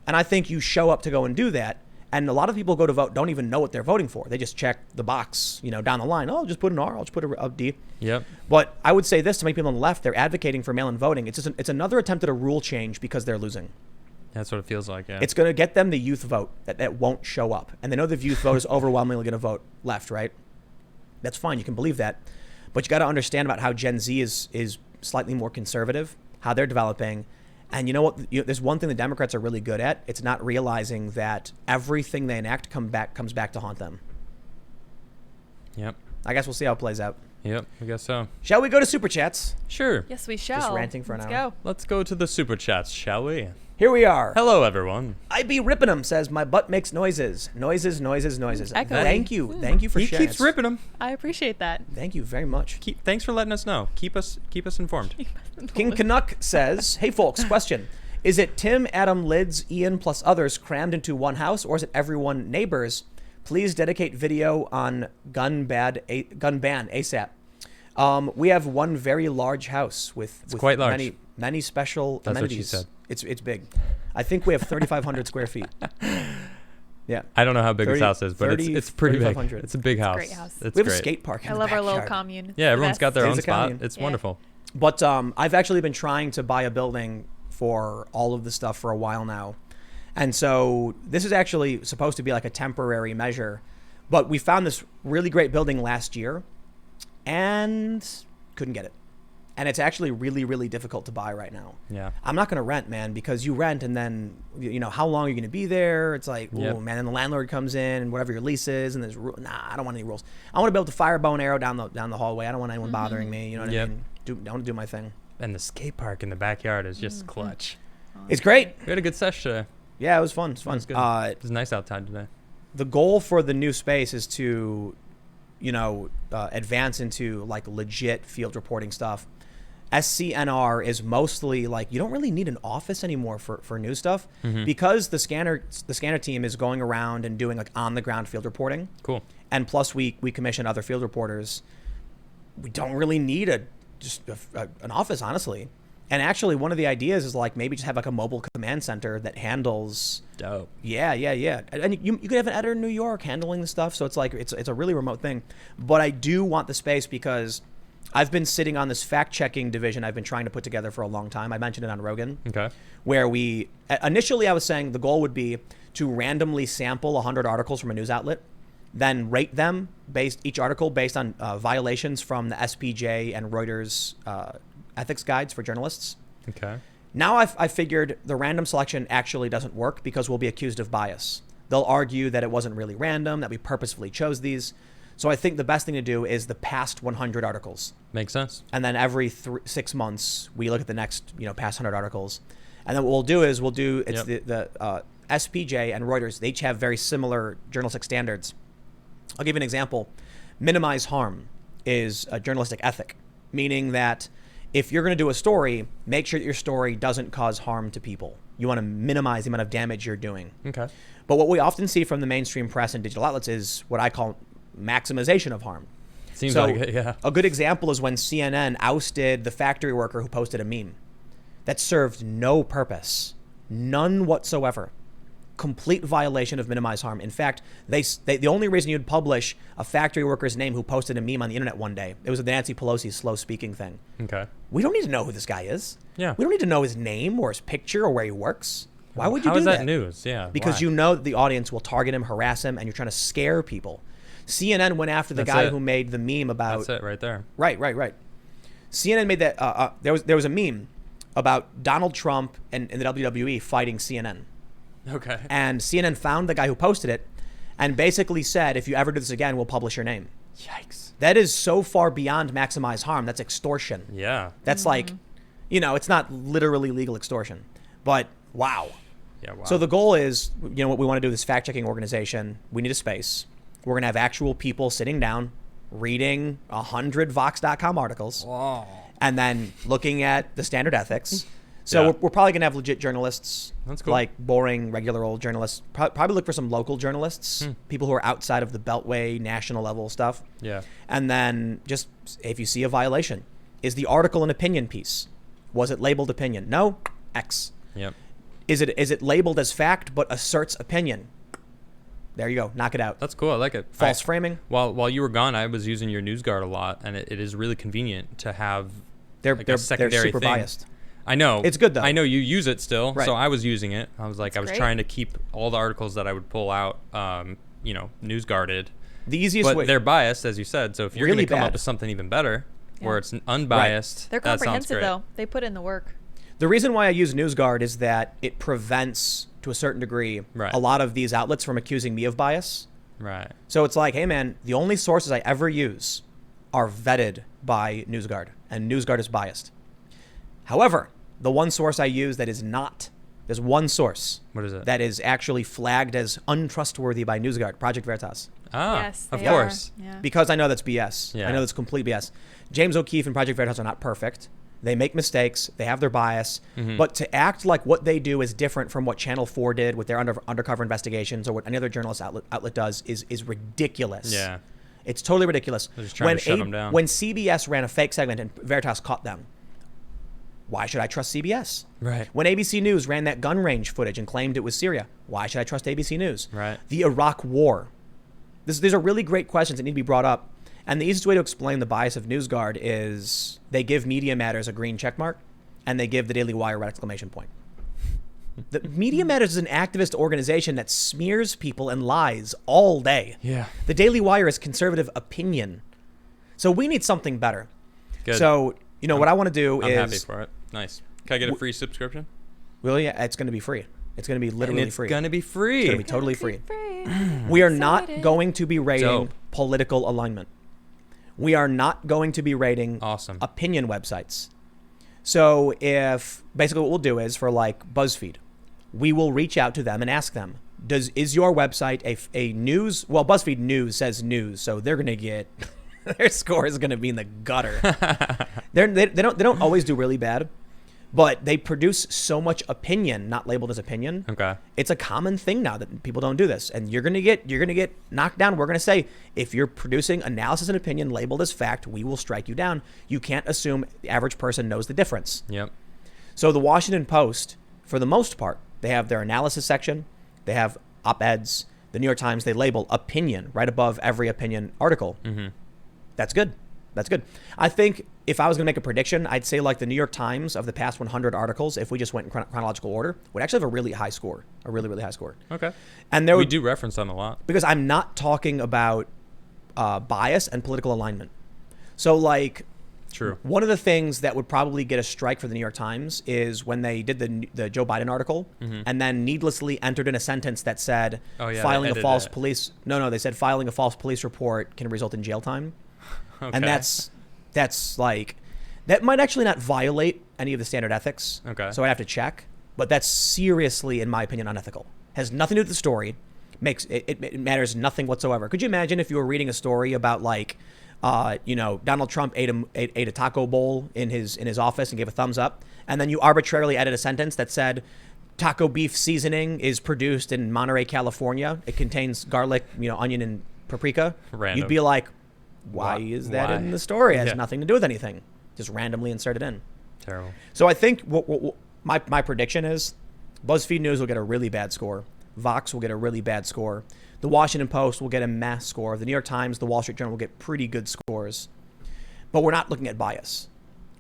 And I think you show up to go and do that. And a lot of people go to vote, don't even know what they're voting for. They just check the box, down the line. Oh, I'll just put an R. I'll just put a D. But I would say this to many people on the left, they're advocating for mail-in voting. It's another attempt at a rule change because they're losing. That's what it feels like, yeah. It's going to get them the youth vote that won't show up. And they know the youth vote is overwhelmingly going to vote left, right? That's fine. You can believe that. But you got to understand about how Gen Z is slightly more conservative, how they're developing. And you know what? There's one thing the Democrats are really good at. It's not realizing that everything they enact comes back to haunt them. I guess we'll see how it plays out. I guess so. Shall we go to Super Chats? Sure. Yes, we shall. Just ranting for an hour. Go. Let's go to the Super Chats, shall we? Here we are. Hello, everyone. IB Rippenham says, my butt makes noises. Noises. Echoey. Thank you for he sharing. He keeps ripping them. I appreciate that. Thank you very much. Thanks for letting us know. Keep us informed. King Canuck says, hey, folks, question. Is it Tim, Adam, Lids, Ian, plus others crammed into one house, or is it everyone neighbors? Please dedicate video on gun ban ASAP. We have one very large house with quite large. many special That's amenities. What she said. It's big. I think we have 3,500 square feet. Yeah. I don't know how big this house is, but it's pretty big. It's a big house. It's a great house. We have a skate park in I the love our little backyard. commune. Yeah, everyone's got their own spot. Commune. It's wonderful. But I've actually been trying to buy a building for all of the stuff for a while now. And so this is actually supposed to be like a temporary measure. But we found this really great building last year and couldn't get it. And it's actually really, really difficult to buy right now. Yeah. I'm not going to rent, man, because you rent and then, how long are you going to be there? It's like, oh, man, and the landlord comes in and whatever your lease is, and there's I don't want any rules. I want to be able to fire a bow and arrow down the hallway. I don't want anyone bothering me. You know what I mean? I want to do my thing. And the skate park in the backyard is just clutch. It's great. We had a good sesh today. Yeah, it was fun. It was good. It was nice outside today. The goal for the new space is to, advance into like legit field reporting stuff. SCNR is mostly like you don't really need an office anymore for new stuff because the scanner team is going around and doing like on the ground field reporting. Cool. And plus we commission other field reporters. We don't really need an office, honestly. And actually, one of the ideas is like maybe just have like a mobile command center that handles. Dope. Yeah. And you could have an editor in New York handling the stuff. So it's like it's a really remote thing. But I do want the space because I've been sitting on this fact-checking division I've been trying to put together for a long time. I mentioned it on Rogan. Okay. Where initially I was saying the goal would be to randomly sample 100 articles from a news outlet, then rate them each article based on violations from the SPJ and Reuters ethics guides for journalists. Okay. Now I figured the random selection actually doesn't work because we'll be accused of bias. They'll argue that it wasn't really random, that we purposefully chose these. So I think the best thing to do is the past 100 articles. Makes sense. And then every 6 months, we look at the next, past 100 articles. And then what we'll do is the SPJ and Reuters, they each have very similar journalistic standards. I'll give you an example. Minimize harm is a journalistic ethic, meaning that if you're going to do a story, make sure that your story doesn't cause harm to people. You want to minimize the amount of damage you're doing. Okay. But what we often see from the mainstream press and digital outlets is what I call maximization of harm. Seems So like it, yeah. a good example is when CNN ousted the factory worker who posted a meme that served no purpose, none whatsoever. Complete violation of minimize harm. In fact, they the only reason you'd publish a factory worker's name who posted a meme on the internet one day, it was the Nancy Pelosi slow speaking thing. Okay. We don't need to know who this guy is. Yeah. We don't need to know his name or his picture or where he works. Why would you How do is that? that news? Yeah. Because why? you know that the audience will target him, harass him, and you're trying to scare people. CNN went after the That's guy it. who made the meme about. That's it right there. Right. CNN made that. There was a meme about Donald Trump and the WWE fighting CNN. Okay. And CNN found the guy who posted it and basically said, if you ever do this again, we'll publish your name. Yikes. That is so far beyond maximize harm. That's extortion. Yeah. That's like, it's not literally legal extortion. But wow. Yeah. Wow. So the goal is, what we want to do, this fact-checking organization, we need a space. We're going to have actual people sitting down, reading 100 Vox.com articles, Whoa. and then looking at the standard ethics. So Yeah. we're probably going to have legit journalists. That's cool. Like boring, regular old journalists. Probably look for some local journalists, people who are outside of the Beltway, national level stuff. Yeah. And then just, if you see a violation, is the article an opinion piece? Was it labeled opinion? No? X. Yep. Is it labeled as fact but asserts opinion? There you go. Knock it out. That's cool. I like it. False framing. While you were gone, I was using your NewsGuard a lot, and it is really convenient to have They're like a secondary super thing. biased. I know. It's good, though. I know you use it still, Right. so I was using it. I was like, That's I was great. trying to keep all the articles that I would pull out, NewsGuarded. The easiest But way. they're biased, as you said. So if you're Really going to come bad. up with something even better, where Yeah. it's unbiased, They're that sounds comprehensive, great. though. They put in the work. The reason why I use NewsGuard is that it prevents, to a certain degree, Right. a lot of these outlets from accusing me of bias. Right. So it's like, hey man, the only sources I ever use are vetted by NewsGuard, and NewsGuard is biased. However, the one source I use that is not, there's one source What is it? that is actually flagged as untrustworthy by NewsGuard, Project Veritas. Yes, of they course. are. Yeah. Because I know that's BS. Yeah. I know that's complete BS. James O'Keefe and Project Veritas are not perfect. They make mistakes. They have their bias. Mm-hmm. But to act like what they do is different from what Channel 4 did with their undercover investigations or what any other journalist outlet does is ridiculous. Yeah. It's totally ridiculous. They're just trying to shut them down. When CBS ran a fake segment and Veritas caught them, why should I trust CBS? Right. When ABC News ran that gun range footage and claimed it was Syria, why should I trust ABC News? Right. The Iraq War. These are really great questions that need to be brought up. And the easiest way to explain the bias of NewsGuard is they give Media Matters a green check mark and they give the Daily Wire a red exclamation point. The Media Matters is an activist organization that smears people and lies all day. Yeah. The Daily Wire is conservative opinion. So we need something better. Good. So, what I want to do I'm is... happy for it. Nice. Can I get a free subscription? Well, yeah, it's going to be free. It's going to be literally And it's free. gonna be free. It's going to be totally free. Free. We are not Excited. going to be rating Dope. political alignment. We are not going to be rating Awesome. opinion websites. So if basically what we'll do is for like BuzzFeed, we will reach out to them and ask them, is your website a news? Well, BuzzFeed News says news, so they're going to get their score is going to be in the gutter. They don't always do really bad, but they produce so much opinion not labeled as opinion. Okay. It's a common thing now that people don't do this, and you're gonna get knocked down. We're gonna say if you're producing analysis and opinion labeled as fact, we will strike you down. You can't assume the average person knows the difference. Yep. So the Washington Post, for the most part, they have their analysis section, they have op-eds. The New York Times, they label opinion right above every opinion article. Mm-hmm. That's good. That's good. I think if I was going to make a prediction, I'd say like the New York Times of the past 100 articles, if we just went in chronological order, would actually have a really high score, a really, really high score. Okay. And there We would, do reference them a lot. because I'm not talking about bias and political alignment. So like True. one of the things that would probably get a strike for the New York Times is when they did the Joe Biden article and then needlessly entered in a sentence that said Oh, yeah, they filing a edited false it. police. No, they said filing a false police report can result in jail time. Okay. And that's like, that might actually not violate any of the standard ethics. Okay. So I'd have to check, but that's seriously, in my opinion, unethical. Has nothing to do with the story. It matters nothing whatsoever. Could you imagine if you were reading a story about like, Donald Trump ate a taco bowl in his office and gave a thumbs up, and then you arbitrarily added a sentence that said, taco beef seasoning is produced in Monterey, California. It contains garlic, onion, and paprika. Random. You'd be like, Why is that why? in the story? It has Yeah. nothing to do with anything. Just randomly inserted in. Terrible. So I think my prediction is BuzzFeed News will get a really bad score. Vox will get a really bad score. The Washington Post will get a mass score. The New York Times, the Wall Street Journal will get pretty good scores. But we're not looking at bias.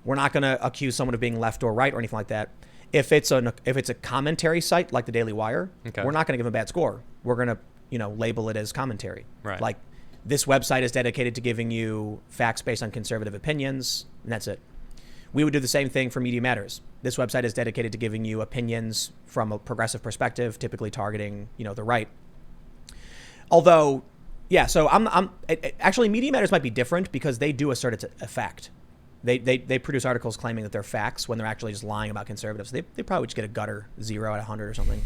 We're not going to accuse someone of being left or right or anything like that. If it's a commentary site like the Daily Wire, we're not going to give them a bad score. We're going to, label it as commentary. Right. Like, this website is dedicated to giving you facts based on conservative opinions, and that's it. We would do the same thing for Media Matters. This website is dedicated to giving you opinions from a progressive perspective, typically targeting, the right. Although, yeah, so actually Media Matters might be different because they do assert it's a fact. They produce articles claiming that they're facts when they're actually just lying about conservatives. They probably just get a gutter 0 out of 100 or something,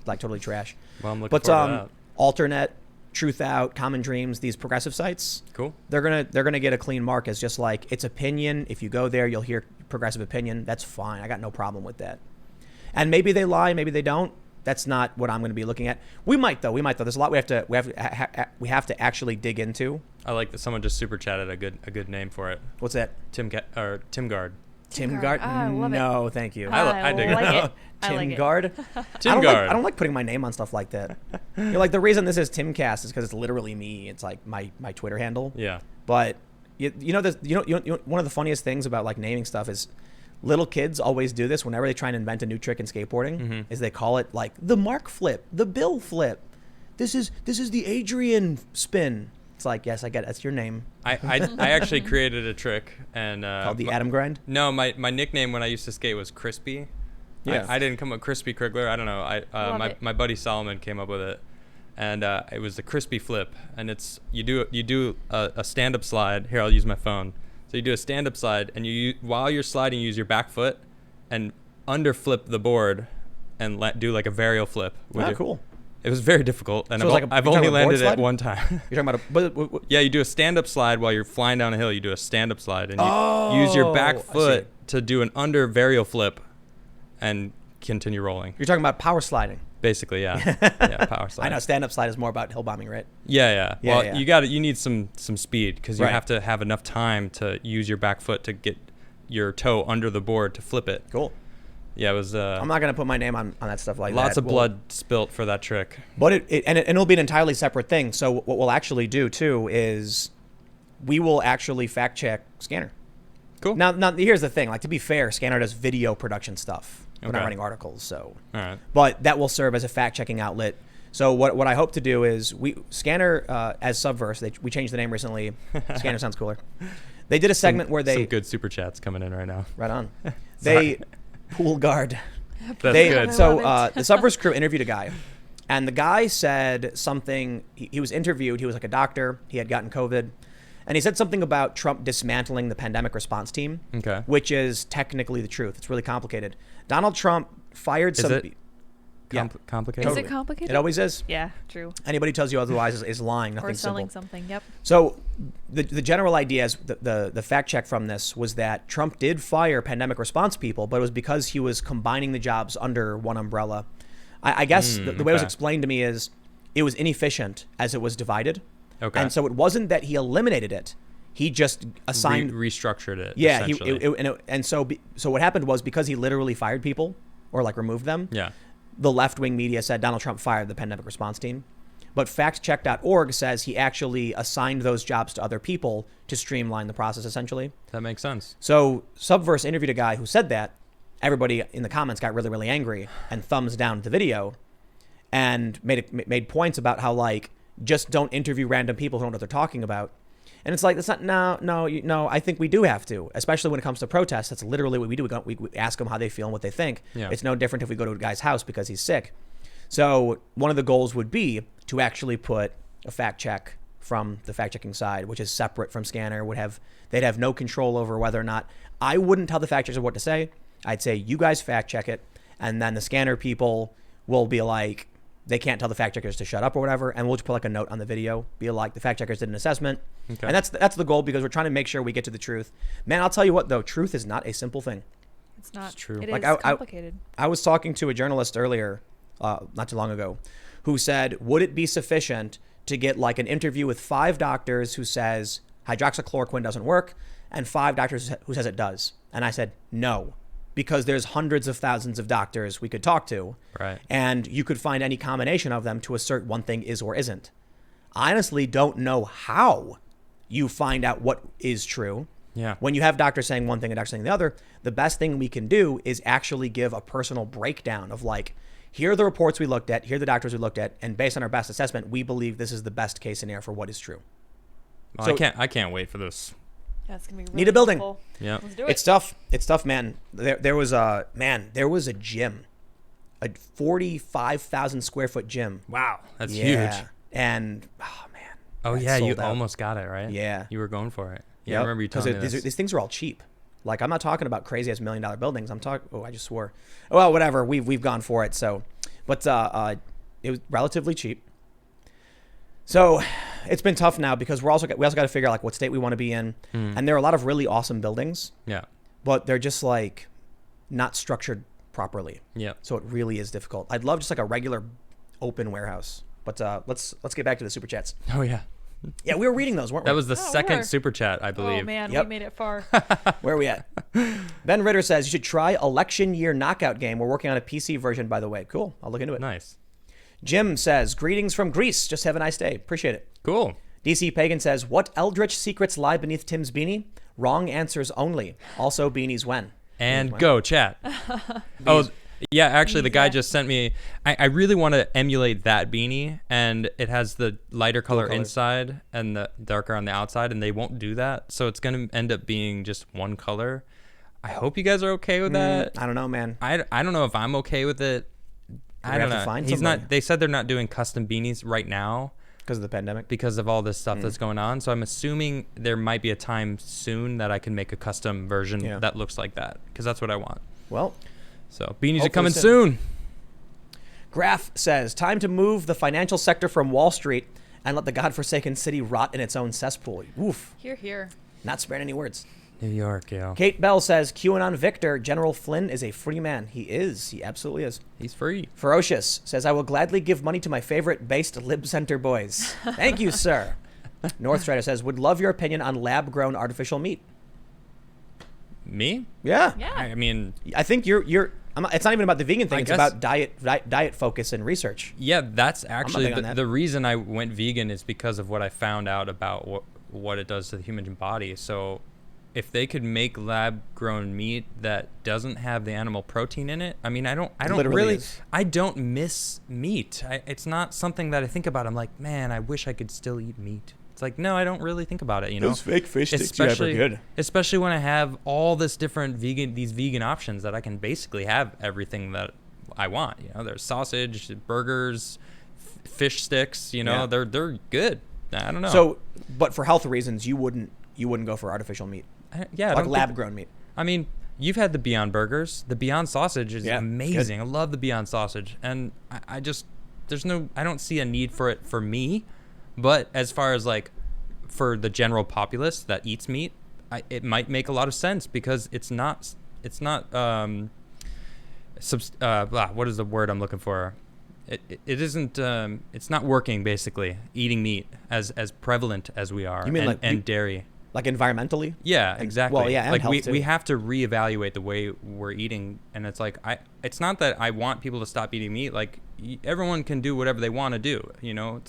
like totally trash. Well, I'm looking forward to that. Alternate, Truth Out, Common Dreams, these progressive sites, Cool. they're gonna get a clean mark as just like it's opinion. If you go there, you'll hear progressive opinion. That's fine. I got no problem with that. And maybe they lie, maybe they don't. That's not what I'm going to be looking at. We might though. There's a lot we have to actually dig into. I like that someone just super chatted a good name for it. What's that? Timgard. Timgard? I love it. No, thank you. I dig like it. it. I like it. Timgard? Timgard. I don't like putting my name on stuff like that. Like the reason this is Timcast is because it's literally me. It's like my Twitter handle. Yeah. But one of the funniest things about like naming stuff is little kids always do this whenever they try and invent a new trick in skateboarding. Is they call it like the Mark flip, the Bill flip. This is the Adrian spin. It's like, yes, I get it. That's your name. I actually created a trick and Called the Adam Grind? No, my nickname when I used to skate was Crispy. Yeah. I didn't come up with Crispy Krigler. I don't know. My buddy Solomon came up with it, and it was the Crispy flip. And it's you do a stand up slide. Here, I'll use my phone. So you do a stand up slide, and while you're sliding, you use your back foot and under flip the board, and do like a varial flip. Cool. It was very difficult, and So I've only landed it one time. You're talking about Yeah, you do a stand-up slide while you're flying down a hill. You do a stand-up slide, and you use your back foot to do an under varial flip and continue rolling. You're talking about power sliding. Basically, yeah. Yeah, power slide. I know stand-up slide is more about hill bombing, right? Yeah. Yeah, Well, yeah. you need some speed because you Right. have to have enough time to use your back foot to get your toe under the board to flip it. Cool. Yeah, it was. I'm not going to put my name on that stuff like that. Lots of blood spilt for that trick. But it'll be an entirely separate thing. So what we'll actually do too is we will actually fact check Scanner. Cool. Now here's the thing. Like, to be fair, Scanner does video production stuff. We're not Okay. writing articles, so. All right. But that will serve as a fact checking outlet. So what I hope to do is Scanner as Subverse. We changed the name recently. Scanner sounds cooler. They did a segment where Some good super chats coming in right now. right on. Sorry. They pool guard. That's good. So the Subverse crew interviewed a guy, and the guy said something. He was interviewed. He was like a doctor. He had gotten COVID, and he said something about Trump dismantling the pandemic response team. Okay. Which is technically the truth. It's really complicated. Donald Trump fired Is some. it? Complicated? Is it complicated? It always is. Yeah, true. Anybody who tells you otherwise is lying. Or Nothing's selling simple. something. Yep. So the general idea is the fact check from this was that Trump did fire pandemic response people, but it was because he was combining the jobs under one umbrella. I guess the way it was explained to me is it was inefficient as it was divided. Okay. And so it wasn't that he eliminated it. He just assigned restructured it. Yeah, essentially. so what happened was because he literally fired people or like removed them. Yeah. The left-wing media said Donald Trump fired the pandemic response team. But factcheck.org says he actually assigned those jobs to other people to streamline the process, essentially. That makes sense. So Subverse interviewed a guy who said that. Everybody in the comments got really, really angry and thumbs down the video and made points about how, like, just don't interview random people who don't know what they're talking about. And it's like, that's not, no, I think we do have to, especially when it comes to protests. That's literally what we do. We ask them how they feel and what they think. Yeah. It's no different if we go to a guy's house because he's sick. So one of the goals would be to actually put a fact check from the fact checking side, which is separate from Scanner. They'd have no control over whether or not. I wouldn't tell the fact checkers what to say. I'd say, you guys fact check it. And then the Scanner people will be like, they can't tell the fact checkers to shut up or whatever, and we'll just put like a note on the video, be like, the fact checkers did an assessment. Okay. And that's the goal, because we're trying to make sure we get to the truth. Man, I'll tell you what though, truth is not a simple thing. It's not. It's true. It Like, is complicated. I was talking to a journalist earlier, not too long ago, who said, would it be sufficient to get like an interview with 5 doctors who says hydroxychloroquine doesn't work, and 5 doctors who says it does. And I said, no, because there's hundreds of thousands of doctors we could talk to. Right. And you could find any combination of them to assert one thing is or isn't. I honestly don't know how you find out what is true. Yeah. When you have doctors saying one thing and doctors saying the other, the best thing we can do is actually give a personal breakdown of like, here are the reports we looked at, here are the doctors we looked at, and based on our best assessment, we believe this is the best case scenario for what is true. Well, So- I can't wait for this. Yeah, it's gonna be really Need a building. helpful. Yeah. Let's do it. It's tough. It's tough, man. There was a gym, a 45,000 square foot gym. Wow, that's Yeah. huge. And oh man. Oh that yeah, you sold out. almost got it right. Yeah. You were going for it. Yeah, I Yep. remember you telling me this. These things are all cheap. Like I'm not talking about crazy ass $1 million buildings. I'm talking. Oh, I just swore. Well, whatever. We've gone for it. So, but it was relatively cheap. So it's been tough now because we also got to figure out like what state we want to be in, and there are a lot of really awesome buildings, Yeah. but they're just like not structured properly. Yeah. So it really is difficult. I'd love just like a regular open warehouse. But let's get back to the super chats. Oh yeah. Yeah, we were reading those, weren't we? That was the Oh, we second were. super chat, I believe. Oh man, Yep. we made it far. Where are we at? Ben Ritter says you should try election year knockout game. We're working on a PC version, by the way. Cool. I'll look into it. Nice. Jim says greetings from Greece. Just have a nice day. Appreciate it. Cool. DC Pagan says what eldritch secrets lie beneath Tim's beanie? Wrong answers only. Also beanies when. And Beanies when. go chat. Oh yeah, actually the guy Yeah. just sent me I really want to emulate that beanie, and it has the lighter color color. inside and the darker on the outside, and they won't do that. So it's going to end up being just one color. I hope you guys are okay with that. I don't know, man. I don't know if I'm okay with it. I We're don't gonna have know. to find He's somebody. not. They said they're not doing custom beanies right now Because of the pandemic. because of all this stuff that's going on. So I'm assuming there might be a time soon that I can make a custom version Yeah. that looks like that, because that's what I want. Well, So beanies are Hopefully coming soon. soon. Graf says time to move the financial sector from Wall Street and let the godforsaken city rot in its own cesspool. Woof. Here, here. Not sparing any words. New York, yo. Kate Bell says QAnon Victor, General Flynn is a free man. He is. He absolutely is. He's free. Ferocious says, I will gladly give money to my favorite based lib center boys. Thank you, sir. North Strider says, would love your opinion on lab grown artificial meat. Me? Yeah. Yeah. I mean, I think it's not even about the vegan thing. I It's guess- about diet focus and research. yeah, that's actually big on that. the reason I went vegan is because of what I found out about what it does to the human body. So if they could make lab grown meat that doesn't have the animal protein in it, I mean, I don't Literally really, is. I don't miss meat. It's not something that I think about. I'm like, man, I wish I could still eat meat. It's like, no, I don't really think about it, you know? Those fake fish sticks especially, are good. especially when I have all this different these vegan options that I can basically have everything that I want. You know, there's sausage, burgers, fish sticks. You know, Yeah. they're good. I don't know. So, but for health reasons, you wouldn't go for artificial meat, I like don't think- lab grown meat. I mean, you've had the Beyond Burgers. The Beyond Sausage is Yeah, amazing. I love the Beyond Sausage, and I just I don't see a need for it for me. But as far as like for the general populace that eats meat, it might make a lot of sense because it's not what is the word I'm looking for? It isn't it's not working basically eating meat as prevalent as we are. You mean like and dairy. Like environmentally? Yeah, And- exactly. well, yeah, and like health we too. have to reevaluate the way we're eating, and it's like it's not that I want people to stop eating meat. Like everyone can do whatever they want to do, you know.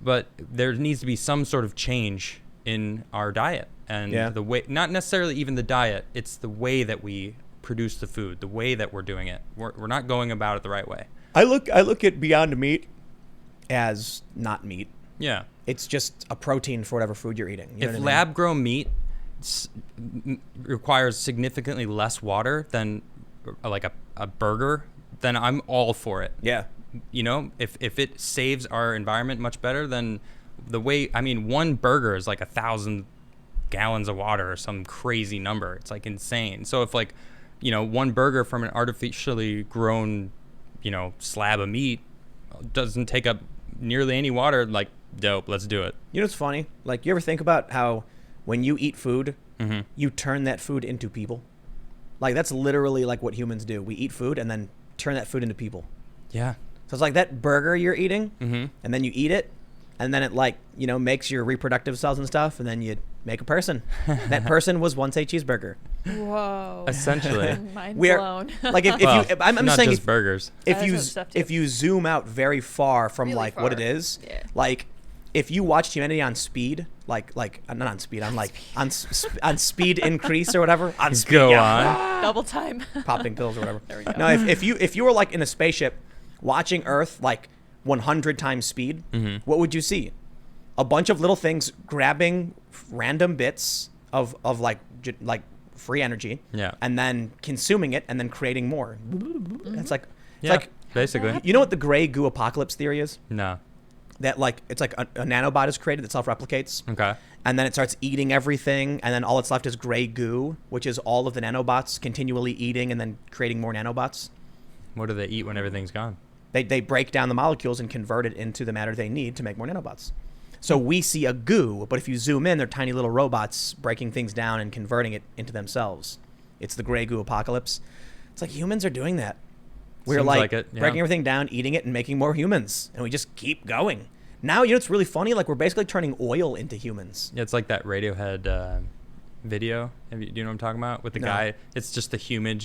But there needs to be some sort of change in our diet and the way, not necessarily even the diet. It's the way that we produce the food, the way that we're doing it. We're not going about it the right way. I look at Beyond Meat as not meat. Yeah. It's just a protein for whatever food you're eating. You know If what I mean? lab-grown meat requires significantly less water than like a burger, then I'm all for it. Yeah. You know, if it saves our environment much better than the way, I mean, one burger is like 1,000 gallons of water or some crazy number. It's like insane. So if like, you know, one burger from an artificially grown, you know, slab of meat doesn't take up nearly any water, like, dope, let's do it. You know what's funny? Like, you ever think about how when you eat food, Mm-hmm. you turn that food into people? Like, that's literally like what humans do. We eat food and then turn that food into people. Yeah. So it's like that burger you're eating, Mm-hmm. and then you eat it, and then it makes your reproductive cells and stuff, and then you make a person. That person was once a cheeseburger. Whoa. Essentially. Mind We're blown. like if Well, you I'm not saying just burgers. if That is you other stuff, too. if you zoom out very far from Really what it far. is, Yeah. like if you watched humanity on speed, like not on speed, on speed increase or whatever, on speed, Go yeah, on. Double time. popping pills or whatever. There we go. No, if you were like in a spaceship watching Earth like 100 times speed, what would you see? A bunch of little things grabbing random bits of like free energy, Yeah. and then consuming it and then creating more. It's like Yeah. like Basically. you know what the gray goo apocalypse theory is? No. That like it's like a nanobot is created that self-replicates, Okay. and then it starts eating everything, and then all that's left is gray goo, which is all of the nanobots continually eating and then creating more nanobots. What do they eat when everything's gone? They break down the molecules and convert it into the matter they need to make more nanobots. So we see a goo, but if you zoom in, they're tiny little robots breaking things down and converting it into themselves. It's the gray goo apocalypse. It's like humans are doing that. We're Seems like like it, yeah. breaking everything down, eating it, and making more humans. And we just keep going. Now, it's really funny? Like, we're basically turning oil into humans. Yeah, it's like that Radiohead video. Do you know what I'm talking about? With the No. guy, it's just the human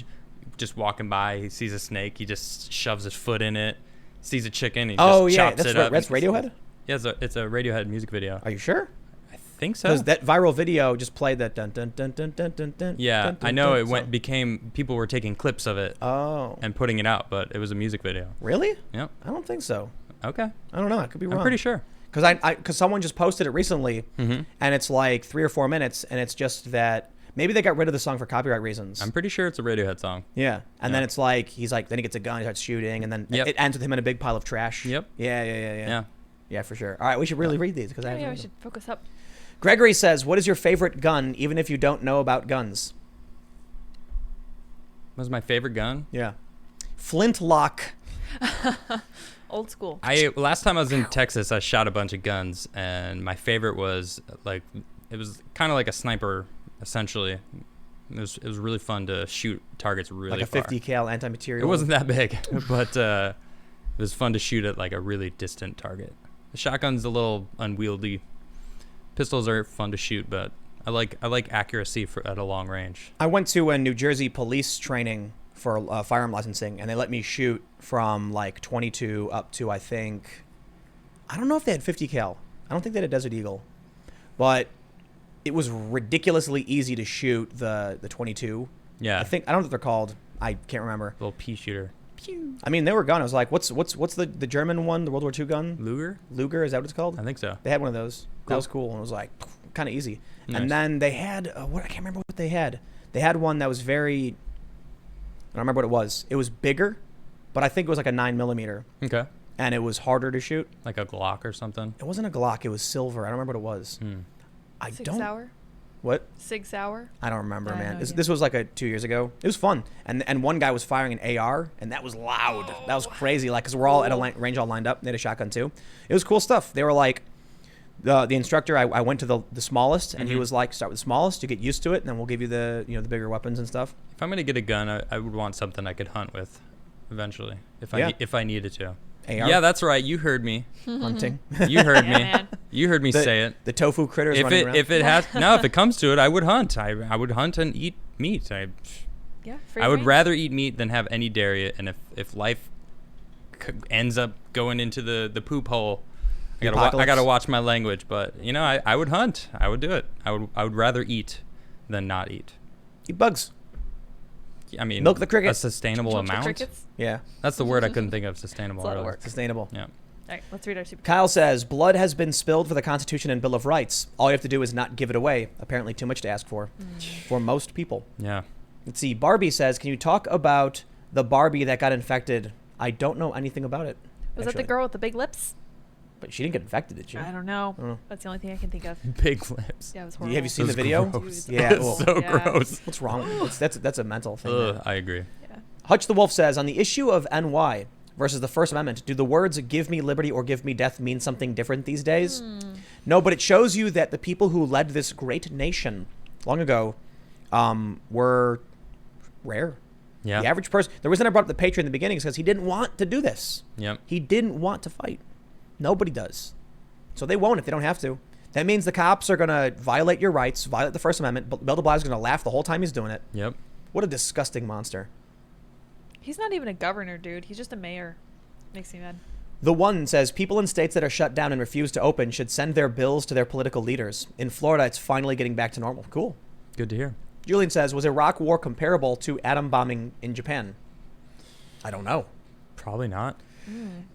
just walking by. He sees a snake. He just shoves his foot in it. Sees a chicken. He Oh, just yeah. chops it That's up. That's Radiohead? Yeah, it's a Radiohead music video. Are you sure? I think so. Because that viral video just played that dun dun dun dun dun dun dun. Yeah, dun, dun, I know dun song. became people were taking clips of it Oh. and putting it out, but it was a music video. Really? Yep. I don't think so. Okay. I don't know. I could be wrong. I'm pretty sure. Because someone just posted it recently, Mhm. and it's like 3 or 4 minutes, and it's just that maybe they got rid of the song for copyright reasons. I'm pretty sure it's a Radiohead song. Yeah, and then Yeah. it's like then he gets a gun, he starts shooting, and then Yep. it ends with him in a big pile of trash. Yep. Yeah, for sure. All right, we should really read these because I Yeah, we haven't. should focus up. Gregory says, "What is your favorite gun, even if you don't know about guns?" What was my favorite gun? Yeah, flintlock. Old school. Last time I was in Texas, I shot a bunch of guns, and my favorite was it was kind of like a sniper, essentially. It was really fun to shoot targets really Like a far. 50 cal anti-material. It wasn't that big, but it was fun to shoot at like a really distant target. The shotgun's a little unwieldy. Pistols are fun to shoot, but I like accuracy at a long range. I went to a New Jersey police training for firearm licensing, and they let me shoot from like 22 up to I don't know if they had 50 cal. I don't think they had a Desert Eagle, but it was ridiculously easy to shoot the 22. Yeah, I don't know what they're called. I can't remember. little pea shooter. Pew. I mean, they were gun. I was like, what's the German one, the World War II gun? Luger? Is that what it's called? I think so. They had one of those. That Cool. was cool, and it was like kind of easy. Nice. And then they had I can't remember what they had. They had one that was very. I don't remember what it was. It was bigger, but I think it was like a 9mm, Okay. and it was harder to shoot. Like a Glock or something. It wasn't a Glock. It was silver. I don't remember what it was. I Sig don't. Sauer. What? Sig Sauer. I don't remember, I have man. no This, idea. this was like 2 years ago. It was fun, and one guy was firing an AR, and that was loud. That was crazy. Like, cause we're all at a range, all lined up. They had a shotgun too. It was cool stuff. They were like, the instructor. I went to the smallest, and he was like, start with the smallest. You get used to it, and then we'll give you the the bigger weapons and stuff. If I'm gonna get a gun, I would want something I could hunt with, eventually, if Yeah. if I needed to. AR Yeah, that's right. You heard me. hunting. You heard Yeah, me. man. You heard me say it. The tofu critters If running around. it if it comes to it, I would hunt. I would hunt and eat meat. Yeah. Free I would range. rather eat meat than have any dairy. And if life ends up going into the poop hole, I gotta apocalypse. watch my language. But I would hunt. I would do it. I would rather eat than not eat. Eat bugs. I mean, Milk the cricket. A sustainable Milk the amount. crickets. Yeah, That's the word I couldn't think of. Sustainable. It's a lot of earlier. work. sustainable. Yeah. All right. Let's read our super. Kyle says, blood has been spilled for the Constitution and Bill of Rights. All you have to do is not give it away. Apparently too much to ask for most people. Yeah. Let's see. Barbie says, can you talk about the Barbie that got infected? I don't know anything about it. Was that the actually. girl with the big lips? But she didn't get infected, did she? I don't know. Oh. That's the only thing I can think of. Big lips. Yeah, it was Have horrible. you seen the That's video? gross. Yeah. That's well, so Yeah. gross. what's wrong? That's a mental thing. Ugh, man. I agree. Yeah. Hutch the Wolf says, on the issue of NY versus the First Amendment, do the words give me liberty or give me death mean something different these days? No, but it shows you that the people who led this great nation long ago were rare. Yeah. The average person, the reason I brought up the Patriot in the beginning is because he didn't want to do this. Yep. He didn't want to fight. Nobody does. So they won't if they don't have to. That means the cops are going to violate your rights, violate the First Amendment. Bill de Blasio is going to laugh the whole time he's doing it. Yep. What a disgusting monster. He's not even a governor, dude. He's just a mayor. Makes me mad. The One says, people in states that are shut down and refuse to open should send their bills to their political leaders. In Florida, it's finally getting back to normal. Cool. Good to hear. Julian says, was Iraq war comparable to atom bombing in Japan? I don't know. Probably not.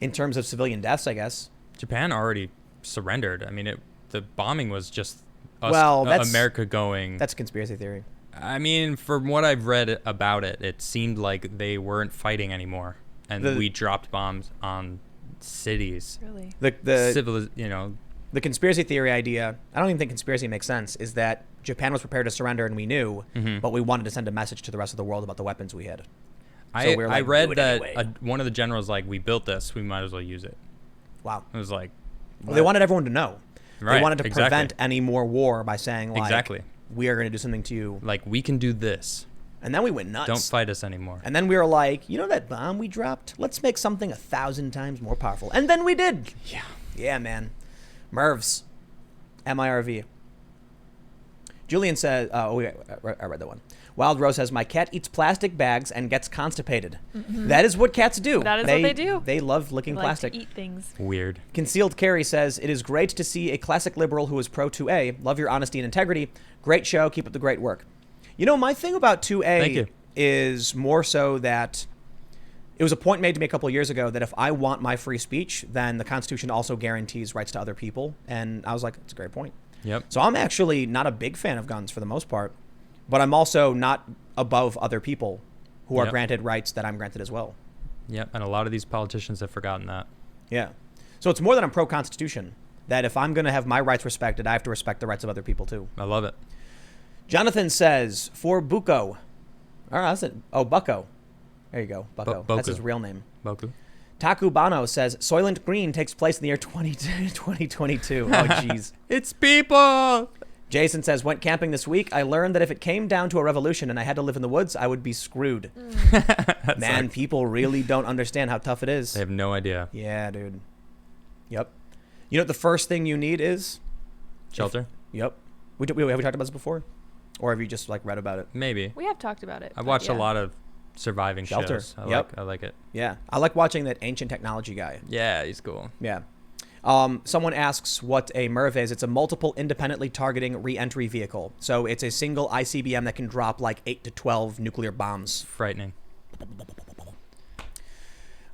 In terms of civilian deaths, I guess. Japan already surrendered. I mean, the bombing was just us, that's America going. That's a conspiracy theory. I mean, from what I've read about it, it seemed like they weren't fighting anymore, and we dropped bombs on cities. Really? The conspiracy theory idea, I don't even think conspiracy makes sense, is that Japan was prepared to surrender and we knew, but we wanted to send a message to the rest of the world about the weapons we had. I read that one of the generals we built this, we might as well use it. Wow. It was like... Well, they wanted everyone to know. Right, they wanted to prevent any more war by saying, exactly. We are going to do something to you. Like, we can do this. And then we went nuts. Don't fight us anymore. And then we were like, you know that bomb we dropped? Let's make something 1,000 times more powerful. And then we did. Yeah. Yeah, man. Mervs. MIRV. Julian says, I read that one. Wild Rose says, my cat eats plastic bags and gets constipated. Mm-hmm. That is what cats do. That is what they do. They love licking plastic. Like to eat things. Weird. Concealed Carry says, it is great to see a classic liberal who is pro 2A. Love your honesty and integrity. Great show. Keep up the great work. You know, my thing about 2A is more so that it was a point made to me a couple of years ago that if I want my free speech, then the Constitution also guarantees rights to other people. And I was like, that's a great point. Yep. So I'm actually not a big fan of guns for the most part, but I'm also not above other people who are granted rights that I'm granted as well. Yep. And a lot of these politicians have forgotten that. Yeah. So it's more than I'm pro-Constitution, that if I'm going to have my rights respected, I have to respect the rights of other people too. I love it. Jonathan says, for Bucco. All right, that's it. Oh, Bucco. There you go. Bucco. That's his real name. Boku. Takubano says, Soylent Green takes place in the year 2022. Oh, jeez. It's people! Jason says, went camping this week. I learned that if it came down to a revolution and I had to live in the woods, I would be screwed. Man, people really don't understand how tough it is. They have no idea. Yeah, dude. Yep. You know what the first thing you need is? Shelter? Yep. Have we talked about this before? Or have you just read about it? Maybe. We have talked about it. I've watched a lot of surviving Shelter. shows. I like it. Yeah. I like watching that ancient technology guy. Yeah, he's cool. Yeah. Someone asks what a MIRV is. It's a multiple independently targeting re-entry vehicle. So it's a single ICBM that can drop 8 to 12 nuclear bombs. Frightening.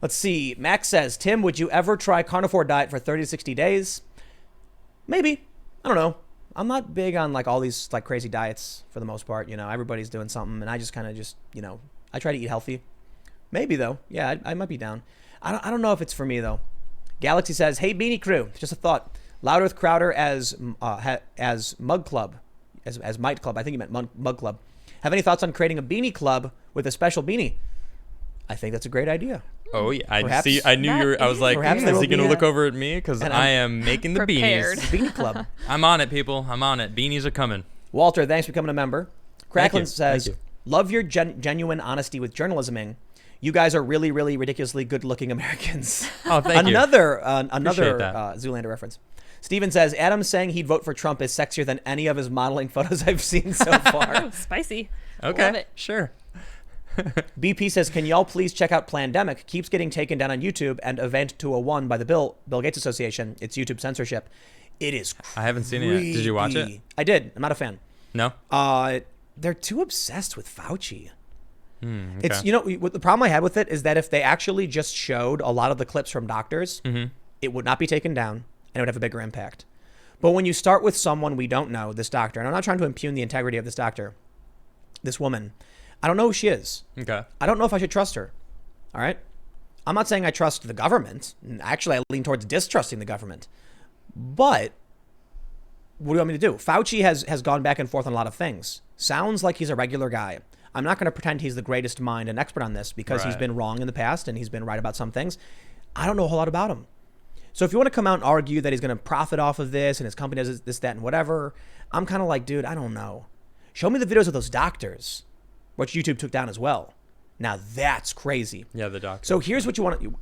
Let's see. Max says, Tim, would you ever try carnivore diet for 30 to 60 days? Maybe. I don't know. I'm not big on all these crazy diets for the most part. You know, everybody's doing something and I just kind of I try to eat healthy. Maybe though. Yeah, I might be down. I don't know if it's for me though. Galaxy says, hey, Beanie Crew, just a thought. Loud Earth Crowder as Mug Club, as Might Club. I think you meant Mug Club. Have any thoughts on creating a beanie club with a special beanie? I think that's a great idea. Oh, yeah. Perhaps I knew you were. I was like, is he going to look over at me? Because I am making the prepared. beanies. Beanie Club. I'm on it, people. I'm on it. Beanies are coming. Walter, thanks for becoming a member. Cracklin says, Thank you. love your genuine honesty with journalisming. You guys are really, really ridiculously good-looking Americans. Oh, thank you. Another that. Zoolander reference. Steven says, Adam saying he'd vote for Trump is sexier than any of his modeling photos I've seen so far. Oh, spicy. Okay. Love it. Sure. BP says, can y'all please check out Plandemic? Keeps getting taken down on YouTube, and Event 201 by the Bill Gates Association. It's YouTube censorship. It is creepy. I haven't seen it yet. Did you watch it? I did. I'm not a fan. No? They're too obsessed with Fauci. Okay. It's, what the problem I had with it is that if they actually just showed a lot of the clips from doctors, it would not be taken down and it would have a bigger impact. But when you start with someone we don't know, this doctor, and I'm not trying to impugn the integrity of this doctor, this woman, I don't know who she is. Okay. I don't know if I should trust her. All right. I'm not saying I trust the government. Actually, I lean towards distrusting the government. But what do you want me to do? Fauci has gone back and forth on a lot of things. Sounds like he's a regular guy. I'm not going to pretend he's the greatest mind and expert on this because he's been wrong in the past and he's been right about some things. I don't know a whole lot about him. So if you want to come out and argue that he's going to profit off of this and his company does this, that, and whatever, I'm kind of like, dude, I don't know. Show me the videos of those doctors, which YouTube took down as well. Now that's crazy. Yeah, the doctor. So here's what you want to,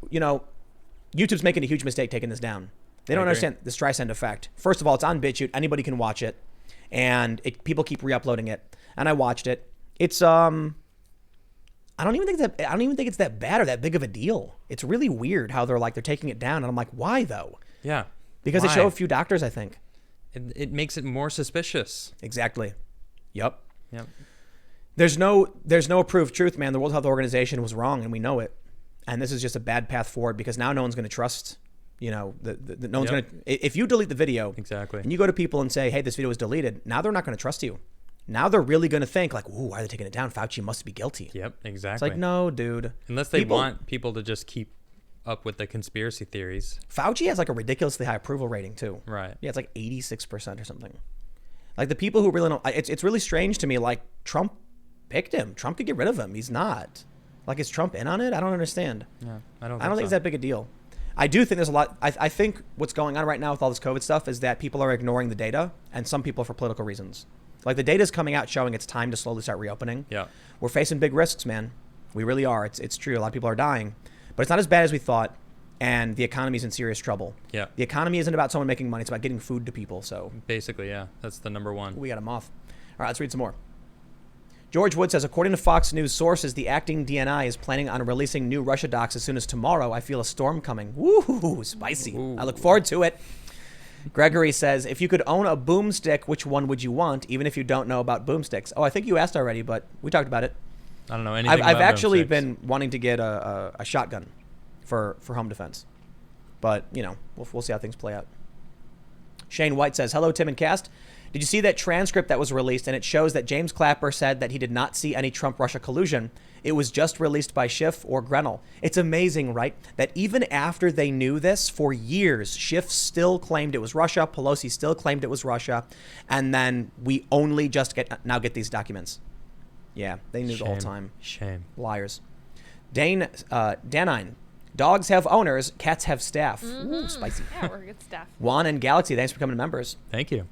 YouTube's making a huge mistake taking this down. They don't agree. understand the Streisand effect. First of all, it's on BitChute. Anybody can watch it. And people keep re-uploading it. And I watched it. It's I don't even think it's that bad or that big of a deal. It's really weird how they're taking it down. And I'm like, why though? Yeah. Because Why? they show a few doctors, I think. It makes it more suspicious. Exactly. Yep. Yep. There's no approved truth, man. The World Health Organization was wrong, and we know it. And this is just a bad path forward because now no one's going to trust. No one's going to. If you delete the video, Exactly. and you go to people and say, "Hey, this video was deleted," now they're not going to trust you. Now they're really going to think "Ooh, why are they taking it down? Fauci must be guilty." Yep. Exactly. It's like, no, dude. Unless they want people to just keep up with the conspiracy theories. Fauci has a ridiculously high approval rating too. Right. Yeah, it's 86% or something. The people who really know, it's really strange to me. Trump picked him. Trump could get rid of him. He's not. Is Trump in on it? I don't understand. Yeah. I don't think it's that big a deal. I do think there's a lot. I think what's going on right now with all this COVID stuff is that people are ignoring the data, and some people for political reasons. The data is coming out showing it's time to slowly start reopening. Yeah. We're facing big risks, man. We really are. It's true. A lot of people are dying, but it's not as bad as we thought, and the economy's in serious trouble. Yeah. The economy isn't about someone making money. It's about getting food to people. So Basically, yeah. That's the number one. we got them off. All right, let's read some more. George Wood says, according to Fox News sources, the acting DNI is planning on releasing new Russia docs as soon as tomorrow. I feel a storm coming. Woo, spicy. Ooh. I look forward to it. Gregory says, if you could own a boomstick, which one would you want, even if you don't know about boomsticks? Oh, I think you asked already, but we talked about it. I don't know anything I've about actually boomsticks. been wanting to get a shotgun for home defense. But, we'll see how things play out. Shane White says, hello, Tim and Cast. Did you see that transcript that was released? And it shows that James Clapper said that he did not see any Trump-Russia collusion. It was just released by Schiff or Grenell. It's amazing, right? That even after they knew this for years, Schiff still claimed it was Russia. Pelosi still claimed it was Russia. And then we only just get these documents. Yeah, they knew the whole time. Shame. Liars. Danine. Dogs have owners. Cats have staff. Ooh, spicy. Yeah, we're good staff. Juan and Galaxy, thanks for becoming members. Thank you.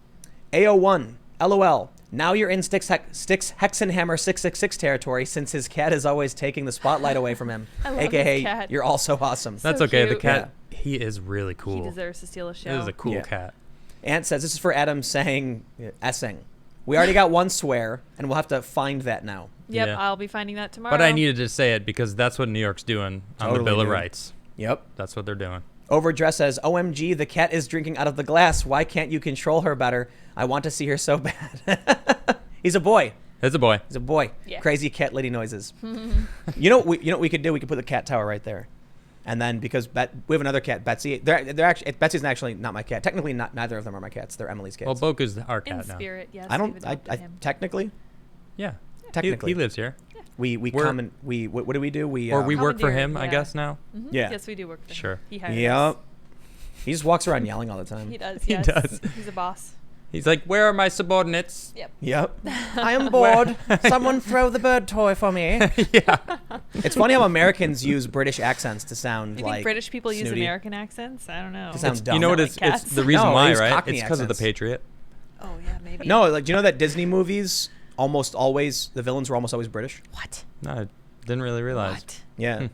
AO1, LOL. Now you're in Sticks Hexenhammer 666 territory since his cat is always taking the spotlight away from him. I love AKA, his cat. you're all so awesome. So That's okay. The cute. cat, he is really cool. He deserves to steal a show. This is a cool Yeah. cat. Ant says, this is for Adam saying, essing. We already got one swear, and we'll have to find that now. Yep, Yeah. I'll be finding that tomorrow. But I needed to say it because that's what New York's doing on Totally, the Bill of dude. Rights. Yep. That's what they're doing. Overdress says, OMG, the cat is drinking out of the glass. Why can't you control her better? I want to see her so bad. He's a boy. It's a boy. He's a boy. Yeah. Crazy cat lady noises. You know what we could do? We could put the cat tower right there. And then because we have another cat, Betsy. They're actually Betsy's actually not my cat. Technically, neither of them are my cats. They're Emily's kids. Well, Boku's our In cat now. spirit, yes. I we've don't. adopted I him. technically. Yeah. Technically. He lives here. We We're- come and we what do we do? We Or we work for Commandeer, him, I yeah. guess, now. Mhm. Yeah. Yes, we do work for him. Sure. He hired Yep. us. He just walks around yelling all the time. He does, He yes. does. He's a boss. He's like, where are my subordinates? Yep. Yep. I am bored. Someone throw the bird toy for me. Yeah. It's funny how Americans use British accents to sound You like think British people use snooty. American accents? I don't know. To sound dumb. You know what? Like It's cats. the reason No, why, they use right? Cockney It's because of the accents. Patriot. Oh, yeah, maybe. No, do you know that Disney movies almost always the villains were almost always British? What? No, I didn't really realize. What? Yeah.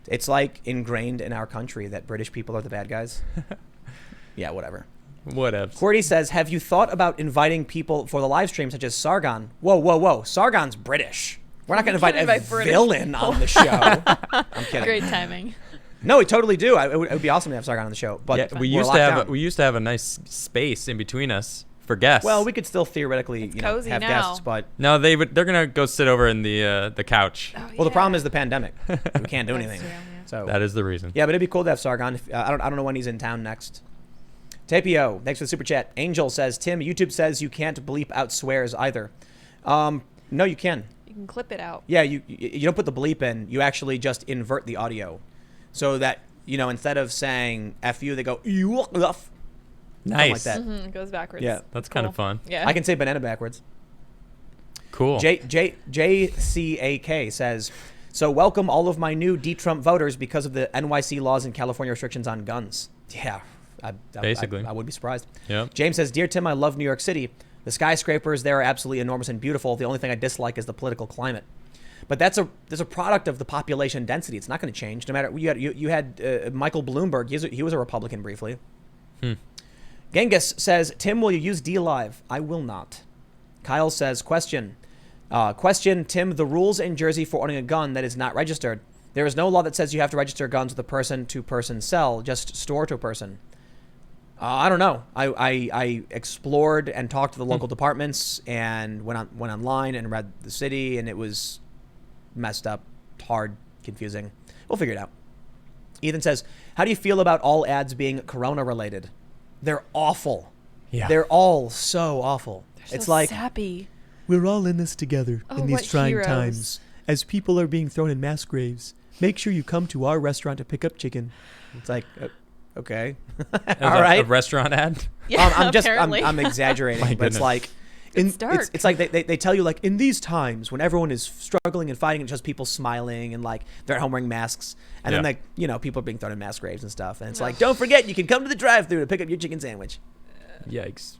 It's like ingrained in our country that British people are the bad guys. Yeah, whatever. Whatever. Cordy says, have you thought about inviting people for the live stream such as Sargon? Whoa. Sargon's British. We're not going to can't invite a invite British villain on the show. I'm kidding. Great timing. No, we totally do. It would be awesome to have Sargon on the show. But Yeah, we we're used locked to have down. we used to have a nice space in between us for guests. Well, we could still theoretically, It's you know, cozy have now. guests, but No, they're gonna go sit over in the couch. Oh, well, the problem yeah. is the pandemic. We can't do That's anything. true, yeah. So That is the reason. yeah, but it'd be cool to have Sargon. I don't know when he's in town next. Tapio, thanks for the super chat. Angel says, Tim, YouTube says you can't bleep out swears either. No, you can. You can clip it out. Yeah, you don't put the bleep in. You actually just invert the audio, so that instead of saying "f you," they go "you." Nice. like that. Mhm, it goes backwards. Yeah. That's kind of Cool. fun. Yeah. I can say banana backwards. Cool. JCAK says, so welcome all of my new D-Trump voters because of the NYC laws and California restrictions on guns. Yeah, Basically. I would be surprised. Yep. James says, dear Tim, I love New York City. The skyscrapers there are absolutely enormous and beautiful. The only thing I dislike is the political climate. But there's a product of the population density. It's not going to change. No matter you had Michael Bloomberg. He was a Republican briefly. Genghis says, Tim, will you use D Live? I will not. Kyle says, question, Tim, the rules in Jersey for owning a gun that is not registered. There is no law that says you have to register guns with a person-to-person sell, just store to a person. I don't know. I explored and talked to the local departments and went online and read the city, and it was messed up, hard, confusing. We'll figure it out. Ethan says, how do you feel about all ads being corona-related? They're awful. Yeah. They're all so awful. They're It's so like, sappy. we're all in this together Oh, in these what trying heroes. times. As people are being thrown in mass graves, make sure you come to our restaurant to pick up chicken. It's like, okay. All right. A restaurant ad? Yeah, I'm exaggerating, My but it's goodness. like, It's dark. it's like they tell you, like, in these times when everyone is struggling and fighting, it's just people smiling and like they're at home wearing masks, and then Yeah. like, you know, people are being thrown in mass graves and stuff, and it's like, don't forget, you can come to the drive-thru to pick up your chicken sandwich. Yikes.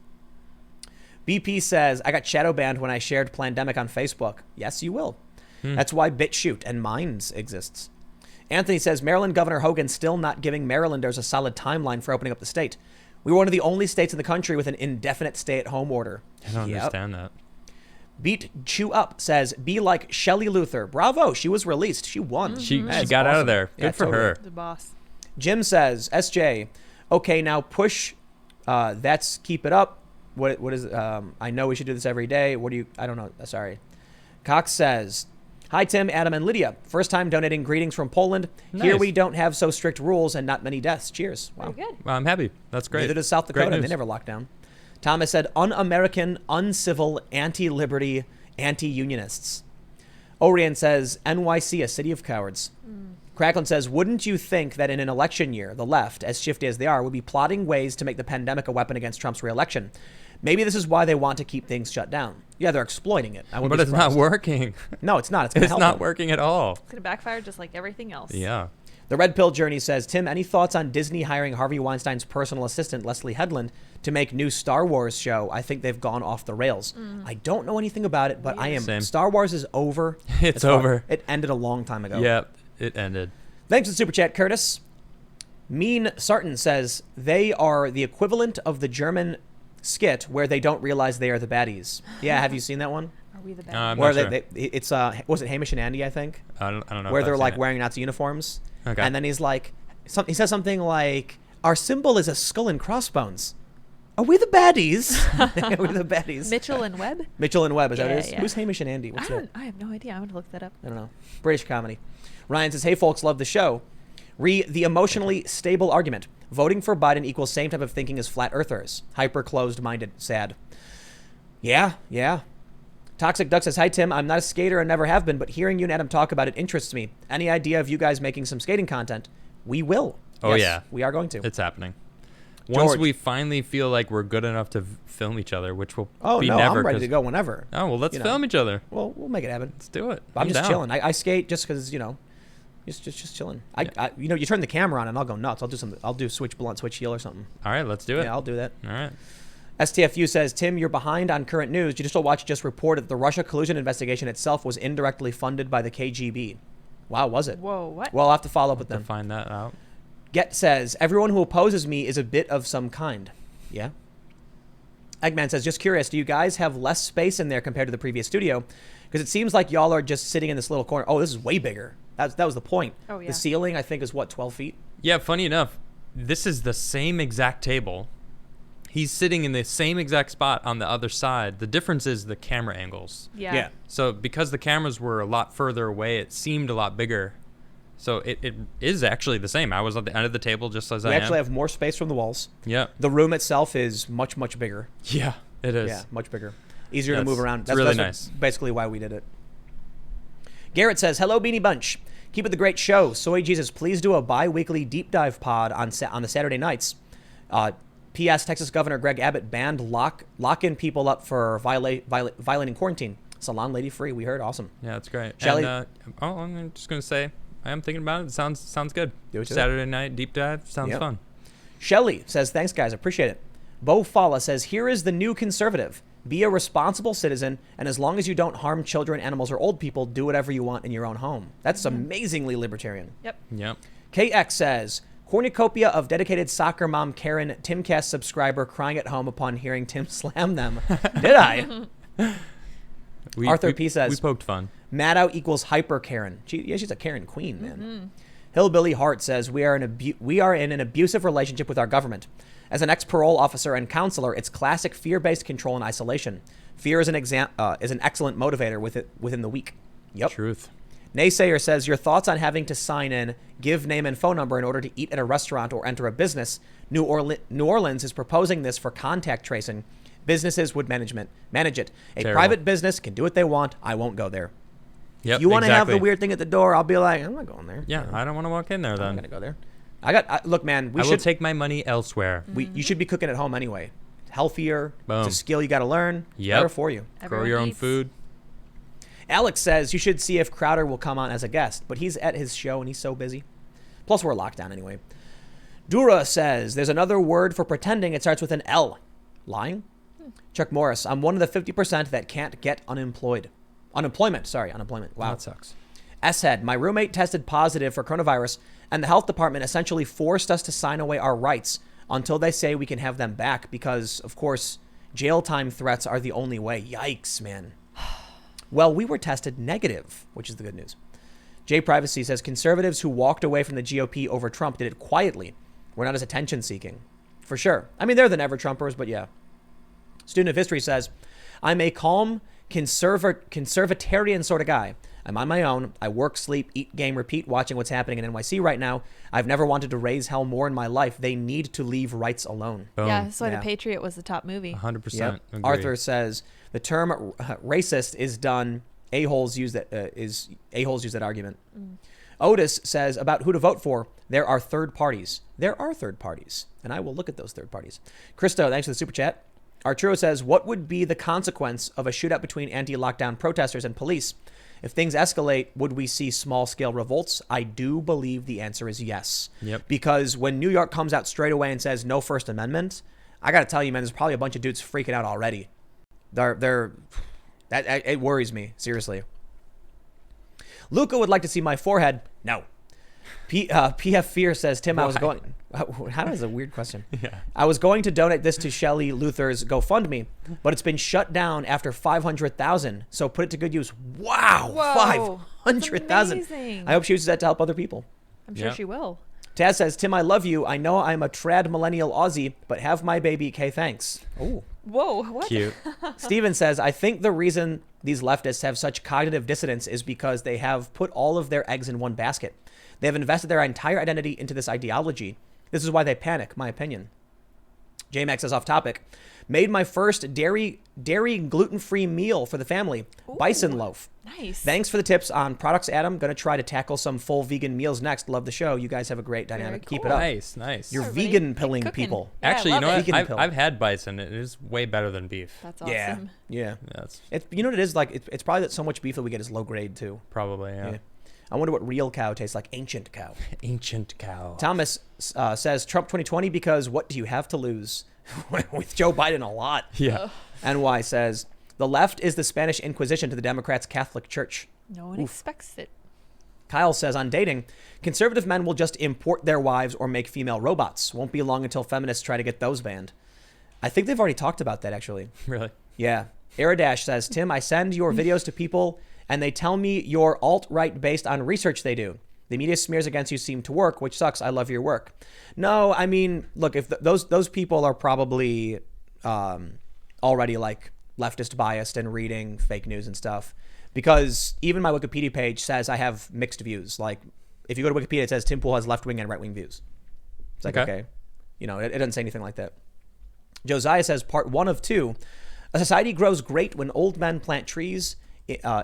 BP says, I got shadow banned when I shared Plandemic on Facebook. Yes, you will. That's why BitChute and Minds exists. Anthony says, Maryland Governor Hogan still not giving Marylanders a solid timeline for opening up the state. We were one of the only states in the country with an indefinite stay-at-home order. I don't understand that. Beat Chew Up says, be like Shelley Luther. Bravo, she was released. She won. She That is got out awesome. of there. Good Yeah, for totally. her. The boss. Jim says, SJ, okay, now push, that's keep it up. What is, I know we should do this every day. What do you, I don't know, sorry. Cox says, hi, Tim, Adam, and Lydia. First time donating greetings from Poland. Here Nice. we don't have so strict rules and not many deaths. Cheers. Wow. Very good. Well, I'm happy. That's great. Neither does South Great Dakota. They news. never locked down. Thomas said, un-American, uncivil, anti-liberty, anti-unionists. Orion says, NYC, a city of cowards. Cracklin says, wouldn't you think that in an election year, the left, as shifty as they are, would be plotting ways to make the pandemic a weapon against Trump's reelection? Maybe this is why they want to keep things shut down. Yeah, they're exploiting it. I wouldn't But be it's not surprised. working. No, it's not. It's going to It's help not them. working at all. It's gonna backfire just like everything else. Yeah. The Red Pill Journey says, Tim, any thoughts on Disney hiring Harvey Weinstein's personal assistant, Leslie Headland, to make new Star Wars show? I think they've gone off the rails. I don't know anything about it, but I am. Same. Star Wars is over. It's over. It ended a long time ago. Yep. It ended. Thanks for the super chat, Curtis. Mean Sarton says, they are the equivalent of the German skit where they don't realize they are the baddies. Yeah, have you seen that one? Are we the bad? I'm Where not sure. it's was it Hamish and Andy, I think? I don't know. Where if they're I've like seen it. wearing Nazi uniforms. Okay. And then he's like, he says something like, our symbol is a skull and crossbones. Are we the baddies? Are we the baddies? Mitchell and Webb? Mitchell and Webb, is that what it Yeah, is? yeah. Who's Hamish and Andy? What's that? I have no idea. I'm gonna look that up. I don't know. British comedy. Ryan says, hey, folks, love the show. The emotionally stable argument. Voting for Biden equals same type of thinking as flat earthers. Hyper closed-minded. Sad. Yeah. Toxic Duck says, hi, Tim. I'm not a skater and never have been, but hearing you and Adam talk about it interests me. Any idea of you guys making some skating content? We will. Oh, Yes, yeah. We are going to. It's happening. Once George. we finally feel like we're good enough to film each other, which will Oh, be no, never. I'm ready 'cause- to go whenever. Oh, well, let's You know. film each other. Well, we'll make it happen. Let's do it. I'm just down. chilling. I skate just because, just chilling. I you turn the camera on and I'll go nuts. I'll do something. I'll do switch blunt, switch heel or something. All right, let's do it. Yeah, I'll do that. All right. STFU says, Tim, you're behind on current news. Judicial Watch just reported that the Russia collusion investigation itself was indirectly funded by the KGB. Wow, was it? Whoa, what? Well, I'll have to follow up with To them. find that out. Get says, everyone who opposes me is a bit of some kind. Yeah. Eggman says, just curious, do you guys have less space in there compared to the previous studio? Because it seems like y'all are just sitting in this little corner. Oh, this is way bigger. That was the point. Oh, yeah. The ceiling, I think, is what, 12 feet? Yeah, funny enough, this is the same exact table. He's sitting in the same exact spot on the other side. The difference is the camera angles. Yeah. So because the cameras were a lot further away, it seemed a lot bigger. So it is actually the same. I was at the end of the table just as We I actually am. have more space from the walls. Yeah. The room itself is much, much bigger. Yeah, it is. Yeah, much bigger. Easier to That's- move around. it's really that's nice. basically why we did it. Garrett says, hello, Beanie Bunch. Keep it the great show. Soy Jesus, please do a bi-weekly deep dive pod on the Saturday nights. P.S. Texas Governor Greg Abbott banned lock-in people up for violating quarantine. Salon lady free. We heard. Awesome. Yeah, that's great. Shelley- And, I'm just going to say, I am thinking about it. It sounds good. Do it to Saturday night deep dive sounds Yep. fun. Shelley says, thanks, guys. Appreciate it. Bo Fala says, here is the new conservative. Be a responsible citizen, and as long as you don't harm children, animals, or old people, do whatever you want in your own home. That's amazingly libertarian. Yep. Yep. KX says, Cornucopia of dedicated soccer mom Karen Timcast subscriber crying at home upon hearing Tim slam them. Did I? Arthur P says, we poked fun. Mad out equals hyper Karen. She's a Karen queen, man. Hillbilly Hart says, we are in an abusive relationship with our government. As an ex-parole officer and counselor, it's classic fear-based control and isolation. Fear is an excellent motivator within the weak. Yep. Truth. Naysayer says, your thoughts on having to sign in, give name and phone number in order to eat at a restaurant or enter a business. New Orleans is proposing this for contact tracing. Businesses would manage it. A Terrible. private business can do what they want. I won't go there. Yep, If you want to have the exactly. weird thing at the door, I'll be like, I'm not going there. Yeah, I don't want to walk in there I'm then. not going to go there. Look, man, I will take my money elsewhere. you should be cooking at home anyway. Healthier. Boom. It's a skill you got to learn. Yep. Better for you. Grow Everyone your own eats. food. Alex says you should see if Crowder will come on as a guest, but he's at his show and he's so busy. Plus, we're locked down anyway. Dura says there's another word for pretending. It starts with an L. Lying? Chuck Morris, I'm one of the 50% that can't get unemployment. Wow. That sucks. S-Head, my roommate tested positive for coronavirus, and the health department essentially forced us to sign away our rights until they say we can have them back because, of course, jail time threats are the only way. Yikes, man. Well, we were tested negative, which is the good news. Jay Privacy says conservatives who walked away from the GOP over Trump did it quietly. We're not as attention-seeking. For sure. I mean, they're the never-Trumpers, but yeah. Student of History says, I'm a calm, conservatarian sort of guy. I'm on my own. I work, sleep, eat, game, repeat, watching what's happening in NYC right now. I've never wanted to raise hell more in my life. They need to leave rights alone. Boom. Yeah, that's why Yeah. The Patriot was the top movie. 100%. Yep. Agree. Arthur says the term racist is done. A-holes use that argument. Otis says about who to vote for. There are third parties. There are third parties, and I will look at those third parties. Christo, thanks for the super chat. Arturo says, what would be the consequence of a shootout between anti-lockdown protesters and police? If things escalate, would we see small-scale revolts? I do believe the answer is yes. Yep. Because when New York comes out straight away and says no First Amendment, I got to tell you, man, there's probably a bunch of dudes freaking out already. It worries me, seriously. Luca would like to see my forehead. No. PF Fear says, Tim, I was going... How is a weird question? Yeah. I was going to donate this to Shelley Luther's GoFundMe, but it's been shut down after 500,000. So put it to good use. Wow. Whoa, 500,000. that's amazing. I hope she uses that to help other people. I'm sure Yeah. she will. Taz says, Tim, I love you. I know I'm a trad millennial Aussie, but have my baby. K, thanks. Oh. Whoa, what? Cute. Steven says, I think the reason these leftists have such cognitive dissonance is because they have put all of their eggs in one basket. They have invested their entire identity into this ideology. This is why they panic, my opinion. J-Max says, off topic, made my first dairy gluten-free meal for the family. Ooh. Bison loaf. Nice. Thanks for the tips on products, Adam. Going to try to tackle some full vegan meals next. Love the show. You guys have a great dynamic. Keep it cool. up. Nice, nice. You're Everybody vegan keep pilling cooking. people. Yeah, I Actually, you love know it. what? Vegan pill. I've had bison. It is way better than beef. That's awesome. Yeah. Yeah. That's It's, you know what it is? Like, it's probably that so much beef that we get is low grade, too. probably, yeah. Yeah. I wonder what real cow tastes like. Ancient cow. Ancient cow. Thomas says Trump 2020 because what do you have to lose? With Joe Biden, a lot. Yeah. NY says the left is the Spanish Inquisition to the Democrats' Catholic Church. No one expects it. Kyle says on dating, conservative men will just import their wives or make female robots. Won't be long until feminists try to get those banned. I think they've already talked about that, actually. Really? Yeah. Aridash says, Tim, I send your videos to people and they tell me you're alt-right based on research they do. The media smears against you seem to work, which sucks. I love your work. No, I mean, look, if those people are probably already like leftist biased and reading fake news and stuff, because even my Wikipedia page says I have mixed views. Like, if you go to Wikipedia, it says Tim Pool has left-wing and right-wing views. It's like, okay. You know, it doesn't say anything like that. Josiah says, part 1 of 2, a society grows great when old men plant trees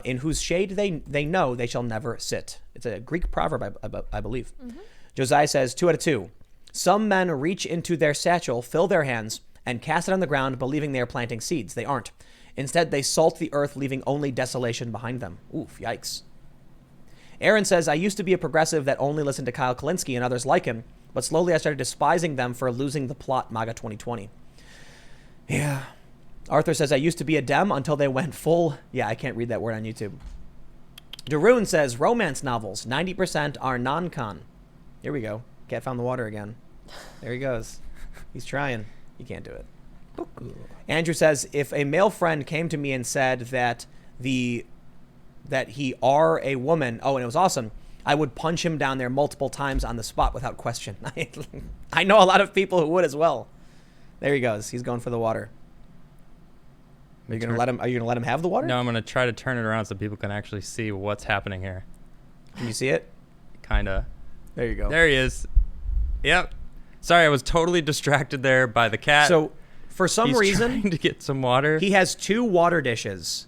in whose shade they know they shall never sit. It's a Greek proverb, I believe. Mm-hmm. Josiah says, 2 out of 2. Some men reach into their satchel, fill their hands, and cast it on the ground, believing they are planting seeds. They aren't. Instead, they salt the earth, leaving only desolation behind them. Oof, yikes. Aaron says, I used to be a progressive that only listened to Kyle Kalinske and others like him, but slowly I started despising them for losing the plot MAGA 2020. Yeah. Arthur says, I used to be a Dem until they went full. Yeah, I can't read that word on YouTube. Daroon says, romance novels, 90% are non-con. Here we go. Cat found the water again. There he goes. He's trying. You can't do it. Andrew says, if a male friend came to me and said that he are a woman, and it was awesome, I would punch him down there multiple times on the spot without question. I know a lot of people who would as well. There he goes. He's going for the water. Are you gonna let him have the water? No, I'm gonna try to turn it around so people can actually see what's happening here. Can you see it? Kinda. There you go. There he is. Yep. Sorry, I was totally distracted there by the cat. So, for some He's reason, trying to get some water. he has 2 water dishes.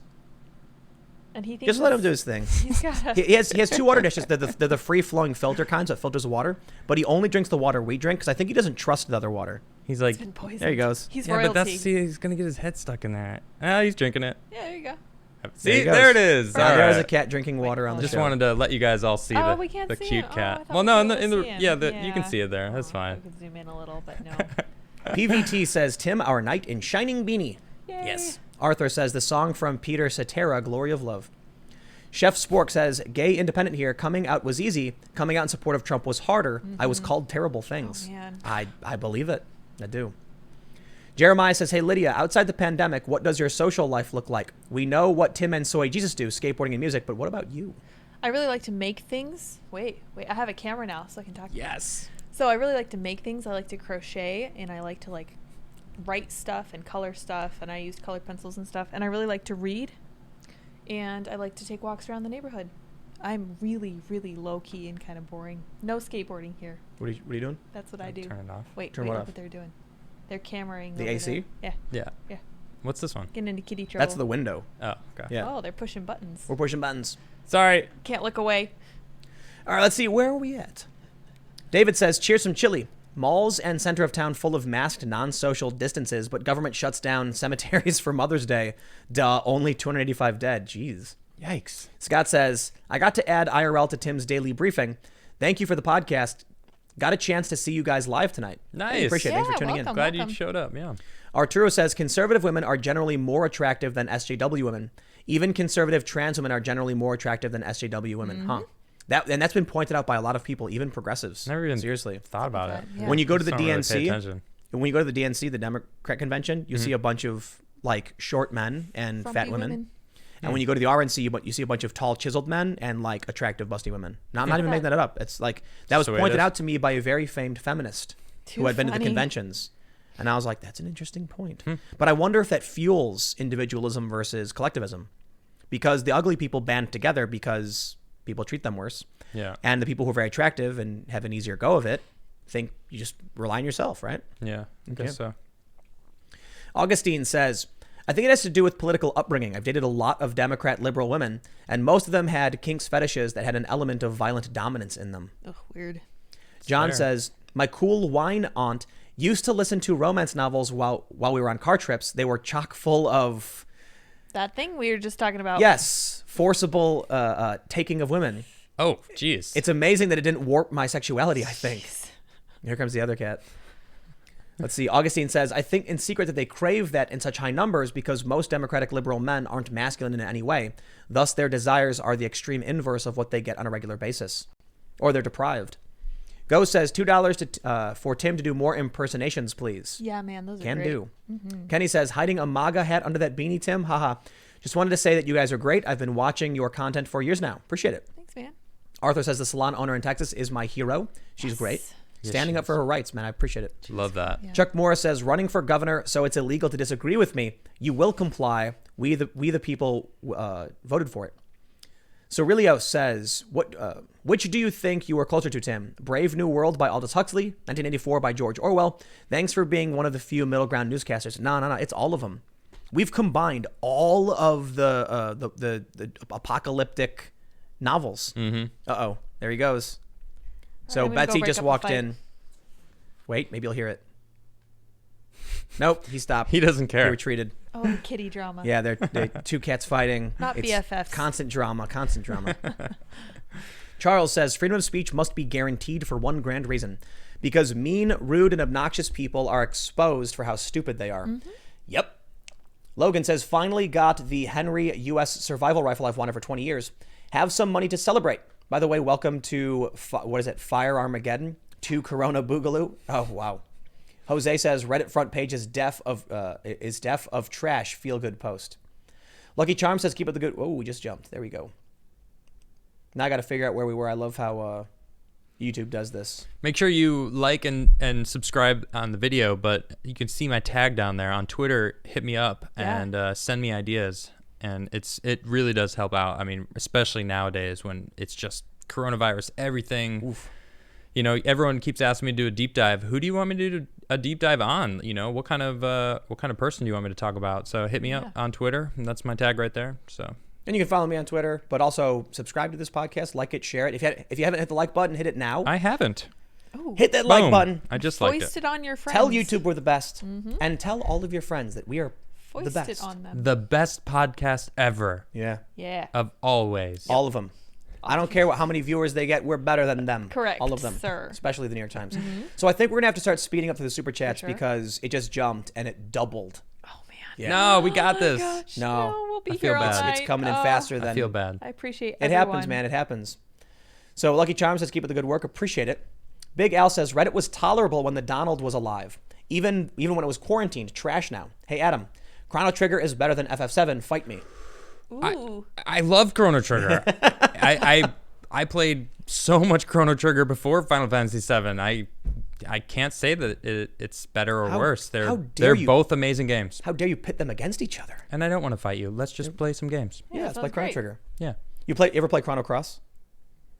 And he thinks Just let him do his thing. He's got He has 2 water dishes. They're the free-flowing filter kinds that filters the water. But he only drinks the water we drink because I think he doesn't trust the other water. He's like, been poisoned. There he goes. He's yeah, royalty. but he's gonna get his head stuck in that. Ah, he's drinking it. Yeah, there you go. See, he goes. there it is. All There's right. a cat drinking water on the Just show. wanted to let you guys all see Oh, the, we can't the see cute it. Oh, I cat. thought Well, we no, could in the see him. you can see it there. That's Oh, fine. We could zoom in a little, but no. PVT says, Tim, our knight in shining beanie. Yay. Yes. Arthur says, the song from Peter Cetera, Glory of Love. Chef Spork says, gay independent here. Coming out was easy. Coming out in support of Trump was harder. I was called terrible things. Oh, man. I believe it. I do. Jeremiah says, hey, Lydia, outside the pandemic, what does your social life look like? We know what Tim and Soy Jesus do, skateboarding and music, but what about you? I really like to make things. Wait. I have a camera now, so I can talk. Yes. So I really like to make things. I like to crochet, and I like to write stuff and color stuff, and I use colored pencils and stuff. And I really like to read, and I like to take walks around the neighborhood. I'm really, really low key and kind of boring. No skateboarding here. What are you doing? That's what I do. Turn it off. Wait, Turn wait, what look off? what they're doing. They're cameraing The over AC? there. Yeah, Yeah. yeah. What's this one? Getting into kitty trouble. That's the window. Oh, okay. Yeah. Oh, they're pushing buttons. We're pushing buttons. Sorry. Can't look away. All right, let's see. Where are we at? David says, cheers from Chile. Malls and center of town full of masked, non-social distances, but government shuts down cemeteries for Mother's Day. Duh, only 285 dead. Jeez. Yikes. Scott says, I got to add IRL to Tim's daily briefing. Thank you for the podcast. Got a chance to see you guys live tonight. Nice. Hey, appreciate it. Thanks for Yeah, tuning welcome. in. Glad you Welcome. showed up. Yeah. Arturo says, conservative women are generally more attractive than SJW women. Even conservative trans women are generally more attractive than SJW women. Huh. That's been pointed out by a lot of people, even progressives. Never even Seriously. thought about it. Yeah. When you go to the Just don't really pay DNC, attention. when you go to the DNC, the Democrat convention, you see a bunch of short men and Frumpy fat women. And when you go to the RNC, you see a bunch of tall, chiseled men and attractive, busty women. No, I'm not even making that up. It's that was the way it pointed is. out to me by a very famed feminist Too who had been to the funny. conventions. And I was like, that's an interesting point. But I wonder if that fuels individualism versus collectivism, because the ugly people band together because people treat them worse. Yeah. And the people who are very attractive and have an easier go of it think you just rely on yourself, right? Yeah. I guess so. Augustine says, I think it has to do with political upbringing. I've dated a lot of Democrat liberal women, and most of them had kinks fetishes that had an element of violent dominance in them. Ugh, weird. John fair. says, my cool wine aunt used to listen to romance novels while we were on car trips. They were chock full of, That thing we were just talking about. yes, forcible taking of women. Oh, jeez. It's amazing that it didn't warp my sexuality, I think. Here comes the other cat. Let's see. Augustine says, I think in secret that they crave that in such high numbers because most Democratic liberal men aren't masculine in any way. Thus, their desires are the extreme inverse of what they get on a regular basis. Or they're deprived. Go says, $2 for Tim to do more impersonations, please. Yeah, man, those are Can great. do. Kenny says, hiding a MAGA hat under that beanie, Tim? Haha. Just wanted to say that you guys are great. I've been watching your content for years now. Appreciate it. Thanks, man. Arthur says, the salon owner in Texas is my hero. She's great. Yes, Standing she up for her rights, man. I appreciate it. Love that. Yeah. Chuck Morris says, running for governor, so it's illegal to disagree with me. You will comply. We the people voted for it. So Aurelio says, which do you think you are closer to, Tim? Brave New World by Aldous Huxley, 1984 by George Orwell. Thanks for being one of the few middle ground newscasters. No, it's all of them. We've combined all of the apocalyptic novels. Uh-oh, there he goes. So I'm gonna go Betsy break just up the walked fight. in. Wait, maybe you'll hear it. Nope, he stopped. He doesn't He care. retreated. Oh, kitty drama. Yeah, they're two cats fighting. Not It's BFFs. Constant drama. Charles says, freedom of speech must be guaranteed for one grand reason. Because mean, rude, and obnoxious people are exposed for how stupid they are. Yep. Logan says, finally got the Henry U.S. survival rifle I've wanted for 20 years. Have some money to celebrate. By the way, welcome to, Fire Armageddon. 2 Corona Boogaloo. Oh, wow. Jose says Reddit front page is deaf of trash feel good post. Lucky Charm says keep up the good. Oh, we just jumped. There we go. Now I got to figure out where we were. I love how YouTube does this. Make sure you like and subscribe on the video, but you can see my tag down there on Twitter. Hit me up and send me ideas, and it really does help out. I mean, especially nowadays when it's just coronavirus, everything. Oof. You know, everyone keeps asking me to do a deep dive. Who do you want me to do a deep dive on? You know, what kind of person do you want me to talk about? So hit me up on Twitter, and that's my tag right there. So. And you can follow me on Twitter, but also subscribe to this podcast, like it, share it. If you haven't hit the like button, hit it now. I haven't. Oh. Hit that like button. I just liked Foist it on your friends. Tell YouTube we're the best, and tell all of your friends that we are Foist the best. it on them. The best podcast ever. Yeah. Yeah. Of always. All of them. I don't care how many viewers they get. We're better than them. Correct, All of them, sir. especially the New York Times. So I think we're gonna have to start speeding up to the super chats sure. because it just jumped and it doubled. Oh man. Yeah. No, we got Oh my this. gosh, No. we'll be I feel here all bad. night. It's coming in Oh, faster than I feel bad. I appreciate It everyone. happens, man. It happens. So Lucky Charm says, keep up the good work. Appreciate it. Big Al says, Reddit was tolerable when the Donald was alive. Even when it was quarantined. Trash now. Hey, Adam. Chrono Trigger is better than FF7. Fight me. Ooh. I love Chrono Trigger. I played so much Chrono Trigger before Final Fantasy VII. I can't say that it's better or worse. They're both amazing games. How dare you pit them against each other? And I don't want to fight you. Let's just play some games. Yeah, let's play sounds Chrono great. Trigger. Yeah. You ever play Chrono Cross?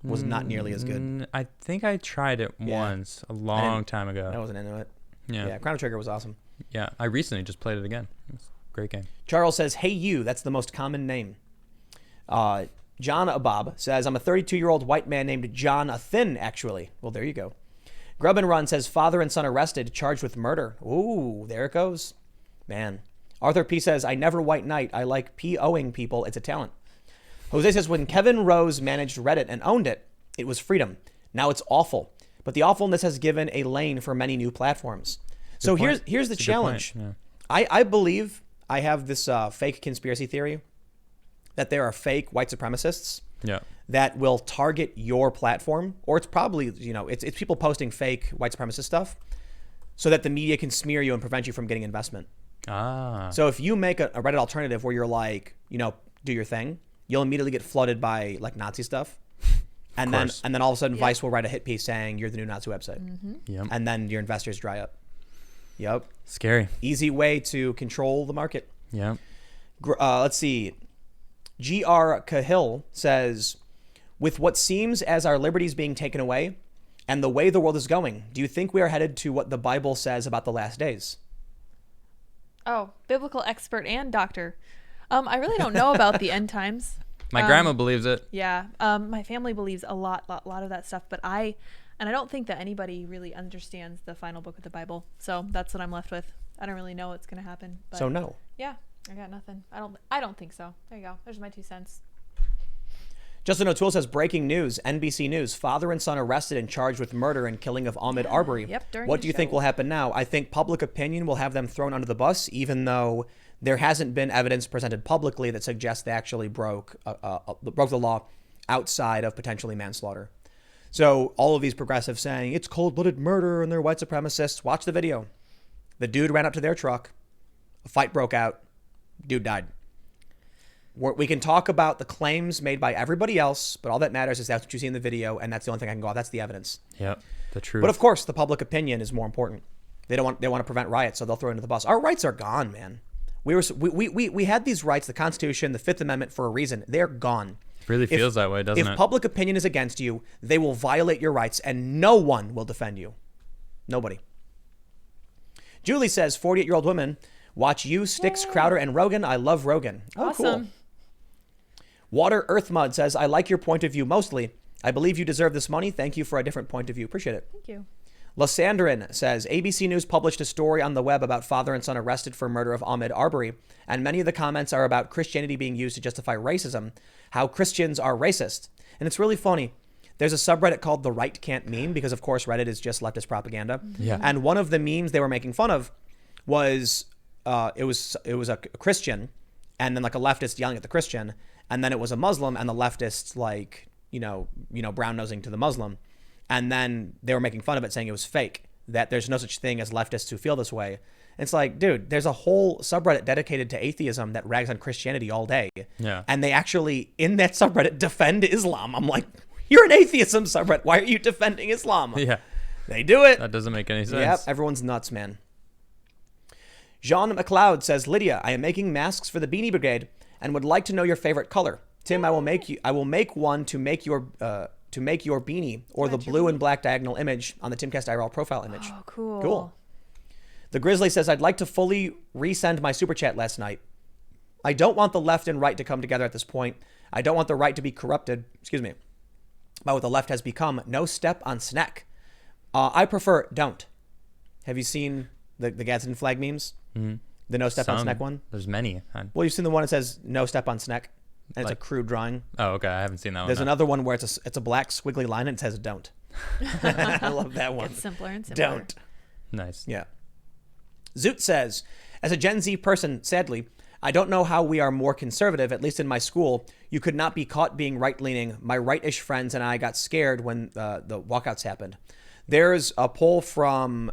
Was not nearly as good. I think I tried it once a long time ago. I wasn't into it. Yeah. Yeah, Chrono Trigger was awesome. Yeah. I recently just played it again. It's a great game. Charles says, hey you, that's the most common name. John Abab says, I'm a 32-year-old white man named Jonathan, actually. Well, there you go. Grub and Run says, father and son arrested, charged with murder. Ooh, there it goes. Man. Arthur P says, I never white knight. I like P-O-ing people. It's a talent. Jose says, when Kevin Rose managed Reddit and owned it, it was freedom. Now it's awful. But the awfulness has given a lane for many new platforms. So here's the challenge. Yeah. I believe I have this fake conspiracy theory that there are fake white supremacists that will target your platform, or it's probably, it's people posting fake white supremacist stuff so that the media can smear you and prevent you from getting investment. Ah. So if you make a Reddit alternative where you're like, do your thing, you'll immediately get flooded by like Nazi stuff. And then all of a sudden Vice will write a hit piece saying you're the new Nazi website. Yep. And then your investors dry up. Yep. Scary. Easy way to control the market. Yeah. Let's see. G.R. Cahill says, with what seems as our liberties being taken away and the way the world is going, do you think we are headed to what the Bible says about the last days? Oh, biblical expert and doctor. I really don't know about the end times. My grandma believes it. Yeah. My family believes a lot of that stuff, but I don't think that anybody really understands the final book of the Bible. So that's what I'm left with. I don't really know what's going to happen. But So no. Yeah, I got nothing. I don't think so. There you go. There's my 2 cents. Justin O'Toole says, breaking news, NBC News, father and son arrested and charged with murder and killing of Ahmaud Arbery. Yep, during What the do you think show. will happen now? I think public opinion will have them thrown under the bus, even though there hasn't been evidence presented publicly that suggests they actually broke the law outside of potentially manslaughter. So all of these progressives saying it's cold-blooded murder and they're white supremacists, watch the video. The dude ran up to their truck. A fight broke out. Dude died. We can talk about the claims made by everybody else, but all that matters is that's what you see in the video, and that's the only thing I can go off. That's the evidence. Yep. The truth. But of course, the public opinion is more important. They want to prevent riots, so they'll throw it into the bus. Our rights are gone, man. We had these rights, the Constitution, the Fifth Amendment, for a reason. They're gone. Really feels that way, doesn't it? If public opinion is against you, they will violate your rights, and no one will defend you. Nobody. Julie says, 48-year-old woman, watch you, Styx, Crowder, and Rogan. I love Rogan. Oh, Awesome. cool. Water Earth Mud says, I like your point of view mostly. I believe you deserve this money. Thank you for a different point of view. Appreciate it. Thank you. Lysandrin says, ABC News published a story on the web about father and son arrested for murder of Ahmaud Arbery, and many of the comments are about Christianity being used to justify racism, how Christians are racist. And it's really funny. There's a subreddit called The Right Can't Meme, because of course Reddit is just leftist propaganda. Yeah. And one of the memes they were making fun of was it was a Christian, and then like a leftist yelling at the Christian, and then it was a Muslim, and the leftist brown nosing to the Muslim. And then they were making fun of it, saying it was fake, that there's no such thing as leftists who feel this way. And it's like, dude, there's a whole subreddit dedicated to atheism that rags on Christianity all day. Yeah. And they actually, in that subreddit, defend Islam. I'm like, you're an atheism subreddit. Why are you defending Islam? Yeah. They do it. That doesn't make any sense. Yep, everyone's nuts, man. Jean McLeod says, Lydia, I am making masks for the Beanie Brigade and would like to know your favorite color. Tim, I will make one to make your beanie, or the blue and black diagonal image on the TimcastIRL profile image. Oh, cool. Cool. The Grizzly says, I'd like to fully resend my super chat last night. I don't want the left and right to come together at this point. I don't want the right to be corrupted. By what the left has become. No step on snack. I prefer don't. Have you seen the Gadsden flag memes? Mm-hmm. The no step on snack one? There's many. Well, you've seen the one that says no step on snack, and it's a crude drawing. Oh, okay. I haven't seen that one. There's another one where it's a black squiggly line and it says don't. I love that one. It's simpler and simpler. Don't. Nice. Yeah. Zoot says, as a Gen Z person, sadly, I don't know how we are more conservative, at least in my school. You could not be caught being right-leaning. My right-ish friends and I got scared when the walkouts happened. There's a poll from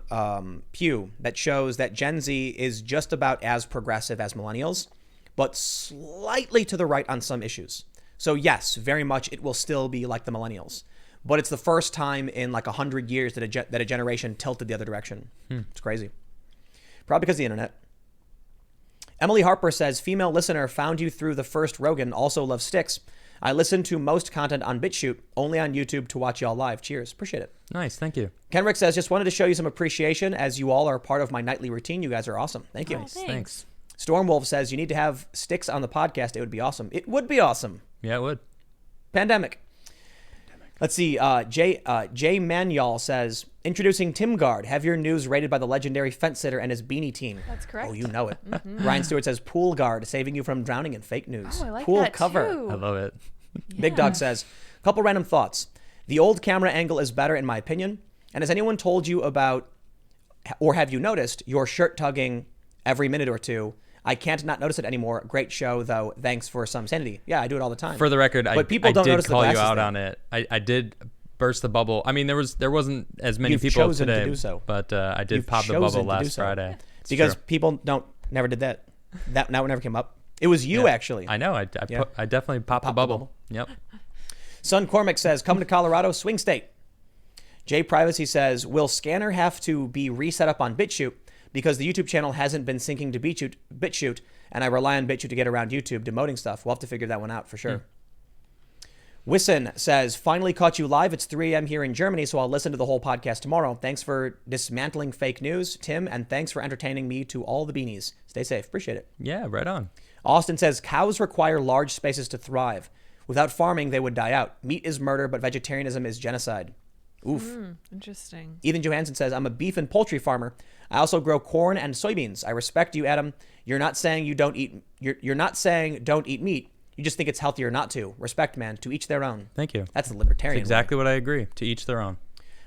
Pew that shows that Gen Z is just about as progressive as millennials, but slightly to the right on some issues. So yes, very much it will still be like the millennials. But it's the first time in like 100 years that a generation tilted the other direction. It's crazy. Probably because of the internet. Emily Harper says, female listener, found you through the first Rogan, also love sticks. I listen to most content on BitChute, only on YouTube to watch y'all live. Cheers. Appreciate it. Nice. Thank you. Kenrick says, just wanted to show you some appreciation as you all are part of my nightly routine. You guys are awesome. Thank you. Oh, thanks. Stormwolf says, you need to have sticks on the podcast. It would be awesome. It would be awesome. Yeah, it would. Pandemic. Let's see. Jay Manuel says, introducing Tim Guard. Have your news rated by the legendary fence sitter and his beanie team. That's correct. Oh, you know it. Ryan Stewart says, Pool Guard, saving you from drowning in fake news. Oh, I like Pool that cover. too. I love it. Big Dog says, couple random thoughts. The old camera angle is better in my opinion. And has anyone told you about, or have you noticed, your shirt tugging every minute or two? I can't not notice it anymore. Great show, though. Thanks for some sanity. Yeah, I do it all the time. For the record, but people don't did notice call the you out thing. on it. I did burst the bubble. I mean, there wasn't as many You've people chosen today, to do so. but I did You've pop the bubble chosen to do last so. Friday. It's because true. people never did that. That never came up. It was you, actually. I know. I definitely popped the bubble. Yep. Son Cormac says, come to Colorado, swing state. Jay Privacy says, will Scanner have to be reset up on BitChute because the YouTube channel hasn't been syncing to BitChute, and I rely on BitChute to get around YouTube demoting stuff. We'll have to figure that one out for sure. Wison says, finally caught you live. It's 3 a.m. here in Germany, so I'll listen to the whole podcast tomorrow. Thanks for dismantling fake news, Tim, and thanks for entertaining me to all the beanies. Stay safe. Appreciate it. Yeah, right on. Austin says, cows require large spaces to thrive. Without farming, they would die out. Meat is murder, but vegetarianism is genocide. Oof. Interesting. Ethan Johansson says, I'm a beef and poultry farmer. I also grow corn and soybeans. I respect you, Adam. You're not saying don't eat meat. You just think it's healthier not to. Respect, man. To each their own. Thank you. That's the libertarian That's exactly what I agree. To each their own.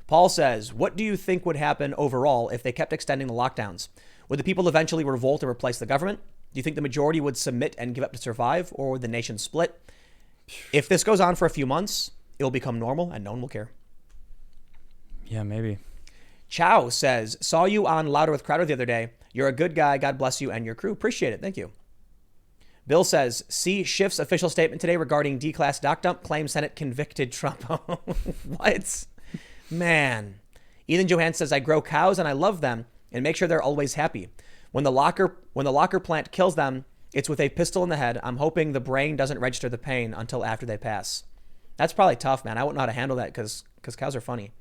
Paul says, what do you think would happen overall if they kept extending the lockdowns? Would the people eventually revolt and replace the government? Do you think the majority would submit and give up to survive, or would the nation split? If this goes on for a few months, it'll become normal and no one will care. Yeah, maybe. Chow says, saw you on Louder with Crowder the other day. You're a good guy. God bless you and your crew. Appreciate it. Thank you. Bill says, see Schiff's official statement today regarding D-class dock dump. Claim Senate convicted Trump. What? Man. Ethan Johansson says, I grow cows and I love them and make sure they're always happy. When the locker plant kills them, it's with a pistol in the head. I'm hoping the brain doesn't register the pain until after they pass. That's probably tough, man. I wouldn't know how to handle that because cows are funny.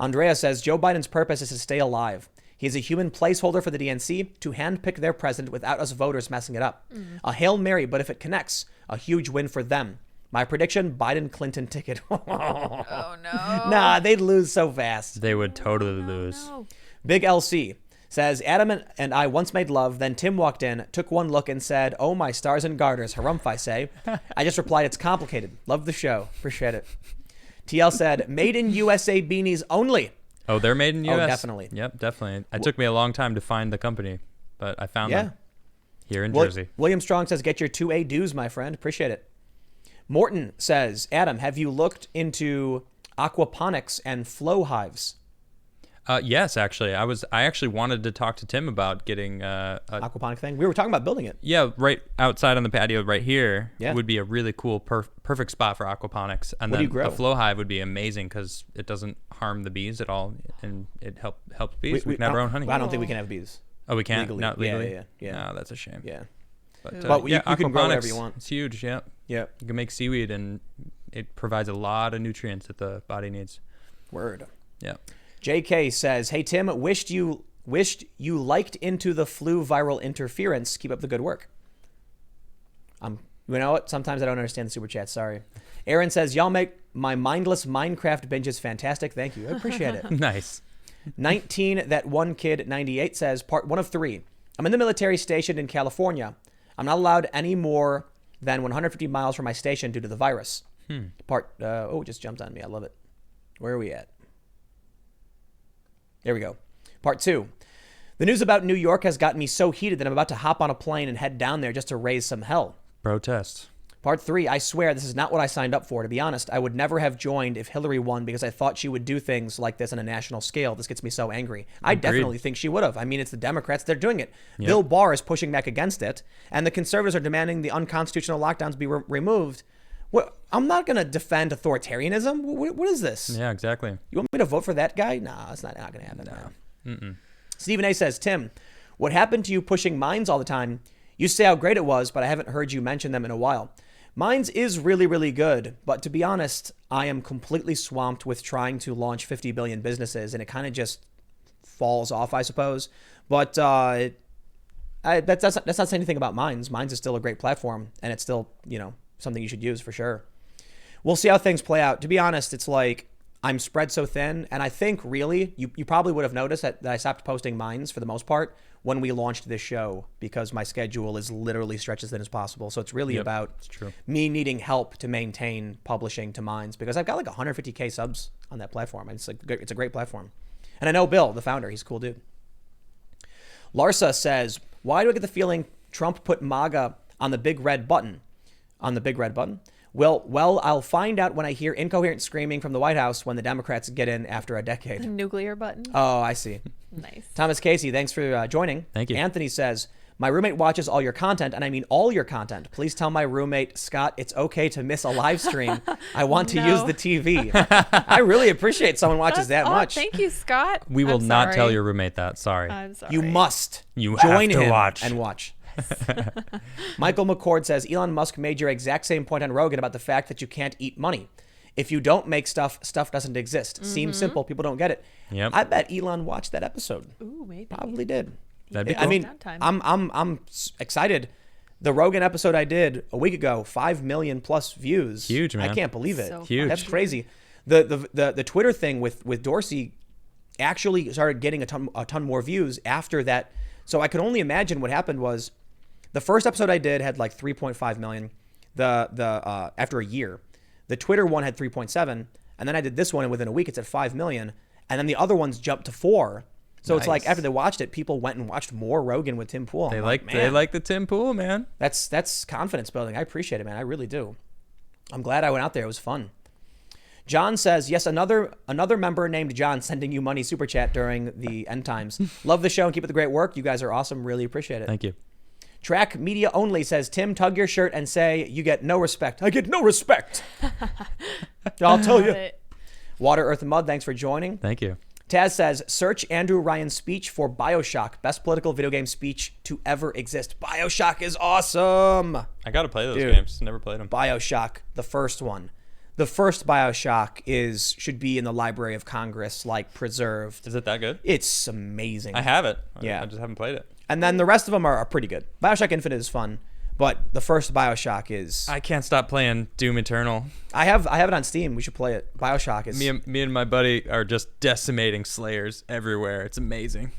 Andrea says, Joe Biden's purpose is to stay alive. He is a human placeholder for the DNC to handpick their president without us voters messing it up. A Hail Mary, but if it connects, a huge win for them. My prediction, Biden-Clinton ticket. Oh, no. Nah, they'd lose so fast. They would totally lose. No. Big LC says, Adam and I once made love, then Tim walked in, took one look and said, oh, my stars and garters, harumph, I say. I just replied, it's complicated. Love the show. Appreciate it. TL said, made in USA beanies only. Oh, they're made in the US? Oh, definitely. Yep, definitely. It took me a long time to find the company, but I found them here in Jersey. William Strong says, get your 2A dues, my friend. Appreciate it. Morton says, Adam, have you looked into aquaponics and flow hives? Yes, actually, I actually wanted to talk to Tim about getting a Aquaponic thing. We were talking about building it. yeah, right outside on the patio right here. Yeah. Would be a really cool, perfect spot for aquaponics. And What do then you grow? a flow hive would be amazing because it doesn't harm the bees at all, and it helps bees. We can have our own honey. I don't think we can have bees. Oh, we can't. Legally. Not Yeah, legally. yeah. No, that's a shame. Yeah. But, But you can grow whatever aquaponics, you want. It's huge. Yeah. Yeah. You can make seaweed, and it provides a lot of nutrients that the body needs. Word. Yeah. JK says, "Hey Tim, wished you liked Into the Flu viral interference. Keep up the good work." You know what? Sometimes I don't understand the super chat. Sorry. Aaron says, "Y'all make my mindless Minecraft binges fantastic. Thank you. I appreciate it." Nice. 19 that one kid 98 says, part 1 of 3. I'm in the military stationed in California. I'm not allowed any more than 150 miles from my station due to the virus. It just jumped on me. I love it. Where are we at? There we go. Part 2. The news about New York has gotten me so heated that I'm about to hop on a plane and head down there just to raise some hell. Protest. Part 3. I swear this is not what I signed up for. To be honest, I would never have joined if Hillary won because I thought she would do things like this on a national scale. This gets me so angry. I definitely think she would have. I mean, it's the Democrats. They're doing it. Yep. Bill Barr is pushing back against it, and the conservatives are demanding the unconstitutional lockdowns be removed. I'm not going to defend authoritarianism. What is this? Yeah, exactly. You want me to vote for that guy? Nah, it's not going to happen. No. Mm-mm. Stephen A. says, Tim, what happened to you pushing Minds all the time? You say how great it was, but I haven't heard you mention them in a while. Minds is really, really good, but to be honest, I am completely swamped with trying to launch 50 billion businesses, and it kind of just falls off, I suppose. But that's not saying anything about Minds. Minds is still a great platform, and it's still, something you should use for sure. We'll see how things play out. To be honest, it's like I'm spread so thin, and I think really, you probably would have noticed that I stopped posting Minds for the most part when we launched this show because my schedule is literally stretched as thin as possible. So it's really about me needing help to maintain publishing to Minds because I've got like 150K subs on that platform. It's a great platform. And I know Bill, the founder, he's a cool dude. Larsa says, why do I get the feeling Trump put MAGA on the big red button? On the big red button? Well, I'll find out when I hear incoherent screaming from the White House when the Democrats get in after a decade. The nuclear button. Oh, I see. Nice. Thomas Casey, thanks for joining. Thank you. Anthony says, my roommate watches all your content, and I mean all your content. Please tell my roommate, Scott, it's okay to miss a live stream. I want to use the TV. I really appreciate someone watches that much. Thank you, Scott. We will not tell your roommate that. Sorry. I'm sorry. You must. You join have to him watch. and watch. Michael McCord says, Elon Musk made your exact same point on Rogan about the fact that you can't eat money. If you don't make stuff doesn't exist. Mm-hmm. Seems simple. People don't get it. Yep. I bet Elon watched that episode. Ooh, maybe. Probably did. That'd be cool. I mean, I'm excited. The Rogan episode I did a week ago, 5 million plus views. Huge, man. I can't believe it. So huge. That's crazy. The Twitter thing with Dorsey actually started getting a ton more views after that. So I could only imagine what happened was the first episode I did had like 3.5 million. After a year, the Twitter one had 3.7, and then I did this one, and within a week it's at 5 million, and then the other ones jumped to 4. So It's like after they watched it, people went and watched more Rogan with Tim Pool. They like the Tim Pool, man. That's confidence building. I appreciate it, man. I really do. I'm glad I went out there. It was fun. John says, yes, another member named John sending you money super chat during the end times. Love the show and keep up the great work. You guys are awesome. Really appreciate it. Thank you. Track Media Only says, Tim, tug your shirt and say, you get no respect. I get no respect. I'll tell you. Water, Earth, and Mud, thanks for joining. Thank you. Taz says, search Andrew Ryan's speech for BioShock. Best political video game speech to ever exist. BioShock is awesome. I got to play those games. Never played them. BioShock, the first one. The first BioShock should be in the Library of Congress, like preserved. Is it that good? It's amazing. I have it. Yeah. I just haven't played it. And then the rest of them are pretty good. BioShock Infinite is fun, but the first BioShock is... I can't stop playing Doom Eternal. I have it on Steam. We should play it. BioShock is... Me and my buddy are just decimating Slayers everywhere. It's amazing.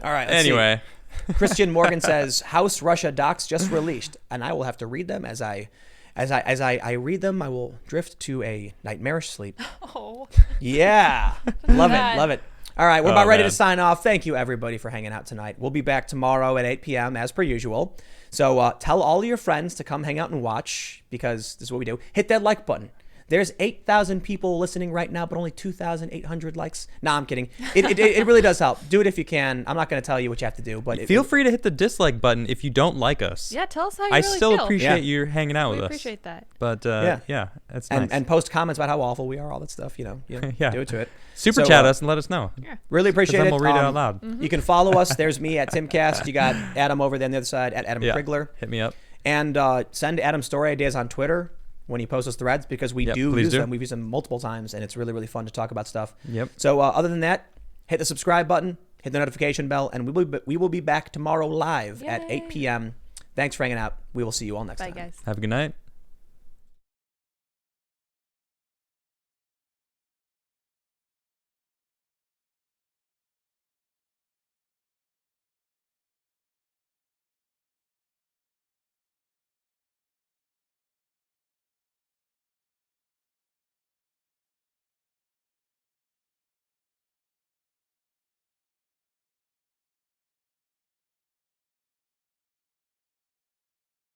All right. Anyway. Christian Morgan says, House Russia docs just released, and I will have to read them as I read them. I will drift to a nightmarish sleep. Oh. Yeah. Love it. All right, we're about ready to sign off. Thank you, everybody, for hanging out tonight. We'll be back tomorrow at 8 p.m. as per usual. So tell all of your friends to come hang out and watch because this is what we do. Hit that like button. There's 8,000 people listening right now, but only 2,800 likes. Nah, I'm kidding. It really does help. Do it if you can. I'm not going to tell you what you have to do, but feel free to hit the dislike button if you don't like us. Yeah, tell us how you I really still feel. appreciate you hanging out with us. We appreciate that. But yeah, that's and, nice. and post comments about how awful we are, all that stuff. Yeah. Do it to it. Super So, chat us and let us know. Yeah. Really appreciate Then it. we'll read it out loud. You can follow us. There's me at Timcast. You got Adam over there on the other side at Adam Krigler. Hit me up. And send Adam story ideas on Twitter when he posts those threads, because we do use them. We've used them multiple times, and it's really, really fun to talk about stuff. Yep. So other than that, hit the subscribe button, hit the notification bell, and we will be back tomorrow live at 8 p.m. Thanks for hanging out. We will see you all next time. Bye, guys. Have a good night.